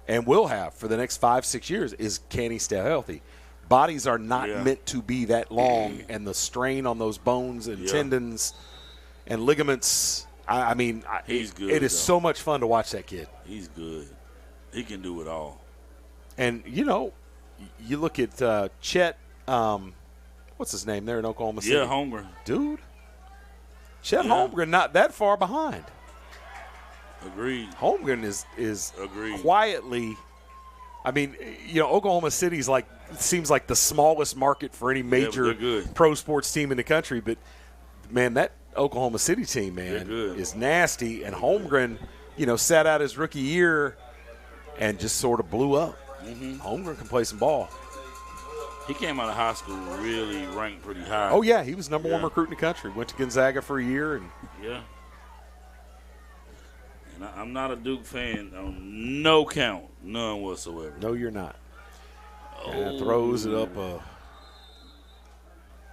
and will have for the next 5-6 years is, can he stay healthy? Bodies are not meant to be that long, and the strain on those bones and tendons and ligaments, I mean, he's good. It is so much fun to watch that kid. He's good. He can do it all. And, you look at Chet, what's his name there in Oklahoma City? Yeah, Holmgren. Dude. Chet Holmgren not that far behind. Agreed. Holmgren is Agreed. Quietly, I mean, Oklahoma City's seems like the smallest market for any major pro sports team in the country. But, man, that Oklahoma City team, man, is nasty. And Holmgren, sat out his rookie year and just sort of blew up. Holmgren can play some ball. He came out of high school really ranked pretty high. Oh, yeah, he was number one recruit in the country. Went to Gonzaga for a year. And And I'm not a Duke fan on no count, none whatsoever. No, you're not. And throws it up.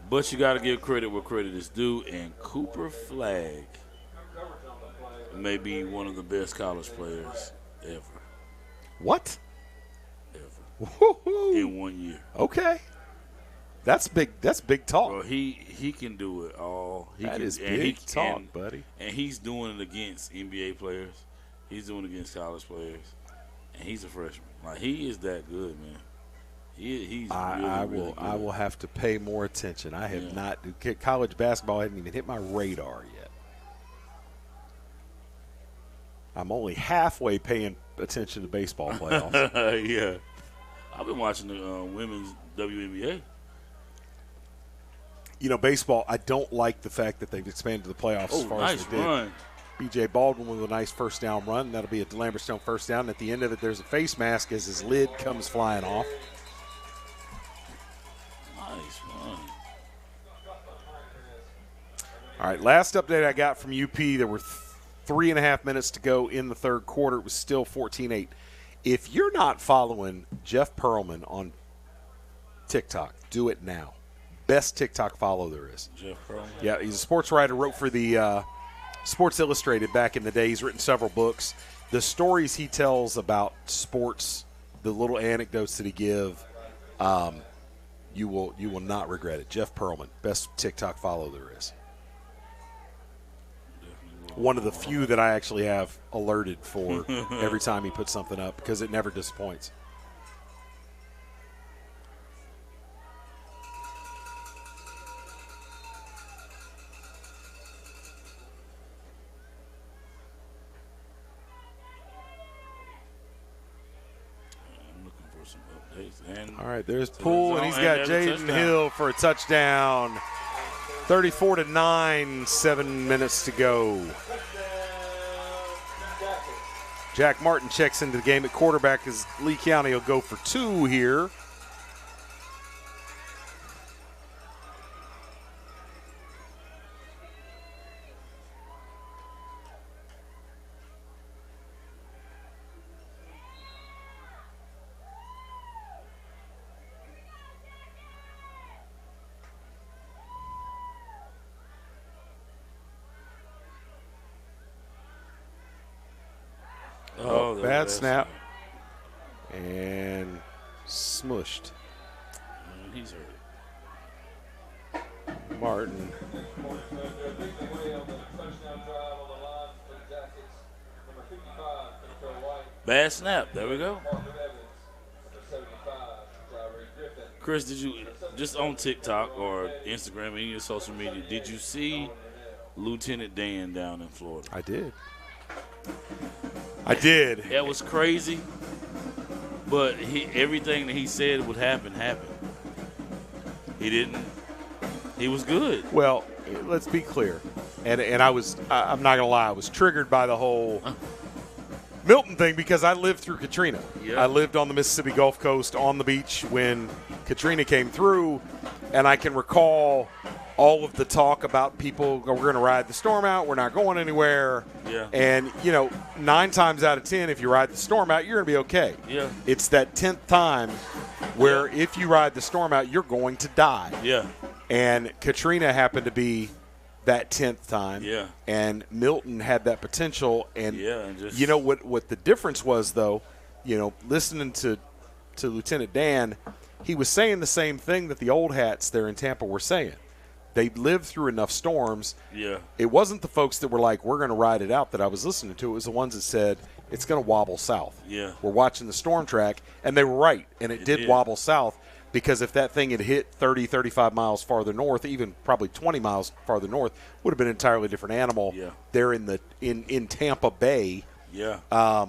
But you got to give credit where credit is due, and Cooper Flagg may be one of the best college players ever. What? Ever. In 1 year. Okay. That's big. That's big talk. Bro, he can do it all. That is big talk, buddy. And he's doing it against NBA players. He's doing it against college players. And he's a freshman. Like, he is that good, man. He's really good. I will have to pay more attention. I have not. College basketball hadn't even hit my radar yet. I'm only halfway paying attention to baseball playoffs. Yeah. I've been watching the women's WNBA. Baseball, I don't like the fact that they've expanded the playoffs as far as they did. Run. B.J. Baldwin with a nice first down run. That'll be a DeLambert Stone first down. At the end of it, there's a face mask as his lid comes flying off. Nice run. All right, last update I got from UP, there were 3.5 minutes to go in the third quarter. It was still 14-8. If you're not following Jeff Pearlman on TikTok, do it now. Best TikTok follow there is. Jeff Pearlman? Yeah, he's a sports writer, wrote for the Sports Illustrated back in the day. He's written several books. The stories he tells about sports, the little anecdotes that he gives, you will not regret it. Jeff Pearlman, best TikTok follow there is. One of the few that I actually have alerted for every time he puts something up, because it never disappoints. All right, there's Poole, and he's got Jaden Hill for a touchdown. 34-9, 7 minutes to go. Jack Martin checks into the game at quarterback as Lee County will go for 2 here. Bad snap. And smushed. He's hurt. Martin. Bad snap. There we go. Chris, did you, just on TikTok or Instagram, any of your social media, did you see Lieutenant Dan down in Florida? I did. I did. That was crazy, but everything that he said would happen, happened. He didn't He was good. Well, let's be clear. And I'm not going to lie, I was triggered by the whole Milton thing because I lived through Katrina. Yeah. I lived on the Mississippi Gulf Coast on the beach when Katrina came through, and I can recall all of the talk about people, we're going to ride the storm out, we're not going anywhere. Yeah. And, 9 times out of 10, if you ride the storm out, you're going to be okay. Yeah. It's that 10th time where if you ride the storm out, you're going to die. Yeah. And Katrina happened to be that 10th time. Yeah. And Milton had that potential. And, just, what the difference was, though, listening to Lieutenant Dan, he was saying the same thing that the old hats there in Tampa were saying. They lived through enough storms. Yeah. It wasn't the folks that were like, we're going to ride it out that I was listening to. It was the ones that said, it's going to wobble south. Yeah. We're watching the storm track. And they were right. And it did wobble south. Because if that thing had hit 30, 35 miles farther north, even probably 20 miles farther north, would have been an entirely different animal. Yeah. There in Tampa Bay. Yeah. I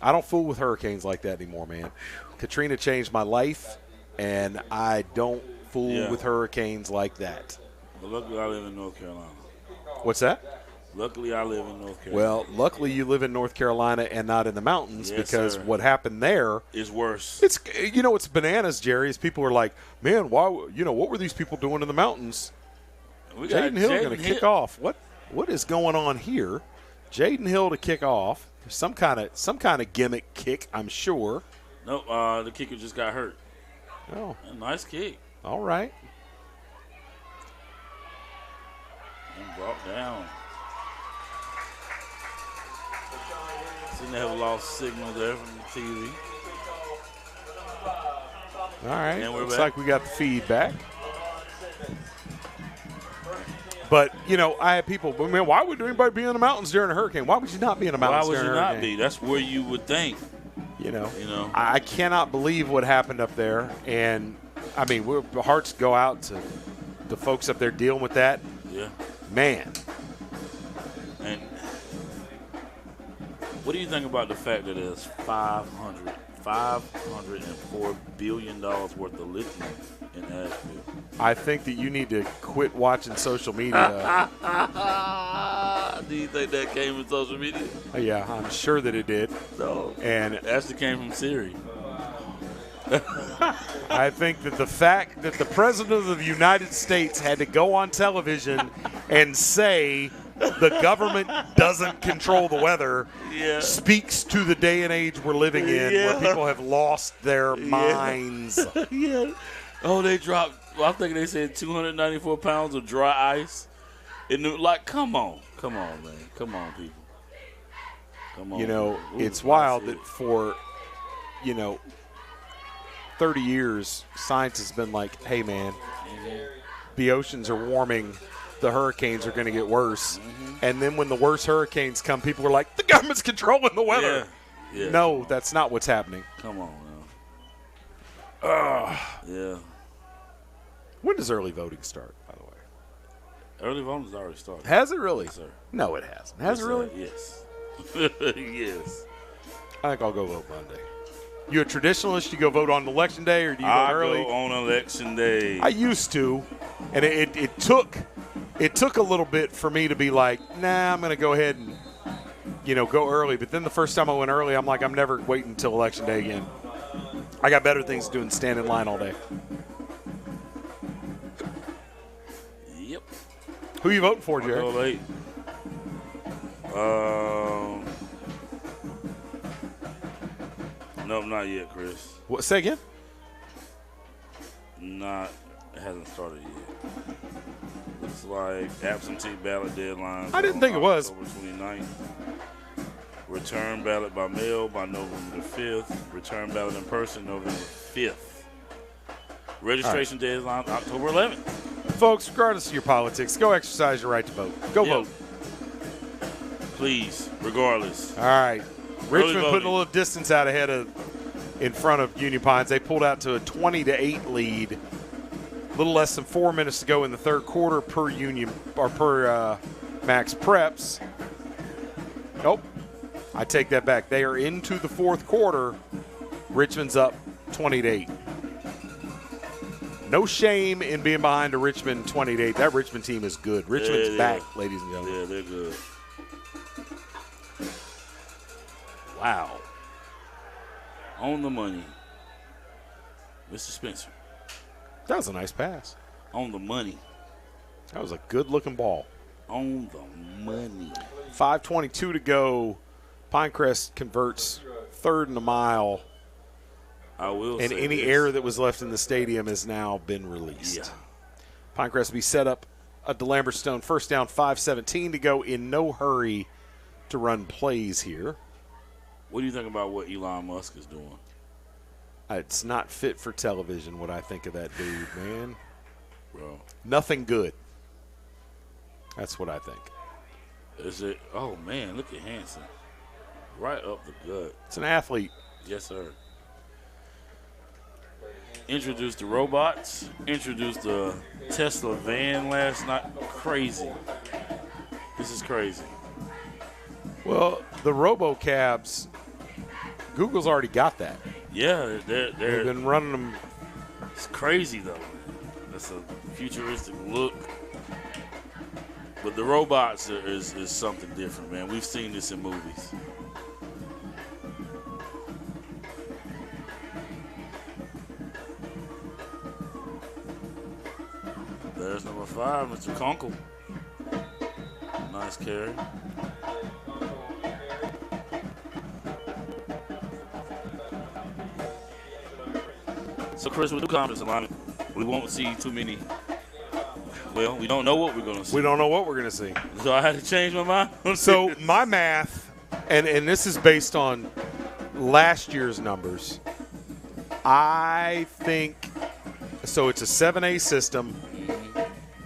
don't fool with hurricanes like that anymore, man. Katrina changed my life, and I don't fool with hurricanes like that. But luckily, I live in North Carolina. What's that? Luckily, I live in North Carolina. Well, luckily you live in North Carolina and not in the mountains, Yes, because sir. what happened there It's worse. It's it's bananas, Jerry. Is people are like, man, why? What were these people doing in the mountains? Jaden Hill going to kick off. What is going on here? Jaden Hill to kick off. Some kind of gimmick kick, I'm sure. Nope, the kicker just got hurt. Oh, A nice kick. all right. And brought down. Seem to have lost signal there from the TV. All right. And we're Looks back. like we got the feedback. But, I had people, man, why would anybody be in the mountains during a hurricane? Why would you not be in the mountains Why would during you a not hurricane? be? That's where you would think. I cannot believe what happened up there. And, I mean, our hearts go out to the folks up there dealing with that. Yeah. Man. And what do you think about the fact that there's $504 billion worth of lithium in Asheville? I think that you need to quit watching social media. Do you think that came from social media? Yeah, I'm sure that it did. No. And it actually came from Siri. I think that the fact that the President of the United States had to go on television and say the government doesn't control the weather speaks to the day and age we're living in, where people have lost their minds. Yeah. Oh, they dropped, I think they said 294 pounds of dry ice. And come on, man. Come on, people. Come on. Ooh, it's wild that for, 30 years, science has been like, hey, man, the oceans are warming. The hurricanes are going to get worse. And then when the worst hurricanes come, people are like, the government's controlling the weather. Yeah. No, that's not what's happening. Come on, man. Yeah. When does early voting start, by the way? Early voting's already started. Has it really? Yes, sir. No, it hasn't. Has it really? Yes. Yes. I think I'll go vote Monday. You a traditionalist? You go vote on election day, or do you vote early? I go on election day. I used to, and it took a little bit for me to be like, nah, I'm going to go ahead and go early. But then the first time I went early, I'm like, I'm never waiting until election day again. I got better things to do than stand in line all day. Yep. Who you voting for, Jerry? Go late. Nope, not yet, Chris. What? Say again? It hasn't started yet. Looks like absentee ballot deadline. I didn't think it was. October 29th. Return ballot by mail by November the 5th. Return ballot in person November 5th. Registration deadline October 11th. Folks, regardless of your politics, go exercise your right to vote. Go vote. Please, regardless. All right. Richmond putting a little distance out in front of Union Pines. They pulled out to a 20-8 lead. A little less than 4 minutes to go in the third quarter per Max Preps. Nope. I take that back. They are into the fourth quarter. Richmond's up 20-8. No shame in being behind a Richmond 20-8. That Richmond team is good. Richmond's back, ladies and gentlemen. Yeah, they're good. Wow. On the money. Mr. Spencer. That was a nice pass. On the money. That was a good-looking ball. On the money. 5:22 to go. Pinecrest converts third and a mile. I will and say any this. air that was left in the stadium has now been released. Yeah. Pinecrest will be set up a DeLambert Stone first down, 5:17 to go, in no hurry to run plays here. What do you think about what Elon Musk is doing? It's not fit for television, what I think of that dude, man. Bro. Nothing good. That's what I think. Is it? Oh, man, look at Hanson. Right up the gut. It's an athlete. Yes, sir. Introduced the robots. Introduced the Tesla van last night. Crazy. This is crazy. Well, the robocabs, Google's already got that. Yeah, They've been running them. It's crazy, though. That's a futuristic look. But the robots is something different, man. We've seen this in movies. There's number 5, Mr. Conkle. Nice carry. So, Chris, with the confidence alignment, we won't see too many. Well, we don't know what we're going to see. We don't know what we're going to see. So I had to change my mind. So my math, and this is based on last year's numbers, I think, so it's a 7A system.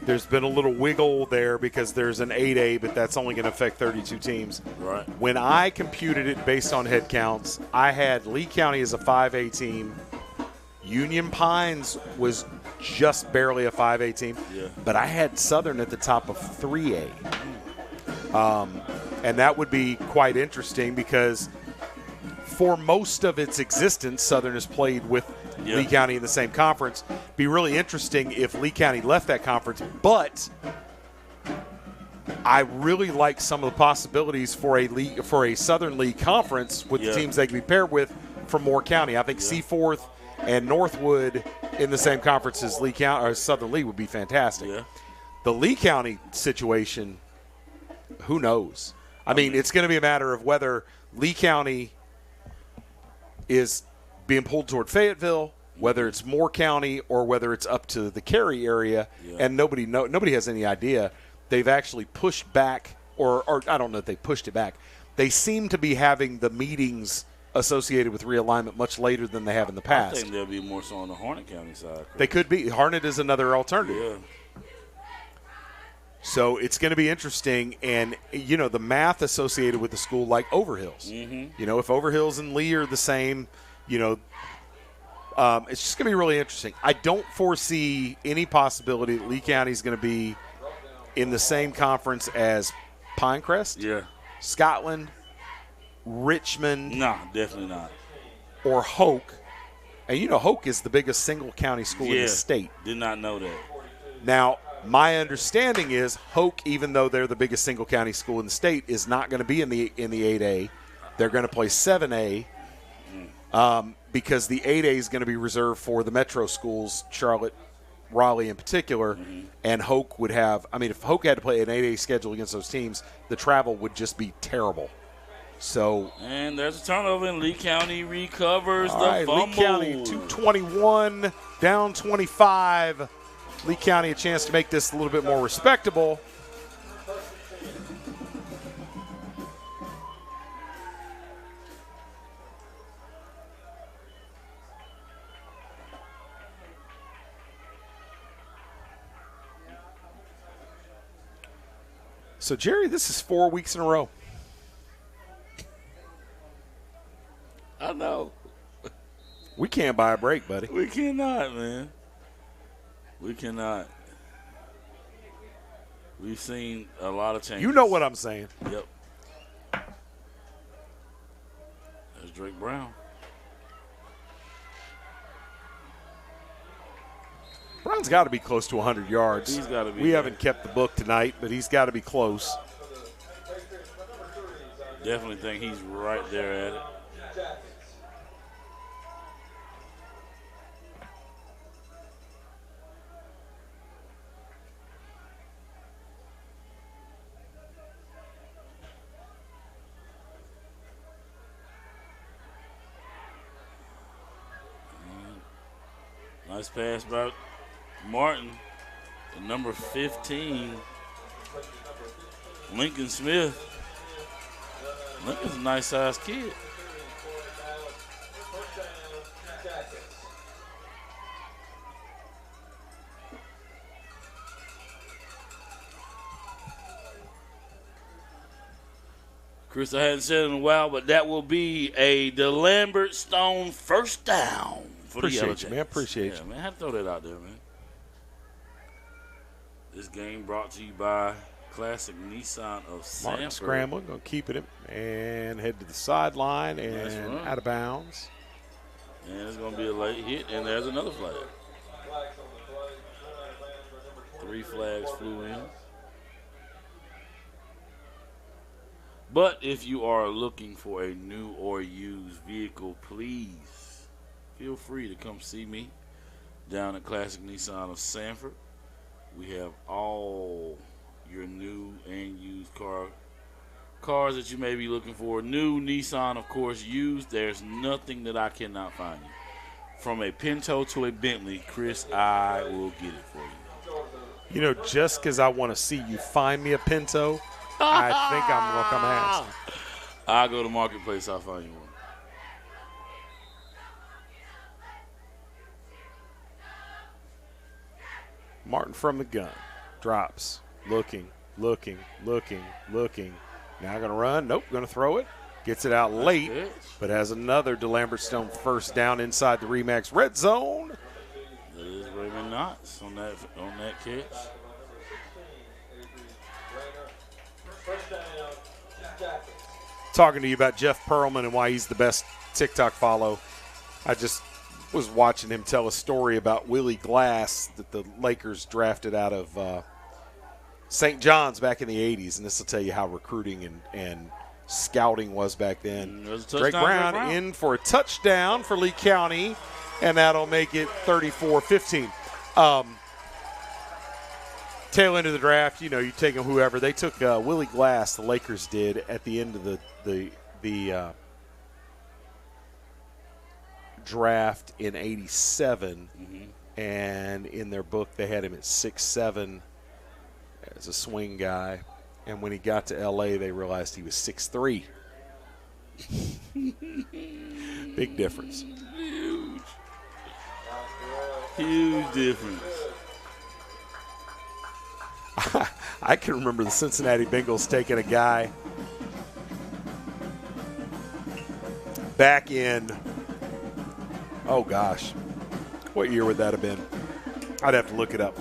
There's been a little wiggle there because there's an 8A, but that's only going to affect 32 teams. Right. When I computed it based on head counts, I had Lee County as a 5A team. Union Pines was just barely a 5A team, but I had Southern at the top of 3A. And that would be quite interesting because for most of its existence, Southern has played with Lee County in the same conference. Be really interesting if Lee County left that conference, but I really like some of the possibilities for a Southern League conference with the teams they can be paired with from Moore County. I think Seaforth and Northwood in the same conference as Lee County or Southern Lee would be fantastic. Yeah. The Lee County situation, who knows? I mean, it's going to be a matter of whether Lee County is being pulled toward Fayetteville, whether it's Moore County, or whether it's up to the Cary area, and nobody has any idea. They've actually pushed back, or I don't know if they pushed it back. They seem to be having the meetings associated with realignment much later than they have in the past. I think they'll be more so on the Harnett County side. They could be. Harnett is another alternative. Yeah. So it's going to be interesting. And, you know, the math associated with the school like Overhills. Mm-hmm. You know, if Overhills and Lee are the same, you know, it's just going to be really interesting. I don't foresee any possibility that Lee County is going to be in the same conference as Pinecrest, Scotland, Richmond. No, definitely not. Or Hoke. And you know Hoke is the biggest single county school in the state. Did not know that. Now, my understanding is Hoke, even though they're the biggest single county school in the state, is not going to be in the 8A. They're going to play 7A because the 8A is going to be reserved for the metro schools, Charlotte, Raleigh in particular, and Hoke would have – I mean, if Hoke had to play an 8A schedule against those teams, the travel would just be terrible. So, and there's a turnover, and Lee County recovers the fumble. Lee County 221, down 25. Lee County a chance to make this a little bit more respectable. So, Jerry, this is 4 weeks in a row. I know. We can't buy a break, buddy. We cannot, man. We cannot. We've seen a lot of changes. You know what I'm saying. Yep. There's Drake Brown. Brown's got to be close to 100 yards. He's got to be. We haven't kept the book tonight, but he's got to be close. Definitely think he's right there at it. Nice pass by Martin, the number 15, Lincoln Smith. Lincoln's a nice-sized kid. Chris, I hadn't said it in a while, but that will be a DeLambert Stone first down. Appreciate you, man. Appreciate you. Man, I had to throw that out there, man. This game brought to you by Classic Nissan of Sanford. Martin scrambling, going to keep it and head to the sideline and out of bounds. And it's going to be a late hit, and there's another flag. 3 flags flew in. But if you are looking for a new or used vehicle, please feel free to come see me down at Classic Nissan of Sanford. We have all your new and used cars that you may be looking for. New Nissan, of course, used. There's nothing that I cannot find you. From a Pinto to a Bentley, Chris, I will get it for you. You know, just because I want to see you find me a Pinto, I think I'm going to come ask. I'll go to Marketplace, I'll find you one. Martin from the gun. Drops. Looking. Now going to run. Nope, going to throw it. Gets it out late, but has another DeLambert Stone first down inside the RE/MAX red zone. That is Raymond Knotts on that catch. Talking to you about Jeff Pearlman and why he's the best TikTok follow. I just was watching him tell a story about Willie Glass that the Lakers drafted out of St. John's back in the 80s, and this will tell you how recruiting and scouting was back then. Drake Brown in for a touchdown for Lee County, and that'll make it 34-15. Tail end of the draft, you know, you take them whoever. They took Willie Glass, the Lakers did, at the end of the draft in 87, and in their book they had him at 6'7", as a swing guy, and when he got to L.A. they realized he was 6'3". Big difference. Huge difference. I can remember the Cincinnati Bengals taking a guy back in, oh gosh, what year would that have been? I'd have to look it up.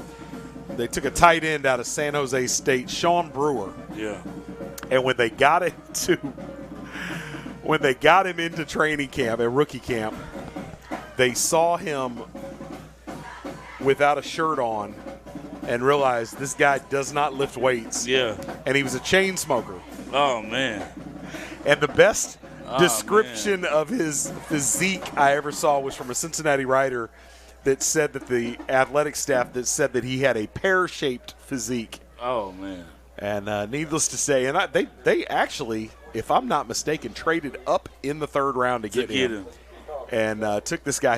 They took a tight end out of San Jose State, Sean Brewer. Yeah. And when they got him into training camp, at rookie camp, they saw him without a shirt on and realized this guy does not lift weights. Yeah. And he was a chain smoker. Oh, man. And the best description of his physique I ever saw was from a Cincinnati writer that said that the athletic staff that said that he had a pear-shaped physique. Oh, man. And needless to say, and they actually, if I'm not mistaken, traded up in the third round to get him. And took this guy.